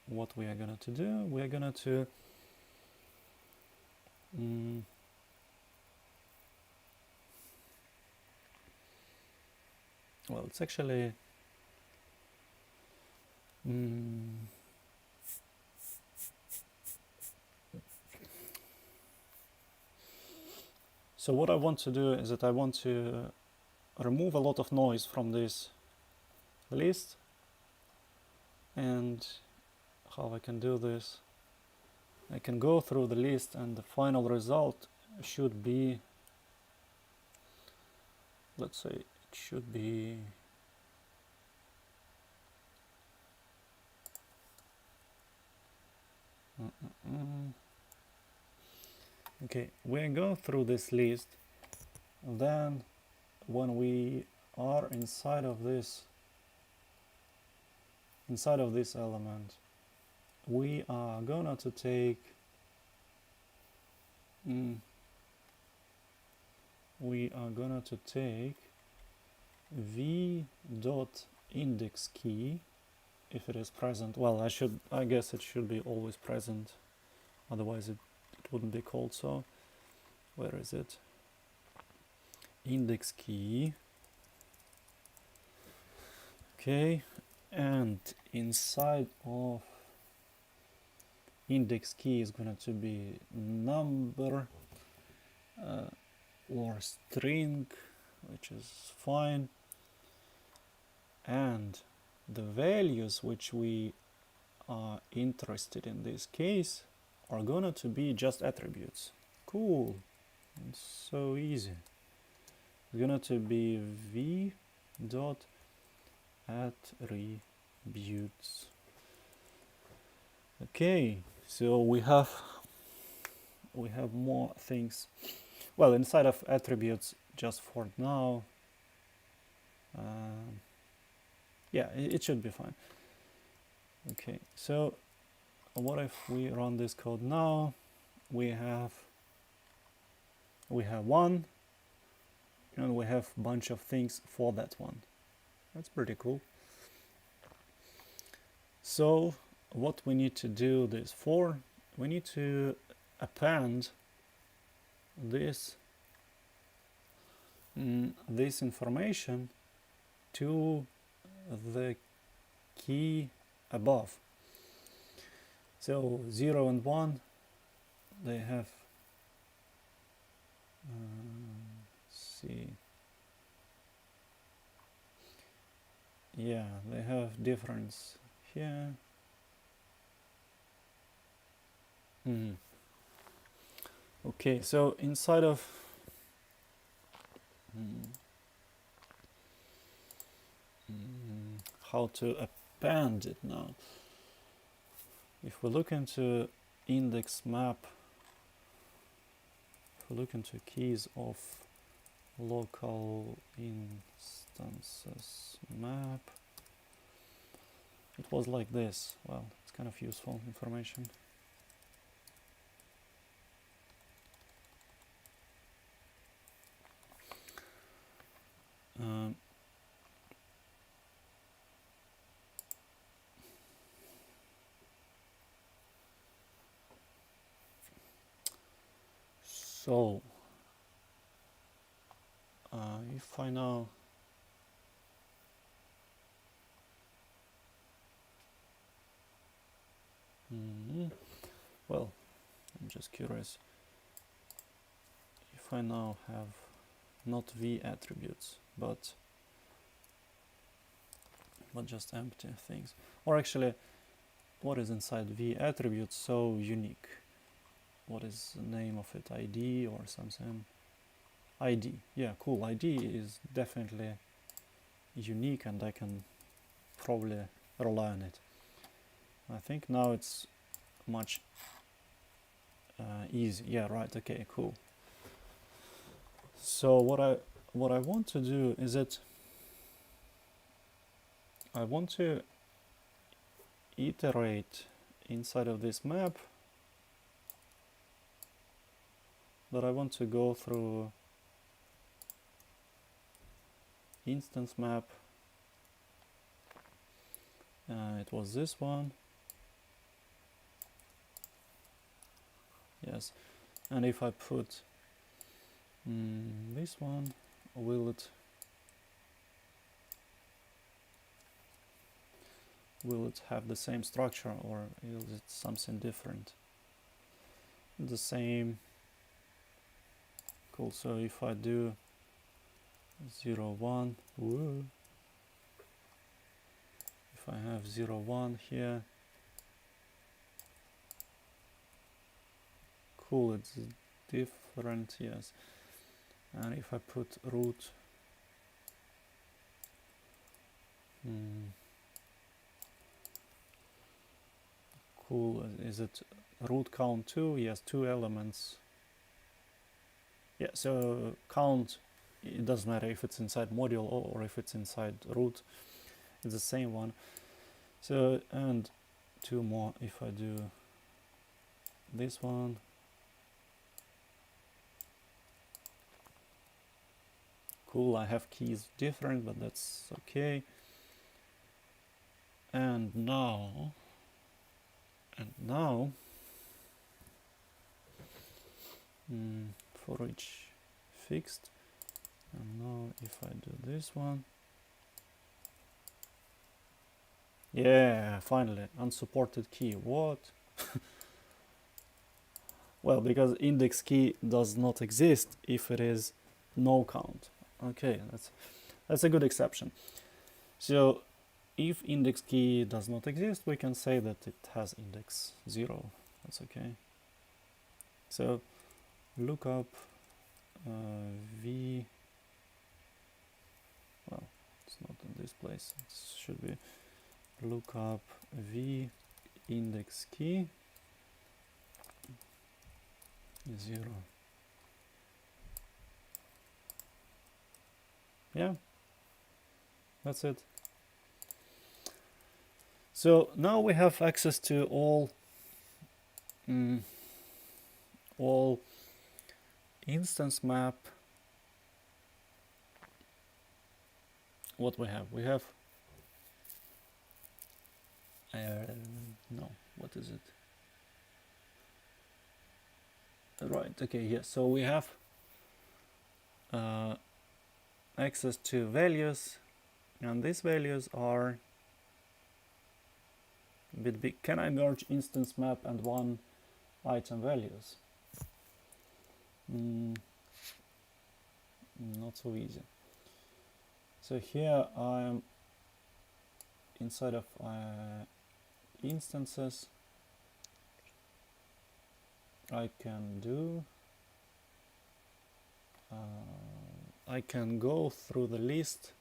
what we are gonna to do, we are gonna to well, it's actually so what I want to do is that I want to remove a lot of noise from this list. And how I can do this, I can go through the list, and the final result should be, let's say it should be okay, we go through this list, then when we are inside of this element, we are gonna to take v dot index key if it is present. Well, I guess it should be always present, otherwise it wouldn't be called so. Where is it? Index key. Okay, and inside of index key is going to be number or string, which is fine, and the values which we are interested in this case are gonna to be just attributes. Cool, it's so easy. It's gonna to be v dot attributes. Okay, so we have more things. Well, inside of attributes, just for now, yeah, it should be fine. Okay, so what if we run this code now? We have one, and we have a bunch of things for that one. That's pretty cool. So what we need to do this for, we need to append this information to the key above. So 0 and 1, they have see, yeah, they have difference here. Okay, so inside of how to append it now. If we look into index map, if we look into keys of local instances map, it was like this. Well, it's kind of useful information. So if I now well, I'm just curious, if I now have not v attributes but just empty things, or actually what is inside v attributes so unique? What is the name of it? ID or something? ID. Yeah, cool. ID is definitely unique and I can probably rely on it. I think now it's much easy. Yeah, right. Okay, cool. So what I want to do is that I want to iterate inside of this map, but I want to go through instance map. It was this one. Yes, and if I put this one, will it have the same structure or is it something different? The same. Cool. So if I do 0, 1, whoa. If I have 0, 1 here, cool, it's different, yes. And if I put root, cool, is it root count 2? Yes, 2 elements. Yeah, so count, it doesn't matter if it's inside module or if it's inside root, it's the same one. So, and 2 more if I do this one. Cool, I have keys different, but that's okay. And now for each fixed. And now if I do this one, yeah, finally, unsupported key. What? Well, because index key does not exist if it is no count. Okay, that's a good exception. So if index key does not exist, we can say that it has index 0. That's okay. So lookup v, well, it's not in this place, it should be lookup v index key 0. Yeah, that's it. So now we have access to all instance map. What we have? We have no, what is it? Right, okay, yes. So we have access to values, and these values are a bit big. Can I merge instance map and one item values? Not so easy. So here I'm inside of instances. I can do I can go through the list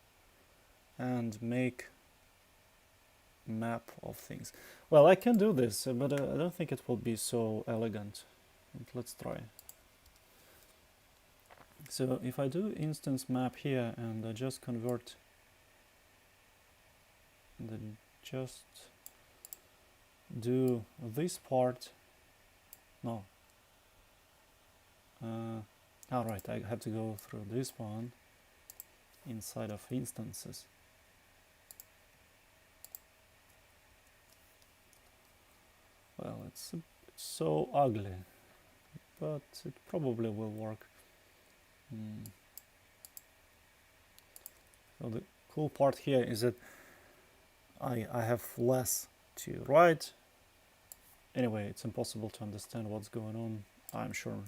and make map of things. Well, I can do this, but I don't think it will be so elegant. Let's try. So if I do instance map here and I just convert then just do this part. No. Alright, I have to go through this one inside of instances. Well, it's so ugly, but it probably will work. So the cool part here is that I have less to write. Anyway, it's impossible to understand what's going on, I'm sure.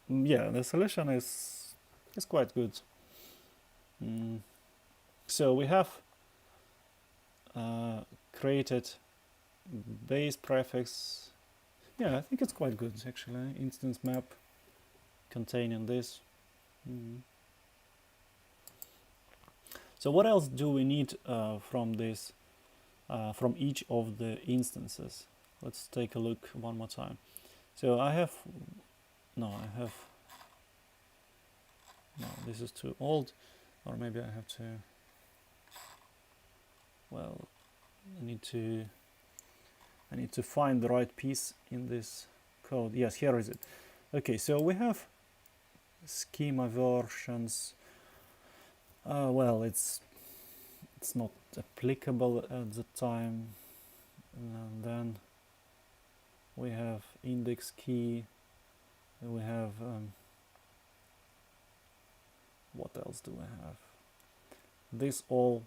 Yeah, the solution is quite good. So we have created base prefix. Yeah, I think it's quite good actually. Instance map containing this. So what else do we need from this, from each of the instances? Let's take a look one more time. So I have, no, this is too old, or maybe I have to, well, I need to find the right piece in this code. Yes, here is it. Okay, so we have schema versions. Well, it's not applicable at the time. And then we have index key. We have what else do we have? These all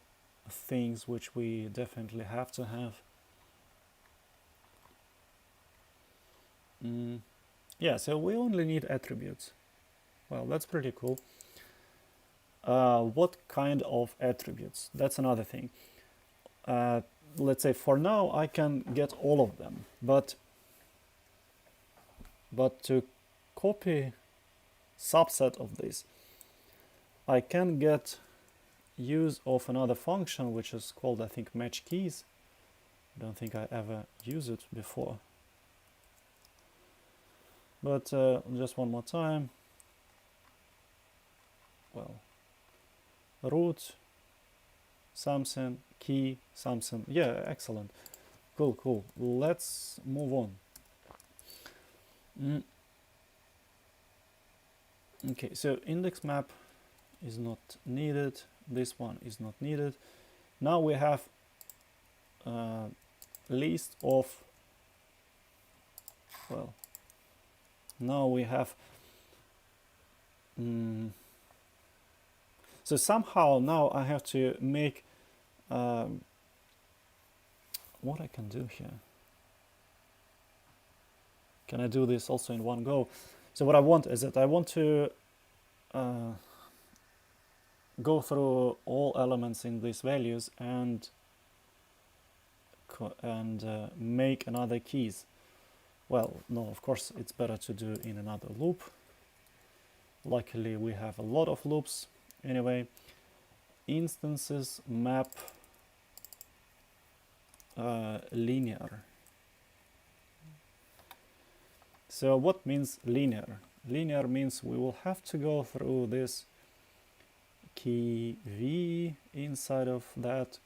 things which we definitely have to have. Yeah, so we only need attributes. Well, that's pretty cool. What kind of attributes? That's another thing. Let's say for now I can get all of them, but to copy subset of this, I can get use of another function which is called, I think, match keys. I don't think I ever used it before. But just one more time. Well, root something, key something. Yeah, excellent. Cool. Let's move on. Okay, so index map is not needed. This one is not needed. now we have list of, well, now we have so somehow now I have to make what I can do here. Can I do this also in one go? So what I want is that I want to go through all elements in these values and make another keys. Well, no, of course it's better to do in another loop. Luckily we have a lot of loops. Anyway, instances map linear. So what means linear? Linear means we will have to go through this key v inside of that,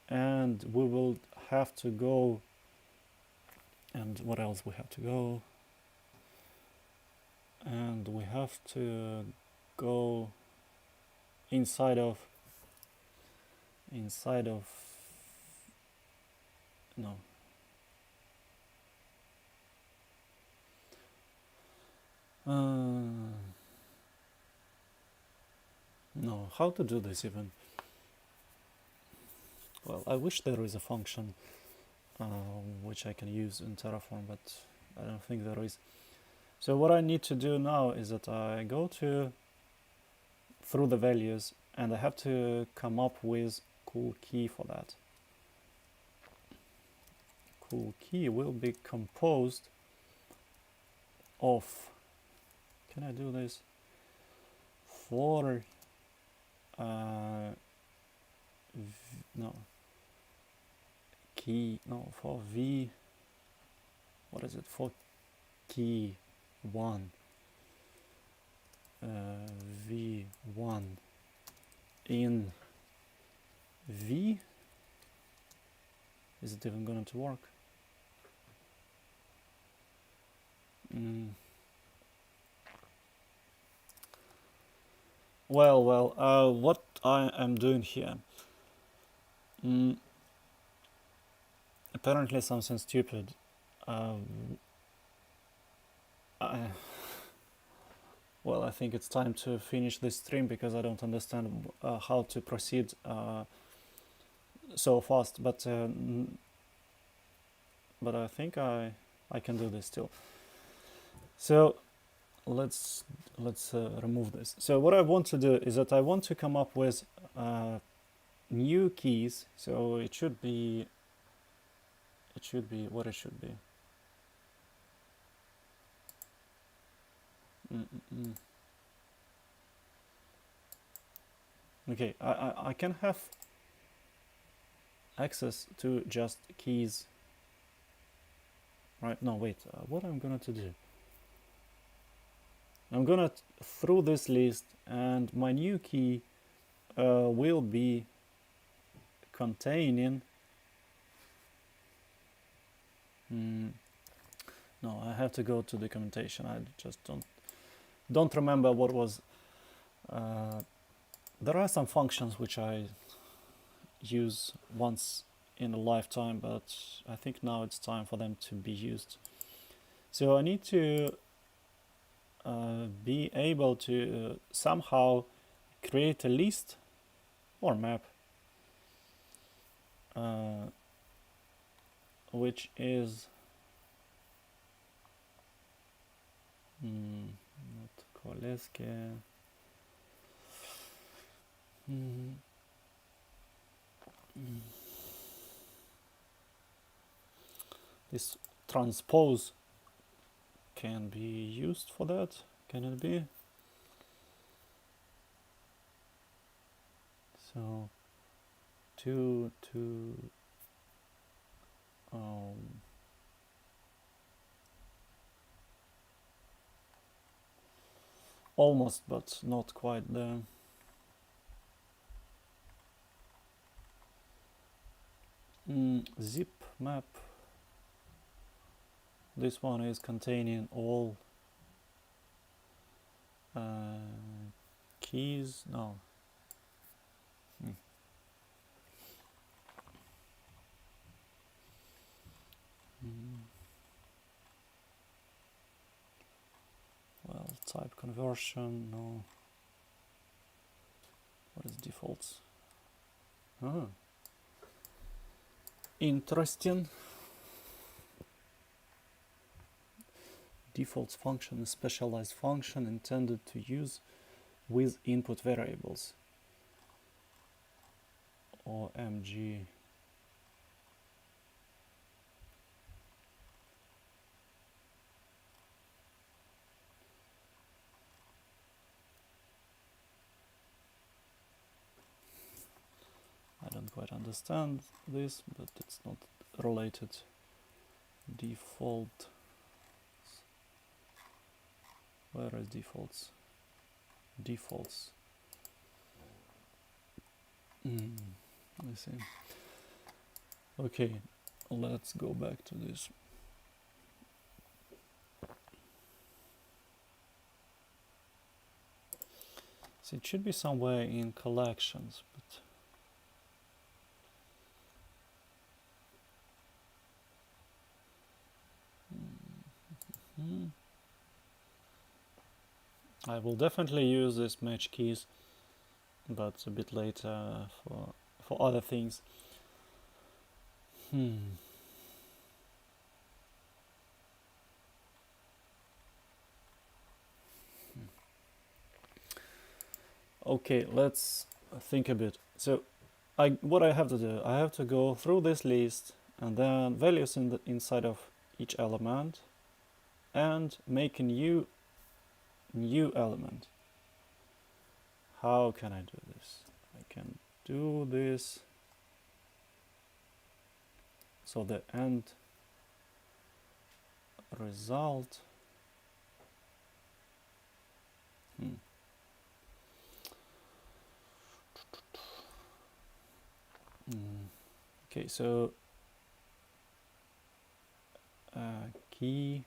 and we will have to go, and what else we have to go? And we have to go inside of no. No, how to do this even? Well, I wish there is a function which I can use in Terraform, but I don't think there is. So what I need to do now is that I go through the values, and I have to come up with cool key for that. Cool key will be composed of, can I do this? For for v, what is it, for key 1, v1 in v. Is it even going to work? Well, what I am doing here, apparently something stupid. Well, I think it's time to finish this stream because I don't understand how to proceed so fast, but I think I can do this still. So let's remove this. So what I want to do is that I want to come up with new keys. So it should be what it should be. Okay, I can have access to just keys, right? No, wait, what I'm gonna to do? I'm gonna through this list, and my new key will be containing. No, I have to go to documentation. I just don't remember what was. There are some functions which I use once in a lifetime, but I think now it's time for them to be used. So I need to be able to somehow create a list or map which is not Koleske. This transpose can be used for that. Can it be? So almost, but not quite there. Zip map. This one is containing all keys. No. type conversion, no. What is defaults? Ah. Interesting. Defaults function is specialized function intended to use with input variables. OMG. I don't quite understand this, but it's not related. Default. Where is defaults? Defaults. I see. Okay, let's go back to this. So it should be somewhere in collections, but I will definitely use this match keys, but a bit later for other things. Okay, let's think a bit. So what I have to do, I have to go through this list and then values inside of each element and make a new element. How can I do this? I can do this. So the end result. Okay, so key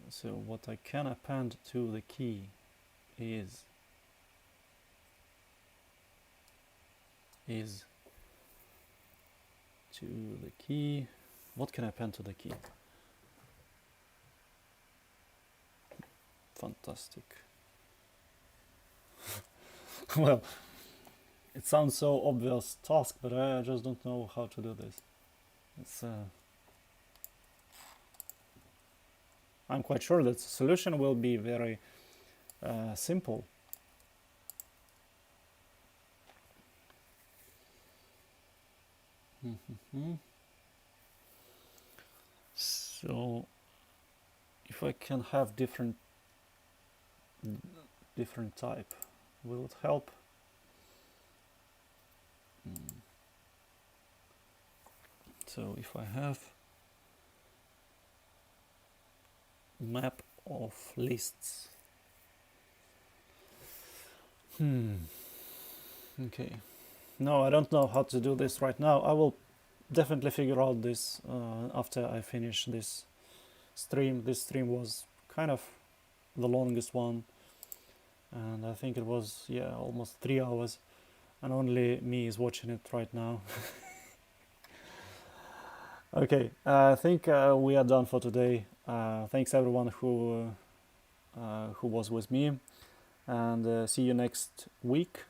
so what I can append to the key is to the key. What can I append to the key? Fantastic. Well, it sounds so obvious task, but I just don't know how to do this. It's I'm quite sure that the solution will be very simple. So if I can have different type, will it help? So if I have map of lists. Okay. No, I don't know how to do this right now. I will definitely figure out this after I finish this stream. This stream was kind of the longest one, and I think it was almost 3 hours, and only me is watching it right now. Okay, I think we are done for today. Thanks everyone who was with me, and see you next week.